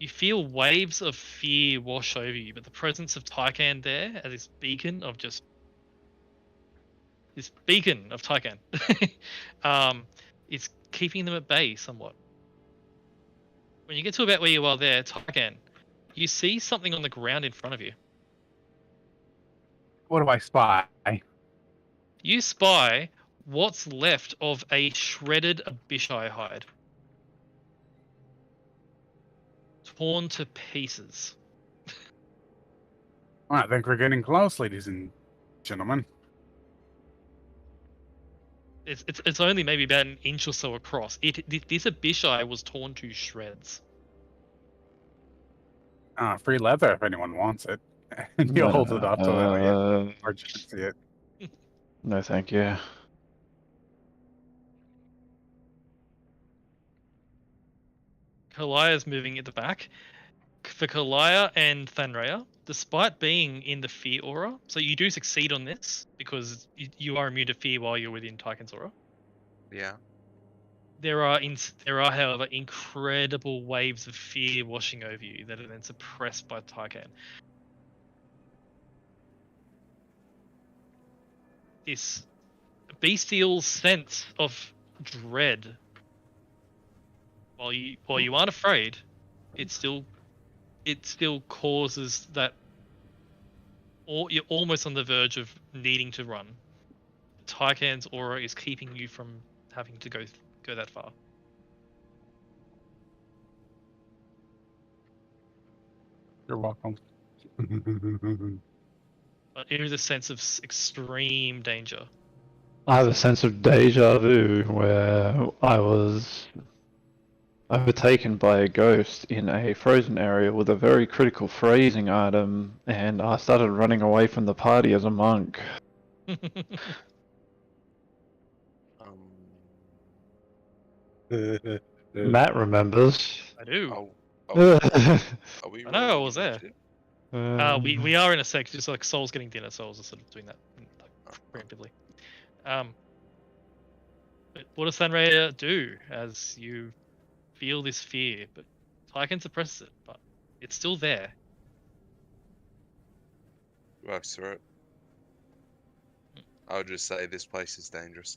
You feel waves of fear wash over you, but the presence of Tykan there as this beacon of Tykan, is keeping them at bay somewhat. When you get to about where you are there, Tykan, you see something on the ground in front of you. What do I spy? You spy what's left of a shredded Abishai hide. Torn to pieces. I think we're getting close, ladies and gentlemen. It's only maybe about an inch or so across. This Abishai was torn to shreds. Free leather if anyone wants it. And he'll hold it up so that way Arch can see it. No, thank you. Kalaya's moving at the back. For Kalaya and Thanrea, despite being in the fear aura, so you do succeed on this because you are immune to fear while you're within Tykan's aura. Yeah. There are, however, incredible waves of fear washing over you that are then suppressed by Tykan. This bestial sense of dread, while you aren't afraid, it still causes that. Or you're almost on the verge of needing to run. Tykan's aura is keeping you from having to go that far. You're welcome. But it is a sense of extreme danger. I have a sense of deja vu where I was overtaken by a ghost in a frozen area with a very critical phrasing item, and I started running away from the party as a monk. Matt remembers. I do. Oh, are we I know, I rolling was there. initiative? We are in a sec, just like Soul's getting dinner, Soul's just sort of doing that like, preemptively. But what does Sanraya do as you feel this fear? But Tykan suppresses it, but it's still there. Works through it. I would just say this place is dangerous.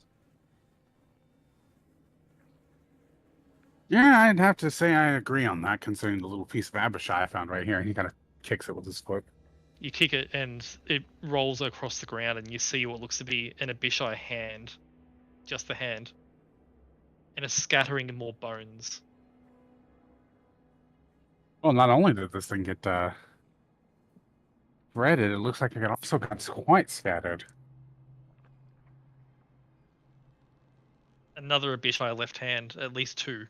Yeah, I'd have to say I agree on that, considering the little piece of Abishai I found right here, and he kind of kicks it with his foot. You kick it and it rolls across the ground, and you see what looks to be an Abishai hand, just the hand, and a scattering of more bones. Well, not only did this thing get shredded, it looks like it also got quite scattered. Another Abishai left hand, at least two.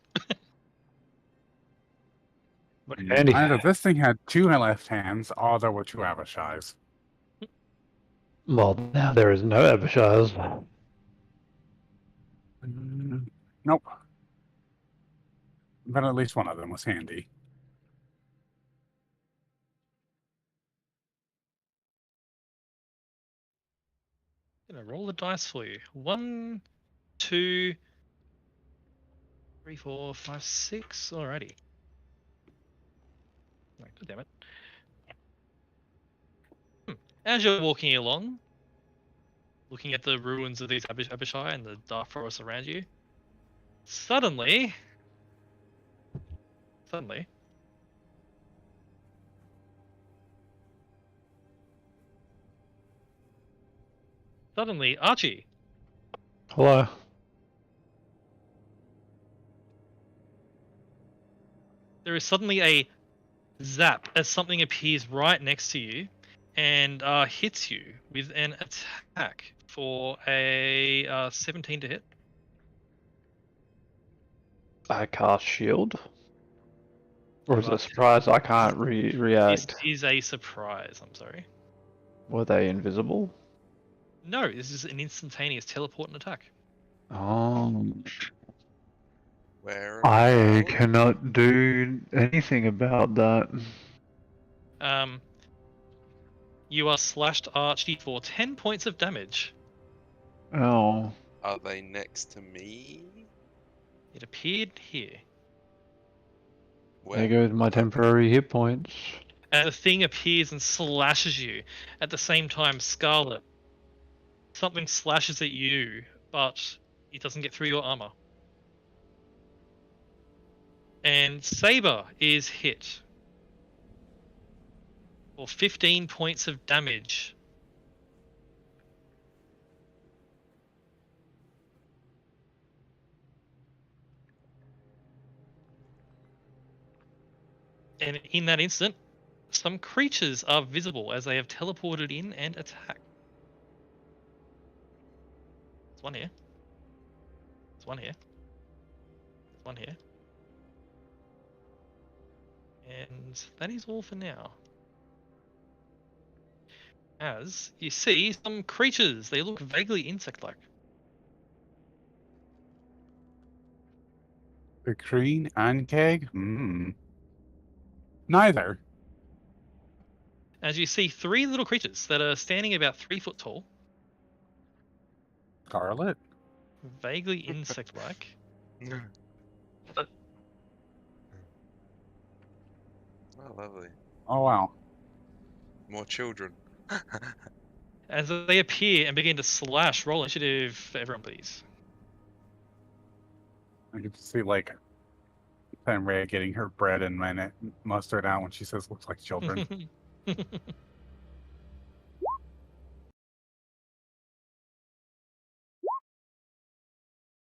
But Andy, Either this thing had two left hands, or there were two Abishais. well, now there is no Abishai's. Nope. But at least one of them was handy. Gonna roll the dice for you. 1, 2, 3, 4, 5, 6. Alrighty. Right, God damn it. As you're walking along, looking at the ruins of these Abishai and the dark forest around you, suddenly, Archie, Hello. there is suddenly a zap as something appears right next to you and hits you with an attack for a 17 to hit. I cast shield. Or is it a Well, surprise? I can't This react. is a surprise, I'm sorry. Were they invisible? No, this is an instantaneous teleport and attack. Where? I cannot do anything about that. You are slashed, Archie, for 10 points of damage. Oh. Are they next to me? It appeared here. There goes my temporary hit points. And the thing appears and slashes you. At the same time, Scarlet, something slashes at you, but it doesn't get through your armor. And Saber is hit for 15 points of damage. And in that instant, some creatures are visible as they have teleported in and attacked. There's one here. There's one here. There's one here. And that is all for now. As you see some creatures, they look vaguely insect-like. The Kreen and Keg? Neither. As you see 3 little creatures that are standing about 3 foot tall, Scarlet? vaguely insect-like. Oh, lovely. Oh, wow. More children. As they appear and begin to slash, roll initiative for everyone, please. I can see, like, Rhea getting her bread and mustard out when she says looks like children.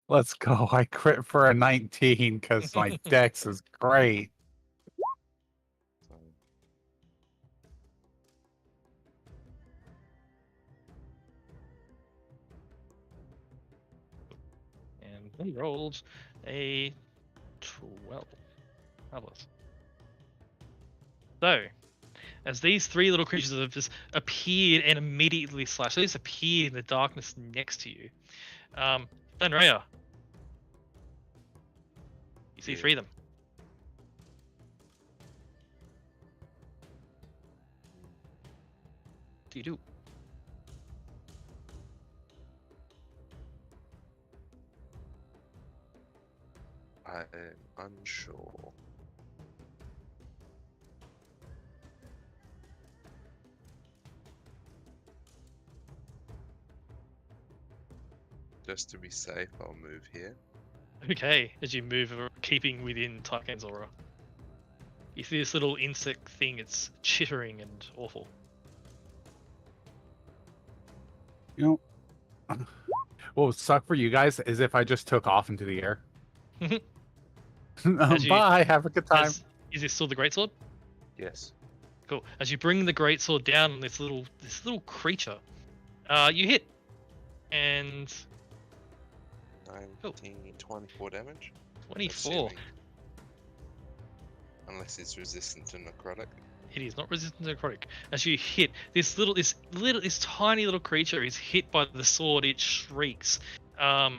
Let's go. I crit for a 19 because my dex is great. So, And they rolled a 12. Marvelous. So, as these 3 little creatures have just appeared and immediately slashed, they just appeared in the darkness next to you. Fenrir, you see Yeah. 3 of them. What do you do? I'm unsure. Just to be safe, I'll move here. Okay, as you move, keeping within Tyken's aura. You see this little insect thing, it's chittering and awful. You know, what would suck for you guys is if I just took off into the air. As you- Bye. Have a good time. Is this still the greatsword? Yes. Cool. As you bring the greatsword down on this little creature, you hit, and 19, 24 damage. 24. Assuming. Unless it's resistant to necrotic. It is not resistant to necrotic. As you hit this tiny little creature is hit by the sword. It shrieks. But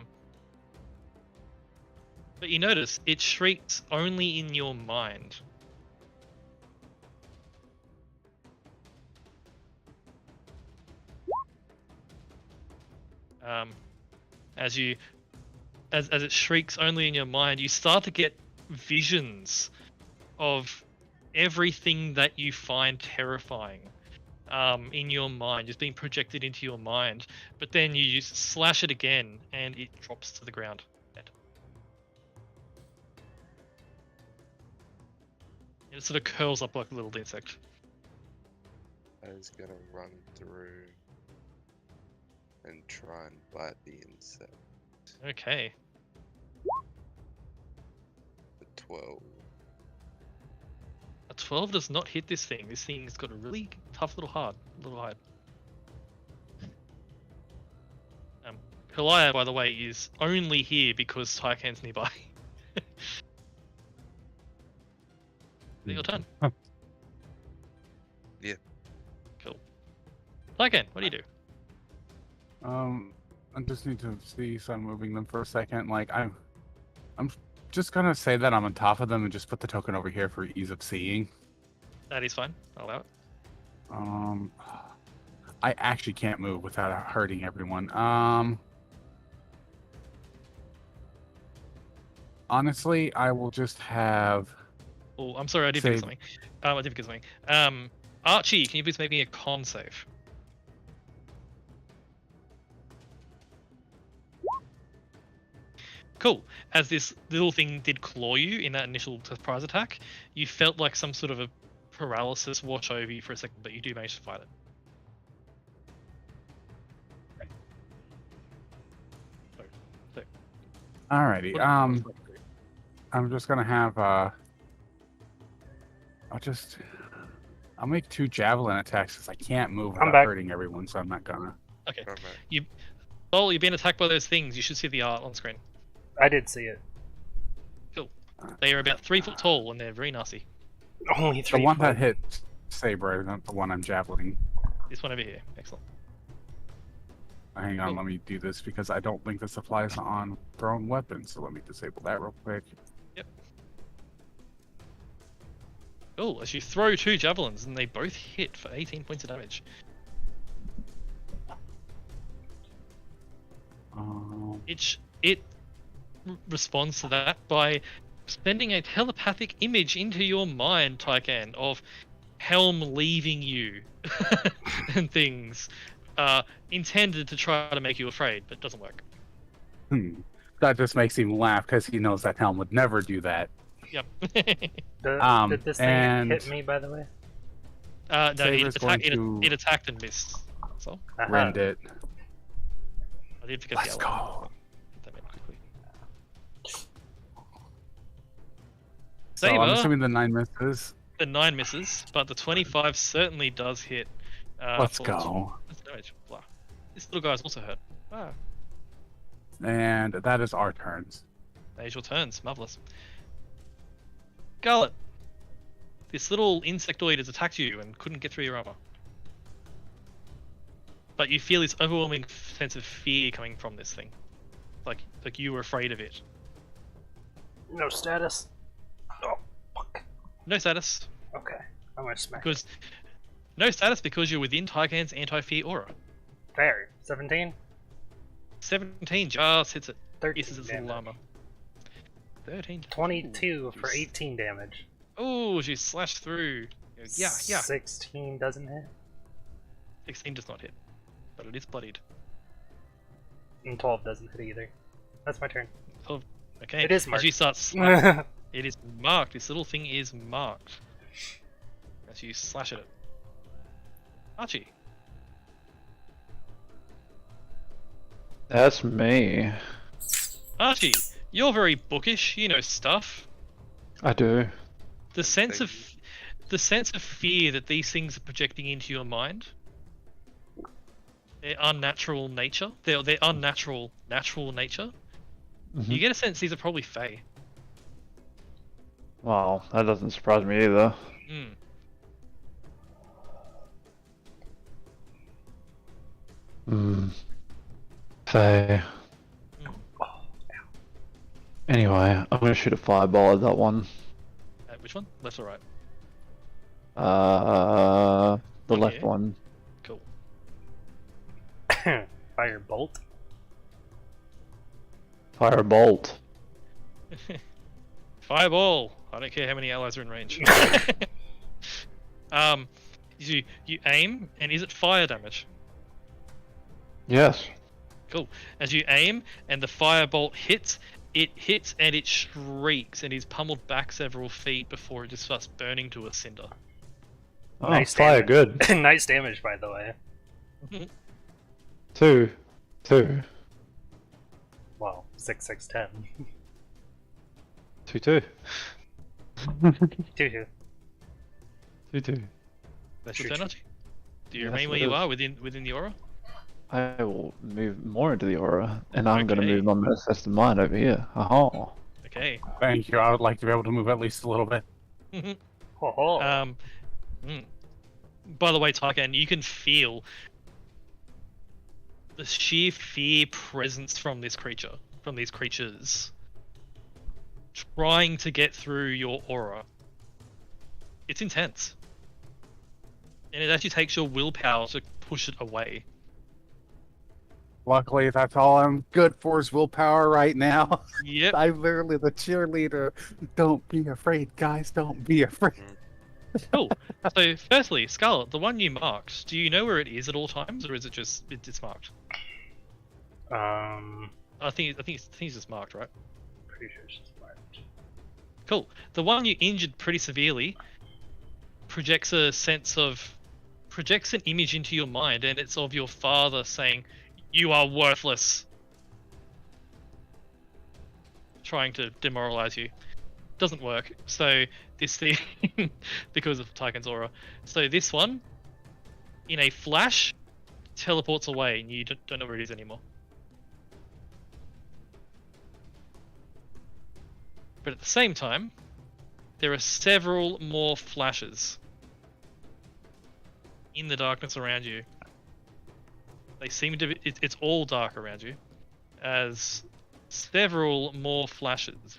you notice it shrieks only in your mind. As you, as it shrieks only in your mind, you start to get visions of everything that you find terrifying in your mind, just being projected into your mind. But then you just slash it again, and it drops to the ground. Dead. It sort of curls up like a little insect. I was gonna run through and try and bite the insect. Okay. The 12. A 12 does not hit this thing. This thing's got a really tough little hide. Hilaya, by the way, is only here because Tycan's nearby. Your turn. Huh. Yeah. Cool. Tycan, what do you do? I just need to see, so I'm moving them for a second. Like I'm just gonna say that I'm on top of them and just put the token over here for ease of seeing. That is fine. I'll allow it. I actually can't move without hurting everyone. Honestly, I will just have. Oh, I'm sorry, I did think of something. I did think of something. Archie, can you please make me a con save? Cool. As this little thing did claw you in that initial surprise attack, you felt like some sort of a paralysis wash over you for a second, but you do manage to fight it. Alrighty. What- I'm just gonna have. I'll make 2 javelin attacks because I can't move I'm without back. hurting everyone, so I'm not gonna. Okay. Alright. Well, you've been attacked by those things. You should see the art on screen. I did see it. They are about 3 foot tall and they're very nasty. Only The 3 one that foot. hit Saber, not the one I'm javelining. This one over here. Excellent. Hang on, Cool. let me do this because I don't think this applies on thrown weapons. So let me disable that real quick. Cool. As you throw 2 javelins and they both hit for 18 points of damage. It responds to that by sending a telepathic image into your mind, Tycan, of Helm leaving you and things, intended to try to make you afraid, but doesn't work. That just makes him laugh because he knows that Helm would never do that. Yep. Did this thing and- hit me, by the way? No, Saber's going to- it attacked and missed. So Aha. Rend it. I did forget Let's the other one. go. Get that in quickly. So I'm Saber, assuming the 9 misses. the 9 misses, but the 25 certainly does hit. Let's for go. That's damage. Blah. This little guy's also hurt. Ah, And that is our turns. that is your turns. Marvelous. Garlet, this little insectoid has attacked you and couldn't get through your armor. But you feel this overwhelming sense of fear coming from this thing. Like you were afraid of it. No status. Oh, fuck. No status. Okay. I'm gonna smack it. Because no status because you're within Tycan's anti-fear aura. Fair. 17? 17 just hits it. 13 Uses its little damage. armor. 13. 22 for 18 damage. Oh, she slashed through. Yeah. 16 doesn't hit. 16 does not hit, but it is bloodied. And 12 doesn't hit either. That's my turn. Okay. It is As marked. you start slash, it is marked. This little thing is marked. As you slash at it. Archie. That's me. Archie, you're very bookish. You know stuff. I do. The sense of fear that these things are projecting into your mind, their unnatural nature, their unnatural natural nature. Mhm. You get a sense these are probably Fae. Well, that doesn't surprise me either. Hmm. Hmm. Faye. Mm. Anyway, I'm gonna shoot a fireball at that one. Which one? Left or right? The left Okay. one. Cool. Fire bolt. Fire a bolt. Fireball. I don't care how many allies are in range. You aim, and is it fire damage? Yes. Cool. As you aim, and the firebolt hits, it hits and it shrieks, and is pummeled back several feet before it just starts burning to a cinder. Oh, Nice fire damage. good. Nice damage, by the way. 2. 2. Well, 6, 6, 10. 2, 2. 2, 2. 2, 2. That's your Shoot. turn, Archie? Do you Yes, remain where it you is. are within the aura? I will move more into the aura, and I'm going to Okay. move my manifested mind over here. Aha. Okay. Thank you. I would like to be able to move at least a little bit. Ho ho. By the way, Tarkan, you can feel the sheer fear presence from this creature, from these creatures, trying to get through your aura. It's intense. And it actually takes your willpower to push it away. Luckily, that's all I'm good for is willpower right now. Yep. I'm literally the cheerleader. Don't be afraid, guys. Don't be afraid. Cool. So, firstly, Scarlet, the one you marked, do you know where it is at all times, or is it just it's marked? I think it's just marked, right? Pretty sure it's just marked. Cool. The one you injured pretty severely projects an image into your mind, and it's of your father saying, "You are worthless," trying to demoralize you. Doesn't work. So this thing, because of Tarkan's aura. So this one, in a flash, teleports away, and you don't know where it is anymore. But at the same time, there are several more flashes in the darkness around you. They seem to be, it's all dark around you, as several more flashes.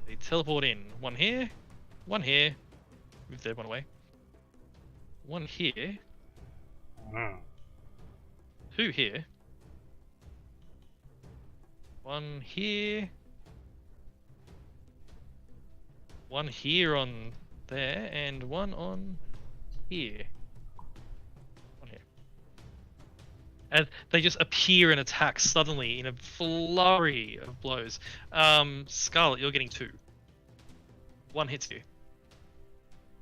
They teleport in. One here, move that one away. One here, Mm. two here. One here. One here on there, and one on here. One here. And they just appear and attack suddenly in a flurry of blows. Scarlet, you're getting 2. One hits you.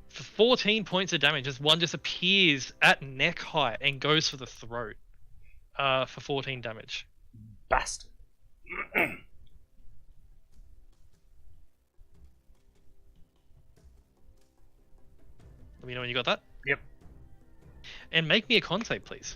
For 14 points of damage, as one just appears at neck height and goes for the throat. For 14 damage. Bastard. Let me know when you got that. Yep. And make me a con save, please.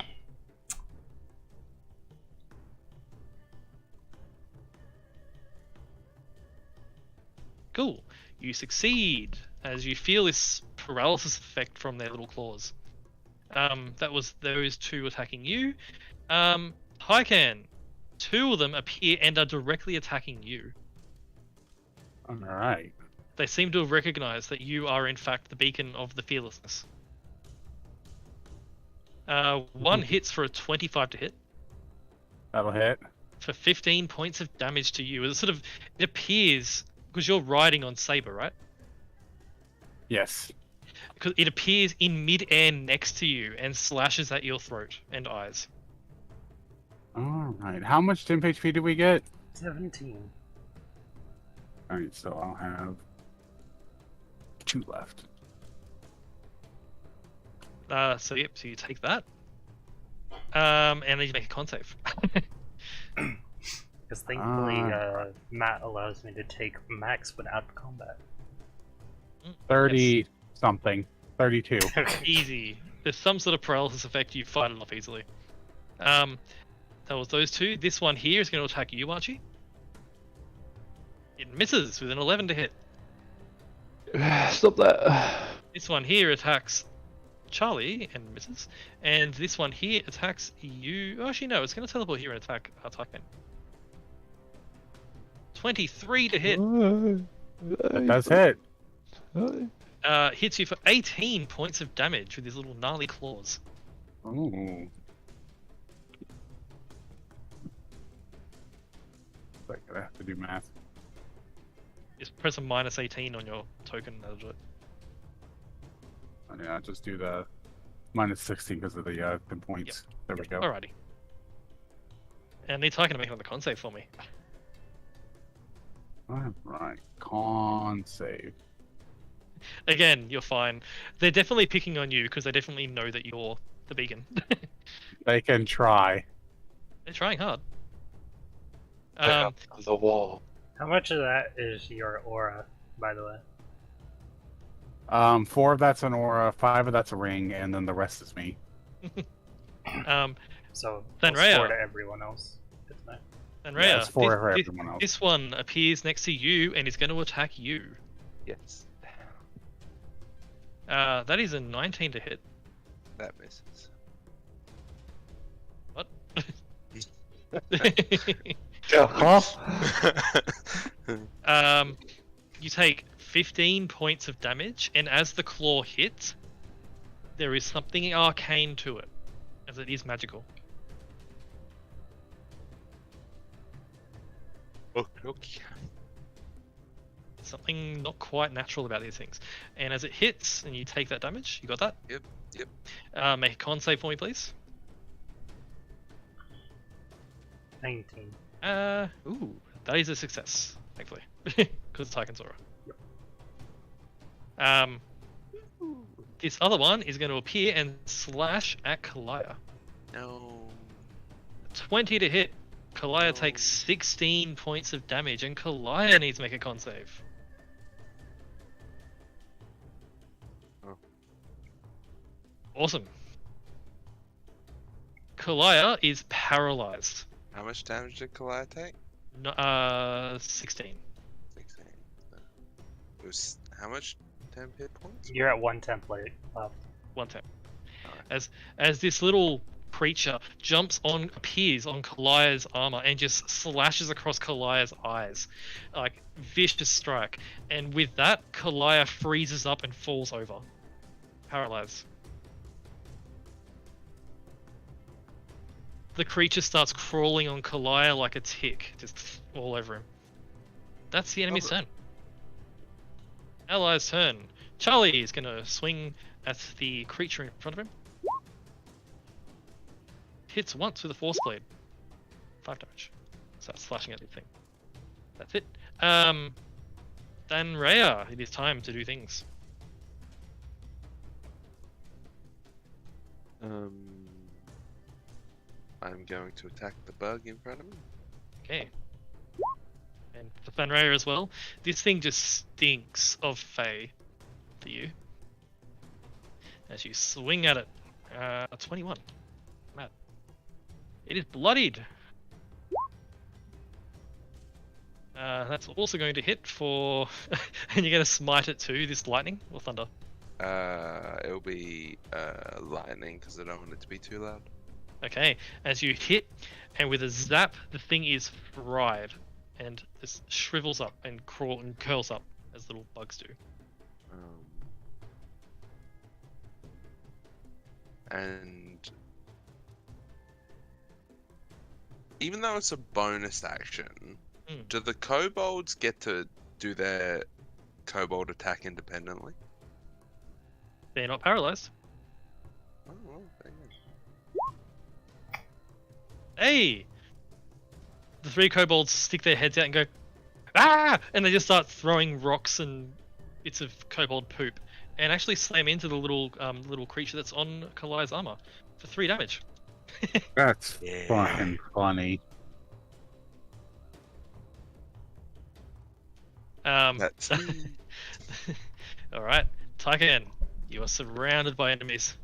Cool. You succeed as you feel this paralysis effect from their little claws. That was those 2 attacking you. Hycan, 2 of them appear and are directly attacking you. All right. They seem to have recognized that you are in fact the beacon of the fearlessness. One hits for a 25 to hit That'll hit. for 15 points of damage to you. It appears, because you're riding on Saber, right? Yes. Because it appears in mid-air next to you and slashes at your throat and eyes. All right. How much temp HP did we get? 17. All right. So I'll have 2 left. So you take that. And then you make a con save. Because thankfully, Matt allows me to take max without combat. 30 something. 32. Easy. There's some sort of paralysis effect, you fight it off easily. That was those 2. This one here is going to attack you, Archie. It misses with an 11 to hit. Stop that. This one here attacks Charlie and misses. And this one here attacks you. Oh, actually, no, it's going to teleport here and attack Tarkan. 23 to hit. That's hit. Hits you for 18 points of damage with his little gnarly claws. Ooh. I have to do math. Just press a -18 on your token. That'll do it. Oh, yeah, just do the -16 because of the points. There we go. Alrighty. And need Tyken to make another con save for me. Alright, con save. Again, you're fine. They're definitely picking on you because they definitely know that you're the beacon. They can try. They're trying hard. Up the wall. How much of that is your aura, by the way? 4 of that's an aura, 5 of that's a ring, and then the rest is me. So Then plus 4 Rhea. to everyone else. Good to know. And Yeah, Rhea, it's 4 for everyone else. this one appears next to you and is going to attack you. Yes. That is a 19 to hit. That misses. What? You take 15 points of damage, and as the claw hits, there is something arcane to it, as it is magical. Okay. Something not quite natural about these things. And as it hits, and you take that damage, you got that? Yep. Make a con save for me, please. 19. Ooh, that is a success, thankfully, because it's Tyken's aura. This other one is going to appear and slash at Kalaya. No. 20 to hit. Kalaya No. takes 16 points of damage, and Kalaya needs to make a con save. Oh. Awesome. Kalaya is paralyzed. How much damage did Kalaya take? 16. 16. It was how much? 10 hit points? You're at 1 template left. One time. Alright. As this little creature appears on Kalaya's armor and just slashes across Kalaya's eyes, like vicious strike. And with that, Kalaya freezes up and falls over, paralyzed. The creature starts crawling on Kalaya like a tick, just all over him. That's the enemy's turn. Ally's turn. Charlie is going to swing at the creature in front of him. Hits once with a force blade. 5 damage. Starts slashing at the thing. That's it. Then Rhea, it is time to do things. I'm going to attack the bug in front of me. Okay. And for Fanraya as well. This thing just stinks of Fae for you. As you swing at it. 21. Mad. It is bloodied. That's also going to hit for... and you're going to smite it too, this lightning or thunder? It'll be lightning because I don't want it to be too loud. Okay, as you hit, and with a zap, the thing is fried, and just shrivels up and curls up as little bugs do. And even though it's a bonus action, do the kobolds get to do their kobold attack independently? They're not paralyzed. Oh, well, there you go. Hey! The 3 kobolds stick their heads out and go, ah! And they just start throwing rocks and bits of kobold poop, and actually slam into the little creature that's on Kalaya's armor for 3 damage. That's Yeah. fucking funny. That's Alright, Tyken, you are surrounded by enemies.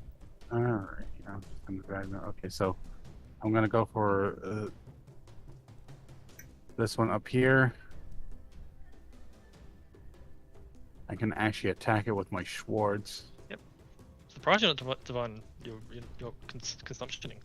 Alright, I'm just gonna grab that. Okay, so I'm gonna go for this one up here. I can actually attack it with my Schwartz. Surprised you're not divine your consumptioning.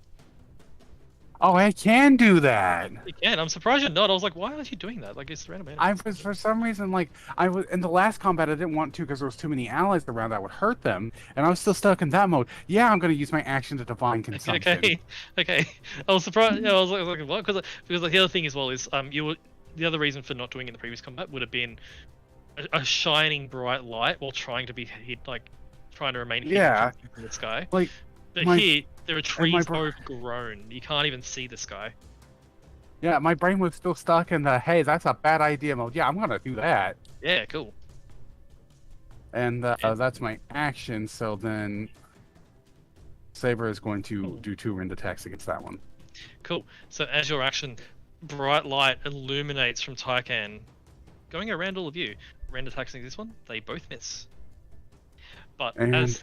Oh, I can do that. You can. I'm surprised you're not. I was like, why aren't you doing that? Like, it's random. I was, for some reason, like, I was in the last combat, I didn't want to because there was too many allies around that would hurt them, and I was still stuck in that mode. Yeah, I'm gonna use my action to divine consumption. Okay. I was surprised. Yeah, I was like what? Because the other thing as well is the other reason for not doing it in the previous combat would have been a shining bright light while trying to be hid, like trying to remain hidden Yeah. from the sky. Like, But my- here, there are trees bro- overgrown. You can't even see the sky. yeah, my brain was still stuck in the hey, that's a bad idea mode. Yeah, I'm gonna do that, Yeah, cool. and that's my action. So then, Saber is going to do 2 rend attacks against that one. Cool. So as your action, bright light illuminates from Tycan, going around all of you. Rend attacks against this one, they both miss. But And- as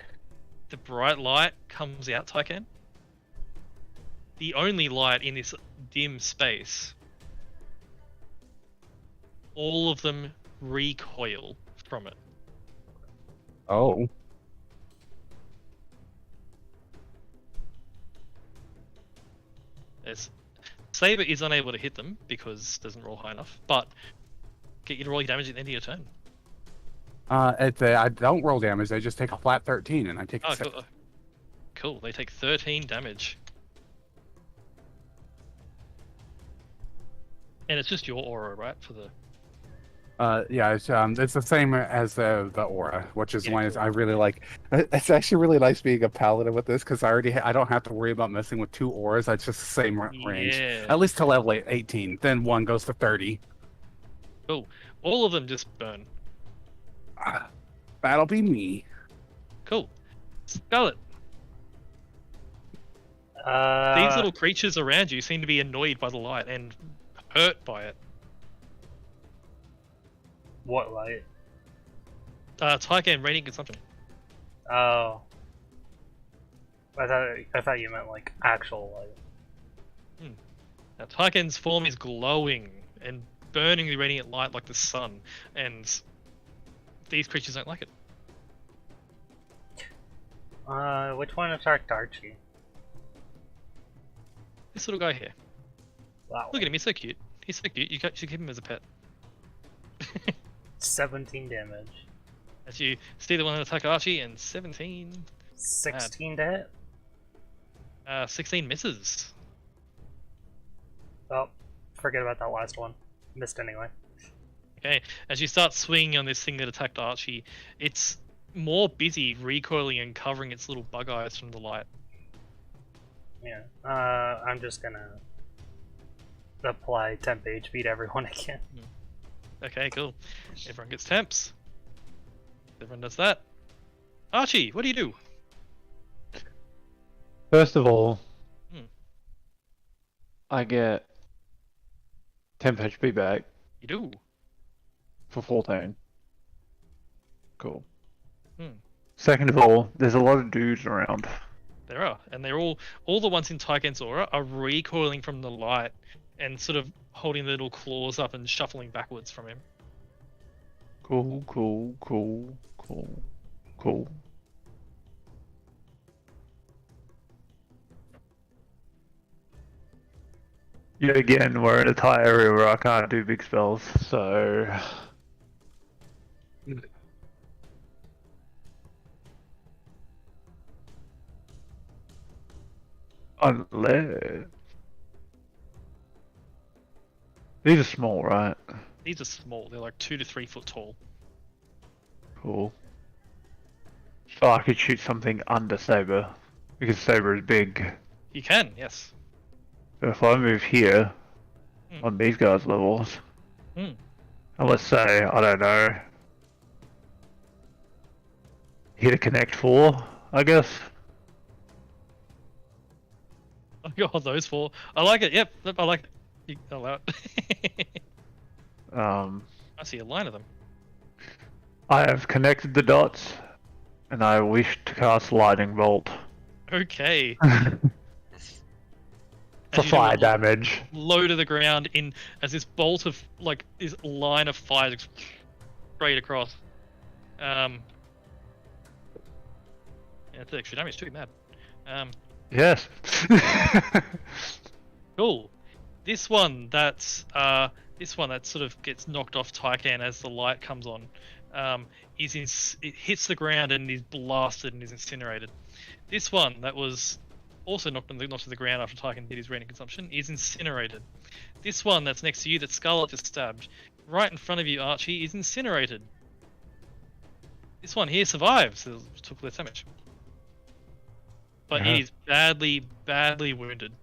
the bright light comes out, Tycan, the only light in this dim space, all of them recoil from it. Oh, As Saber is unable to hit them because it doesn't roll high enough, but get you to roll your damage at the end of your turn. I don't roll damage. I just take a flat 13, and I take a Oh, 6. cool. Cool. They take 13 damage. And it's just your aura, right? For the Yeah, it's the same as the aura, which is Yeah, why cool. I really like. It's actually really nice being a paladin with this because I don't have to worry about messing with 2 auras. It's just the same range, Yeah. at least to level 18. Then one goes to 30. All of them just burn. That'll be me. Cool. Scarlet, Uh, these little creatures around you seem to be annoyed by the light and hurt by it. What light? Tycan radiant consumption. Oh. I thought you meant like actual light. Now, Tycan's form is glowing and burning the radiant light like the sun, and these creatures don't like it. Which one attacked Archie? This little guy here. That Look one. at him, he's so cute. He's so cute. You should keep him as a pet. 17 damage. As you see the one that attack Archie, and 17, 16 to hit? 16 misses. Oh, forget about that last one. Missed anyway. Okay, as you start swinging on this thing that attacked Archie, it's more busy recoiling and covering its little bug eyes from the light. Yeah. I'm just gonna apply temp HP to everyone again. Okay, cool. Everyone gets temps. Everyone does that. Archie, what do you do? First of all, Hmm. I get 10 HP back You do. for 14. Cool. Hmm. Second of all, there's a lot of dudes around. There are, and they're all the ones in Tycan's aura are recoiling from the light and sort of holding their little claws up and shuffling backwards from him. Cool, cool, cool, cool, cool. Yet again, we're in a tight area where I can't do big spells, so... Unless... These are small, right? These are small. They're like 2 to 3 foot tall. Cool. So I could shoot something under Saber, because Saber is big. You can, yes. So if I move here, Hmm. on these guys' levels, Hmm. and let's say, I don't know, hit a connect 4, I guess. Oh god, those 4. I like it. Yep, I like it. You allow it. I see a line of them. I have connected the dots, and I wish to cast Lightning Bolt. Okay. For As you do fire it, damage. low to the ground in as this bolt of like this line of fire just straight across. Yeah, it's extra damage too. Mad. Yes. Cool. This one that's sort of gets knocked off Tycan as the light comes on. It hits the ground and is blasted and is incinerated. This one that was also knocked to the ground after Tyken did his reading consumption, is incinerated. This one that's next to you, that Scarlet just stabbed, right in front of you, Archie, is incinerated. This one here survives, so it took less damage. But Yeah. it is badly, badly wounded.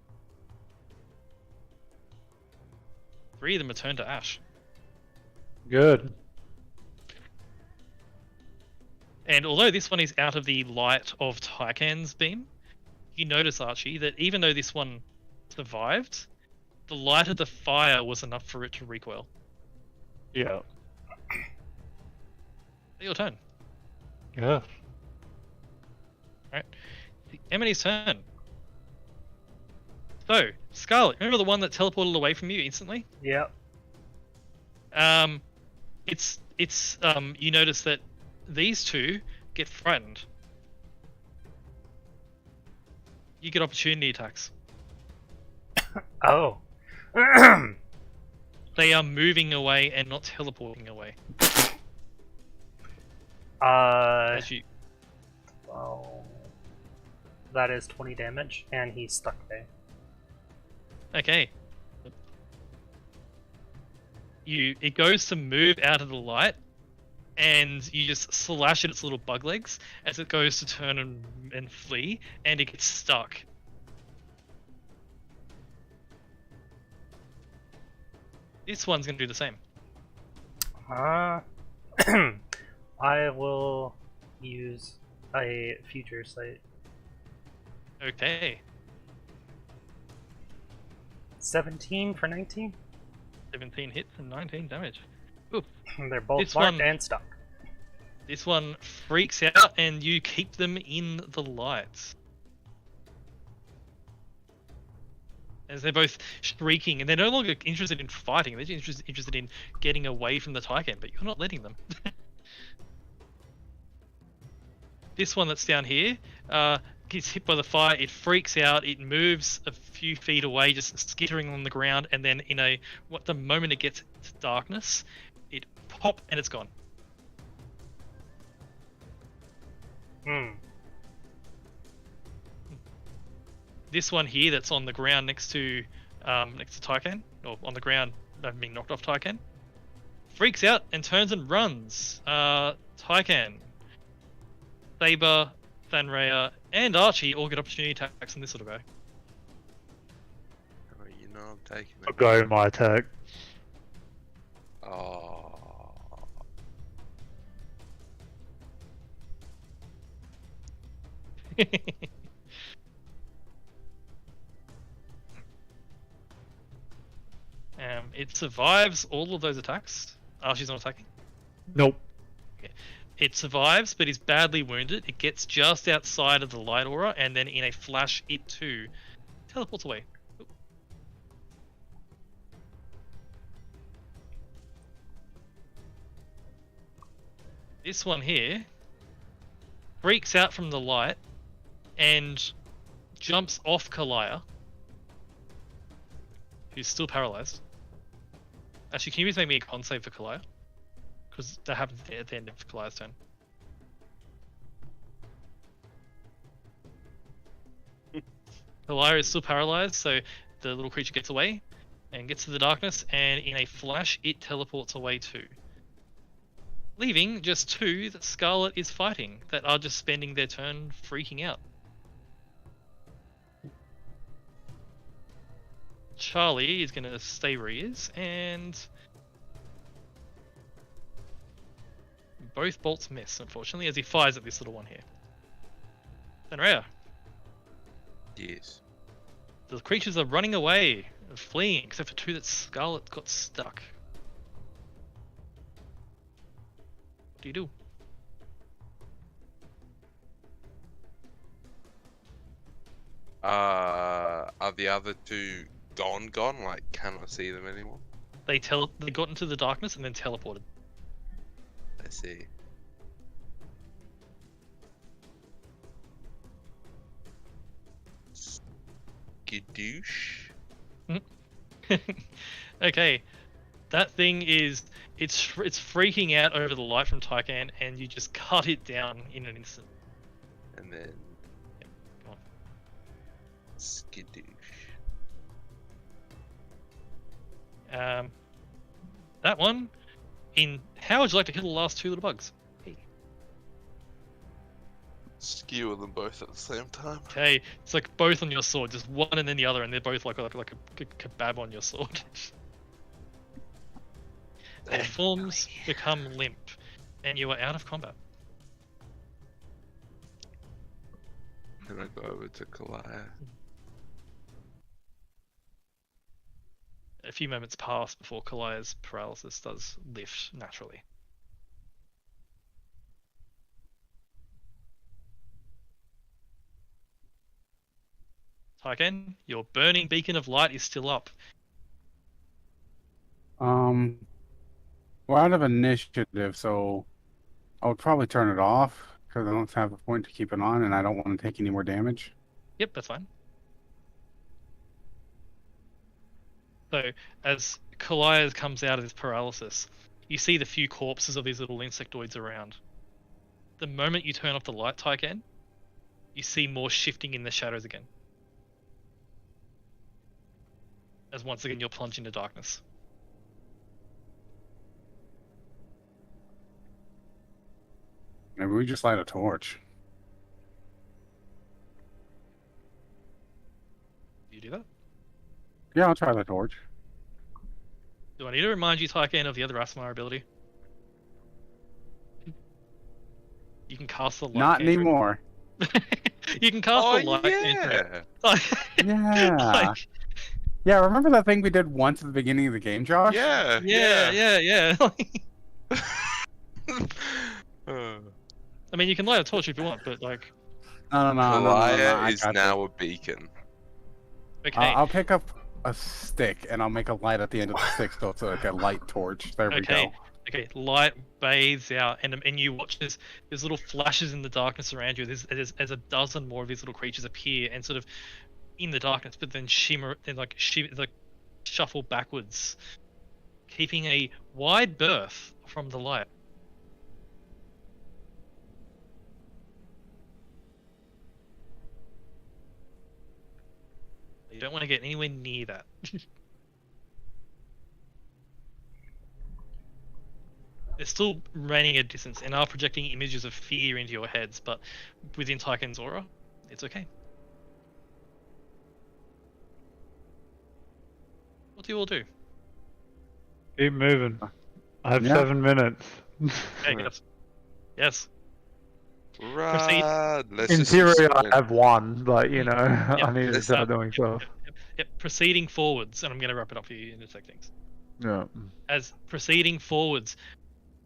3 of them are turned to ash. Good. And although this one is out of the light of Tyken's beam, you notice, Archie, that even though this one survived, the light of the fire was enough for it to recoil. Yeah. Your turn. Yeah. Emily's turn. So, Scarlet, remember the one that teleported away from you instantly? Yep. You notice that these two get frightened. You get opportunity attacks. Oh. They are moving away and not teleporting away. As you, Well, that is 20 damage, and he's stuck there. okay. It goes to move out of the light, and you just slash at its little bug legs as it goes to turn and flee, and it gets stuck. This one's gonna do the same. I will use a future sight. Okay. 17 for 19. 17 hits and 19 damage. They're both This marked one- and stuck. This one freaks out, and you keep them in the lights. As they're both shrieking, and they're no longer interested in fighting, they're just interested in getting away from the Tyken, but you're not letting them. This one that's down here gets hit by the fire, it freaks out, it moves a few feet away, just skittering on the ground, and then the moment it gets to darkness, it pop and it's gone. This one here that's on the ground next to Tyken, or on the ground being knocked off Tyken, freaks out and turns and runs. Tyken, Saber, Thanrea, and Archie all get opportunity attacks on this little guy. Oh, you know I'm taking I'll it. go my attack. Oh. It survives all of those attacks. Archie's not attacking. Nope. It survives, but is badly wounded. It gets just outside of the light aura, and then in a flash, it too teleports away. This one here freaks out from the light and jumps off Kalaya, who's still paralyzed. Actually, can you please make me a con save for Kalaya? Because that happens at the end of Kalaya's turn. Kalaya is still paralyzed, so the little creature gets away and gets to the darkness, and in a flash, it teleports away too. Leaving just 2 that Scarlet is fighting, that are just spending their turn freaking out. Charlie is going to stay where he is, and both bolts miss, unfortunately, as he fires at this little one here. Thanrea, Yes. the creatures are running away, fleeing, except for 2 that Scarlet got stuck. What do you do? Are the other 2 gone? Like, cannot see them anymore? They got into the darkness and then teleported. I see. Skadoosh. Okay, that thing is it's freaking out over the light from Tyken, and you just cut it down in an instant. And then Go on. Skidoo. That one. How would you like to kill the last two little bugs? Skewer them both at the same time. Okay, it's like both on your sword, just one and then the other, and they're both like a kebab on your sword. Their forms become limp, and you are out of combat. Then I go over to Kalaya. A few moments pass before Kalaya's paralysis does lift naturally. Tyken, your burning beacon of light is still up. We're out of initiative, so I would probably turn it off because I don't have a point to keep it on, and I don't want to take any more damage. Yep, that's fine. So, as Kalaya comes out of his paralysis, you see the few corpses of these little insectoids around. The moment you turn off the light, Tyken, you see more shifting in the shadows again. As once again you're plunged into darkness. Maybe we just light a torch. Do you do that? Yeah, I'll try the torch. Do I need to remind you, Tyken, of the other Asmar ability? You can cast the light. Not cantrip. anymore. You can cast Oh the light. yeah. cantrip. Yeah. Like, Yeah, remember that thing we did once at the beginning of the game, Josh? Yeah. yeah. Uh, I mean, you can light a torch if you want, but like, No. Kalaya I is got now a beacon. okay, I'll pick up a stick and I'll make a light at the end of the stick so it's like a light torch. There we Okay. go. Okay, light bathes out, and you watch there's little flashes in the darkness around you. There's a dozen more of these little creatures appear and sort of in the darkness, but then shuffle backwards, keeping a wide berth from the light. You don't want to get anywhere near that. They're still remaining a distance and are projecting images of fear into your heads, but within Tyken's aura, it's okay. What do you all do? Keep moving. I have Yeah. 7 minutes. Okay, yes. Right. Let's In just theory, I explain. have 1, but you know, I need to Let's start doing stuff. Yep. Proceeding forwards, and I'm going to wrap it up for you in a second. Yeah. As proceeding forwards,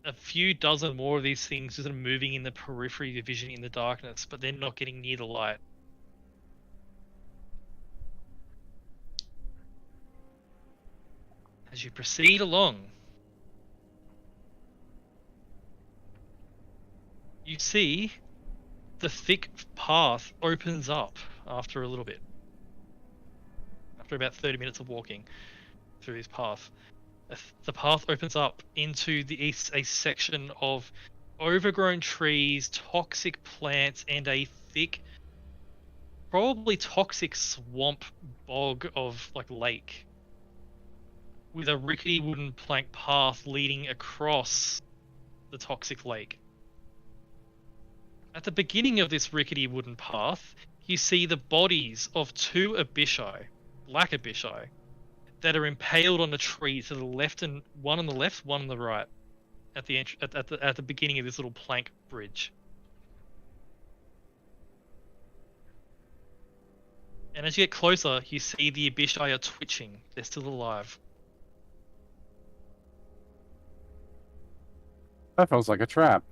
a few dozen more of these things just are moving in the periphery of your vision in the darkness, but they're not getting near the light. As you proceed along, you see the thick path opens up after a little bit. After about 30 minutes of walking through this path, the path opens up into a section of overgrown trees, toxic plants, and a thick, probably toxic swamp bog of like lake, with a rickety wooden plank path leading across the toxic lake. At the beginning of this rickety wooden path, you see the bodies of 2 Abishai, black Abishai, that are impaled on a tree to the left, and one on the left, one on the right, at the beginning of this little plank bridge. And as you get closer, you see the Abishai are twitching. They're still alive. That feels like a trap.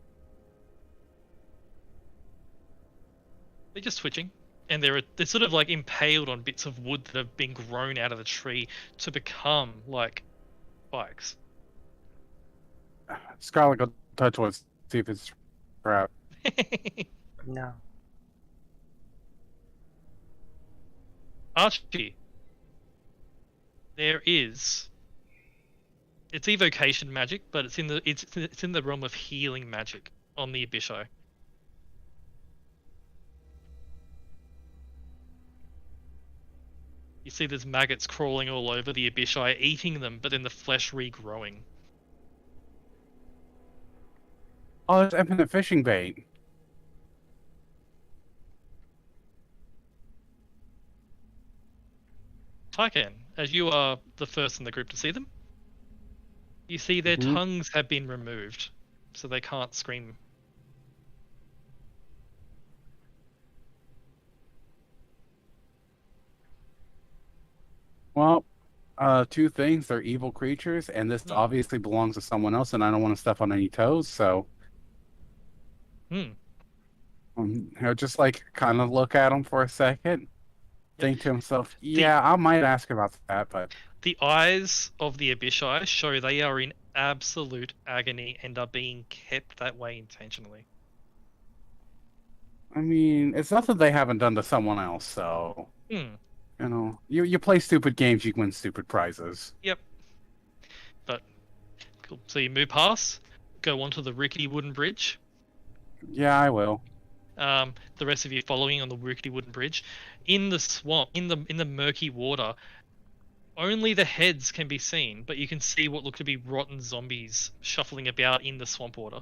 They're just twitching, and they're sort of like impaled on bits of wood that have been grown out of the tree to become like spikes. Scarlet, go touch one, see if it's a trap. No. Archie, there is. It's evocation magic, but it's in the realm of healing magic on the Abishai. You see there's maggots crawling all over the Abishai, eating them, but then the flesh regrowing. Oh, it's infinite fishing bait. Tycan, as you are the first in the group to see them, you see their Mhm. tongues have been removed, so they can't scream. Well, two things. They're evil creatures, and this obviously belongs to someone else, and I don't want to step on any toes, so Hmm. he'll just like kind of look at him for a second, think to himself, yeah, I might ask about that, but The eyes of the Abishai show they are in absolute agony and are being kept that way intentionally. I mean, it's nothing they haven't done to someone else, so Hmm. you know, you play stupid games, you win stupid prizes. Yep. But cool. So you move past, go onto the rickety wooden bridge. Yeah, I will. The rest of you following on the rickety wooden bridge. In the swamp, in the murky water, only the heads can be seen, but you can see what look to be rotten zombies shuffling about in the swamp water.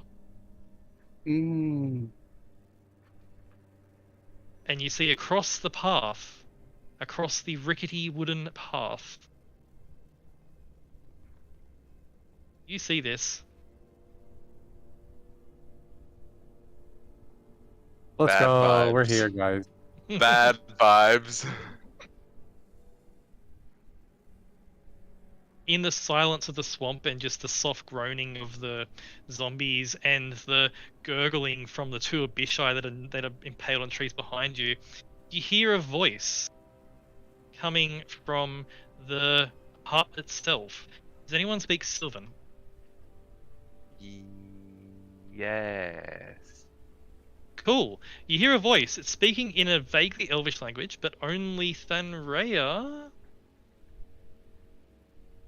Mm. And you see across the path, across the rickety wooden path, you see this. Let's Bad go. We're vibes. here, guys. Bad vibes. In the silence of the swamp and just the soft groaning of the zombies and the gurgling from the two Abishai that are impaled on trees behind you, you hear a voice coming from the hut itself. Does anyone speak Sylvan? Yes. Cool. You hear a voice. It's speaking in a vaguely elvish language, but only Thanrea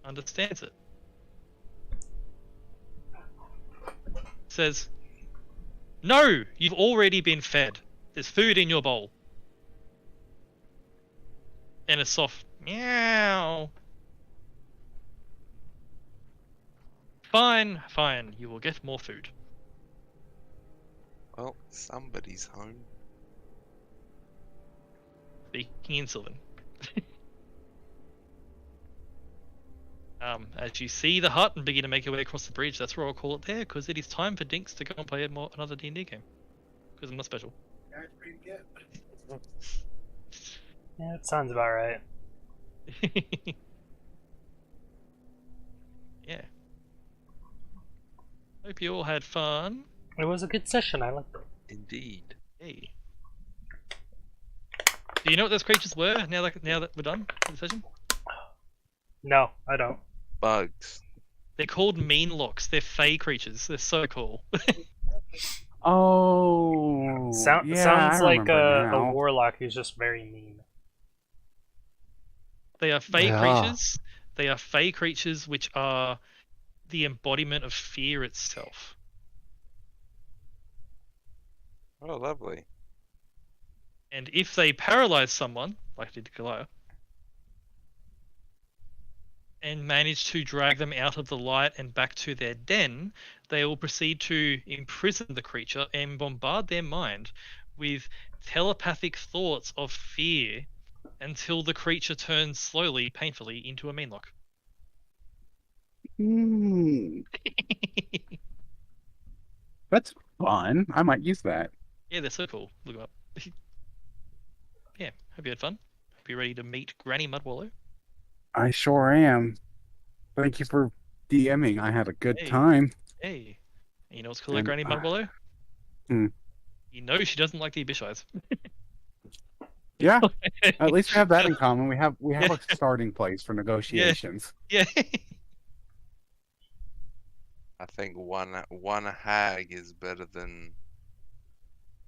understands it. Says, "No, you've already been fed. There's food in your bowl." And a soft meow. Fine, fine. You will get more food. Well, somebody's home. Speaking in Sylvan. As you see the hut and begin to make your way across the bridge, that's where I'll call it there, because it is time for Dinks to go and play another D&D game. Because I'm not special. Yeah, it sounds about right. Yeah. Hope you all had fun. It was a good session. I liked it. Indeed. Hey. Do you know what those creatures were now that we're done with the session? No, I don't. Bugs. They're called Meanlocks. They're fey creatures. They're so cool. Oh, Sounds I like remember a now. warlock who's just very mean. They are fey Yeah. creatures. They are fey creatures which are the embodiment of fear itself. Oh, lovely. And if they paralyze someone, like I did to Goliath, and manage to drag them out of the light and back to their den, they will proceed to imprison the creature and bombard their mind with telepathic thoughts of fear until the creature turns slowly, painfully into a Meanlock. That's fun. I might use that. Yeah, they're so cool. Look them up. Yeah, hope you had fun. Hope you're ready to meet Granny Mudwallow. I sure am. Thank you for DMing. I had a good Hey. time. Hey, and you know what's cool about And, Granny Mudwallow? hmm. You know she doesn't like the Abishais. Yeah, at least we have that in common. We have a starting place for negotiations. Yeah. I think one hag is better than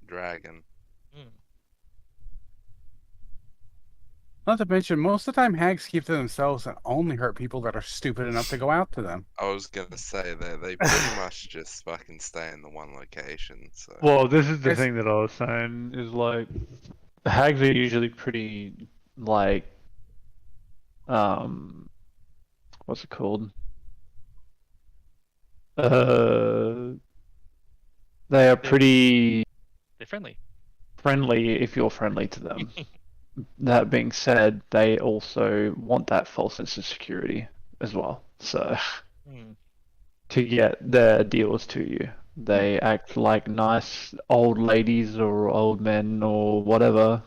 dragon. Not to mention, most of the time hags keep to themselves and only hurt people that are stupid enough to go out to them. I was gonna say that they pretty much just fucking stay in the one location. So Well, this is the It's- thing that I was saying is like the hags are usually pretty like what's it called? Uh, they are pretty They're friendly. friendly if you're friendly to them. That being said, they also want that false sense of security as well. So Hmm. to get their deals to you, they act like nice old ladies or old men or whatever,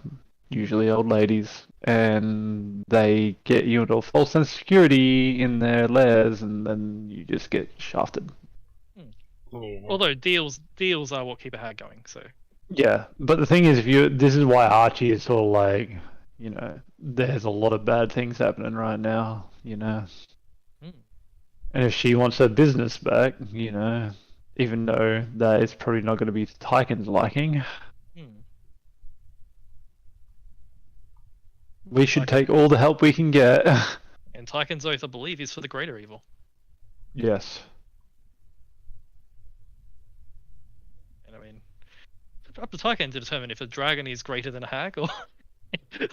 usually old ladies, and they get you into a false sense of security in their lairs, and then you just get shafted. Yeah. Although deals are what keep a hag going. So Yeah, but the thing is, this is why Archie is sort of like, there's a lot of bad things happening right now, Hmm. and if she wants her business back, even though that it's probably not going to be Tyken's liking, Hmm. we should Tyken- take all the help we can get. And Tyken's oath, I believe, is for the greater evil. Yes. And I mean, it's up to Tyken to determine if a dragon is greater than a hag or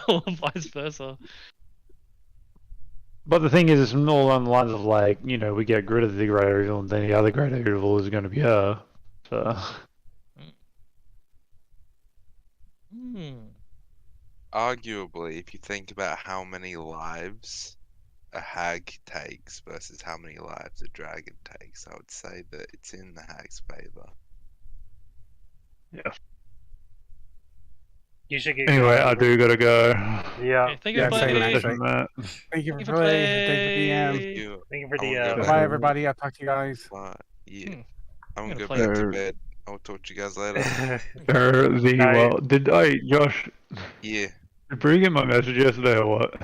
or vice versa. But the thing is, it's more along the lines of like, we get rid of the greater evil, and then the other greater evil is going to be her. So. Hmm. Arguably, if you think about how many lives a hag takes versus how many lives a dragon takes, I would say that it's in the hag's favor. Yeah. You should get Anyway, going, I Hubert. do gotta go. Yeah. Okay, thank you Yeah, for same, playing. actually. Matt. Thank you Thank for you for playing. Thank you for DM. playing. You, Thank you for I the wanna go Bye, back Bye, to everybody. I'll talk to you guys. yeah. Hmm. I'm gonna gonna go play- back to Er, bed. I'll talk to you guys later. Did I, Josh, Yeah. did Bree get my message yesterday or what?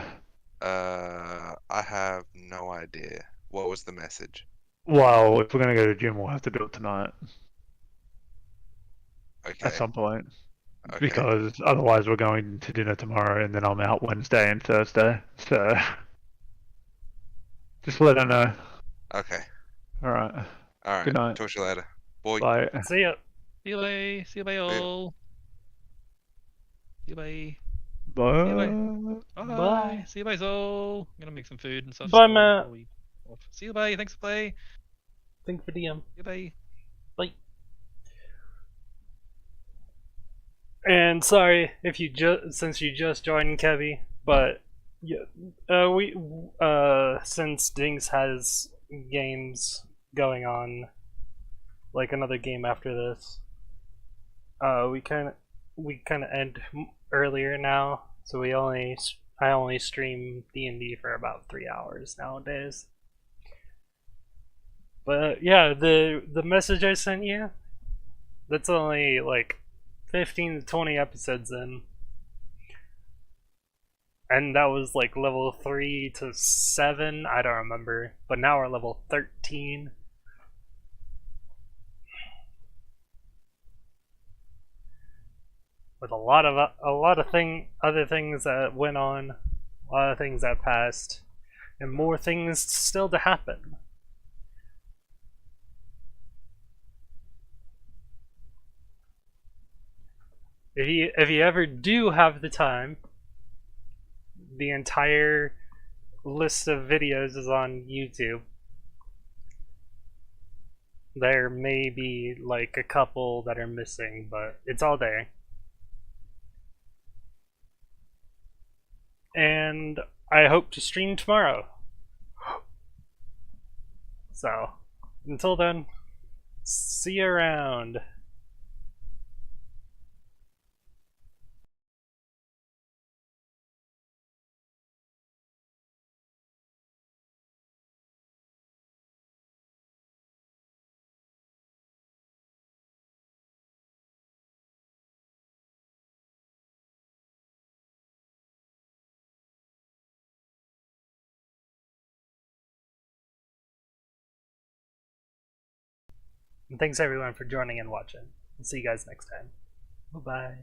I have no idea. What was the message? Well, if we're gonna go to the gym, we'll have to do it tonight Okay. at some point. Okay. Because otherwise we're going to dinner tomorrow and then I'm out Wednesday and Thursday. So just let her know. Okay. Alright. All right. Good night. Talk to you later. Boy. Bye. See ya. See you bye. See you bye all. See you bye. Bye. Bye. See you bye all. I'm gonna make some food and stuff. Bye, so Matt. before we off. See you bye. Thanks for play. Thank you for DM. See you bye. Bye. And sorry if you since you just joined, Kevy, but yeah, since Dings has games going on, like another game after this, we kind of end earlier now, so I only stream D&D for about 3 hours nowadays. But yeah, the message I sent you, that's only like 15 to 20 episodes in. And that was like level 3 to 7, I don't remember. But now we're level 13. With a lot of other things that went on, a lot of things that passed, and more things still to happen. If you ever do have the time, the entire list of videos is on YouTube. There may be like a couple that are missing, but it's all there. And I hope to stream tomorrow. So, until then, see you around. And thanks everyone for joining and watching. I'll see you guys next time. Bye bye.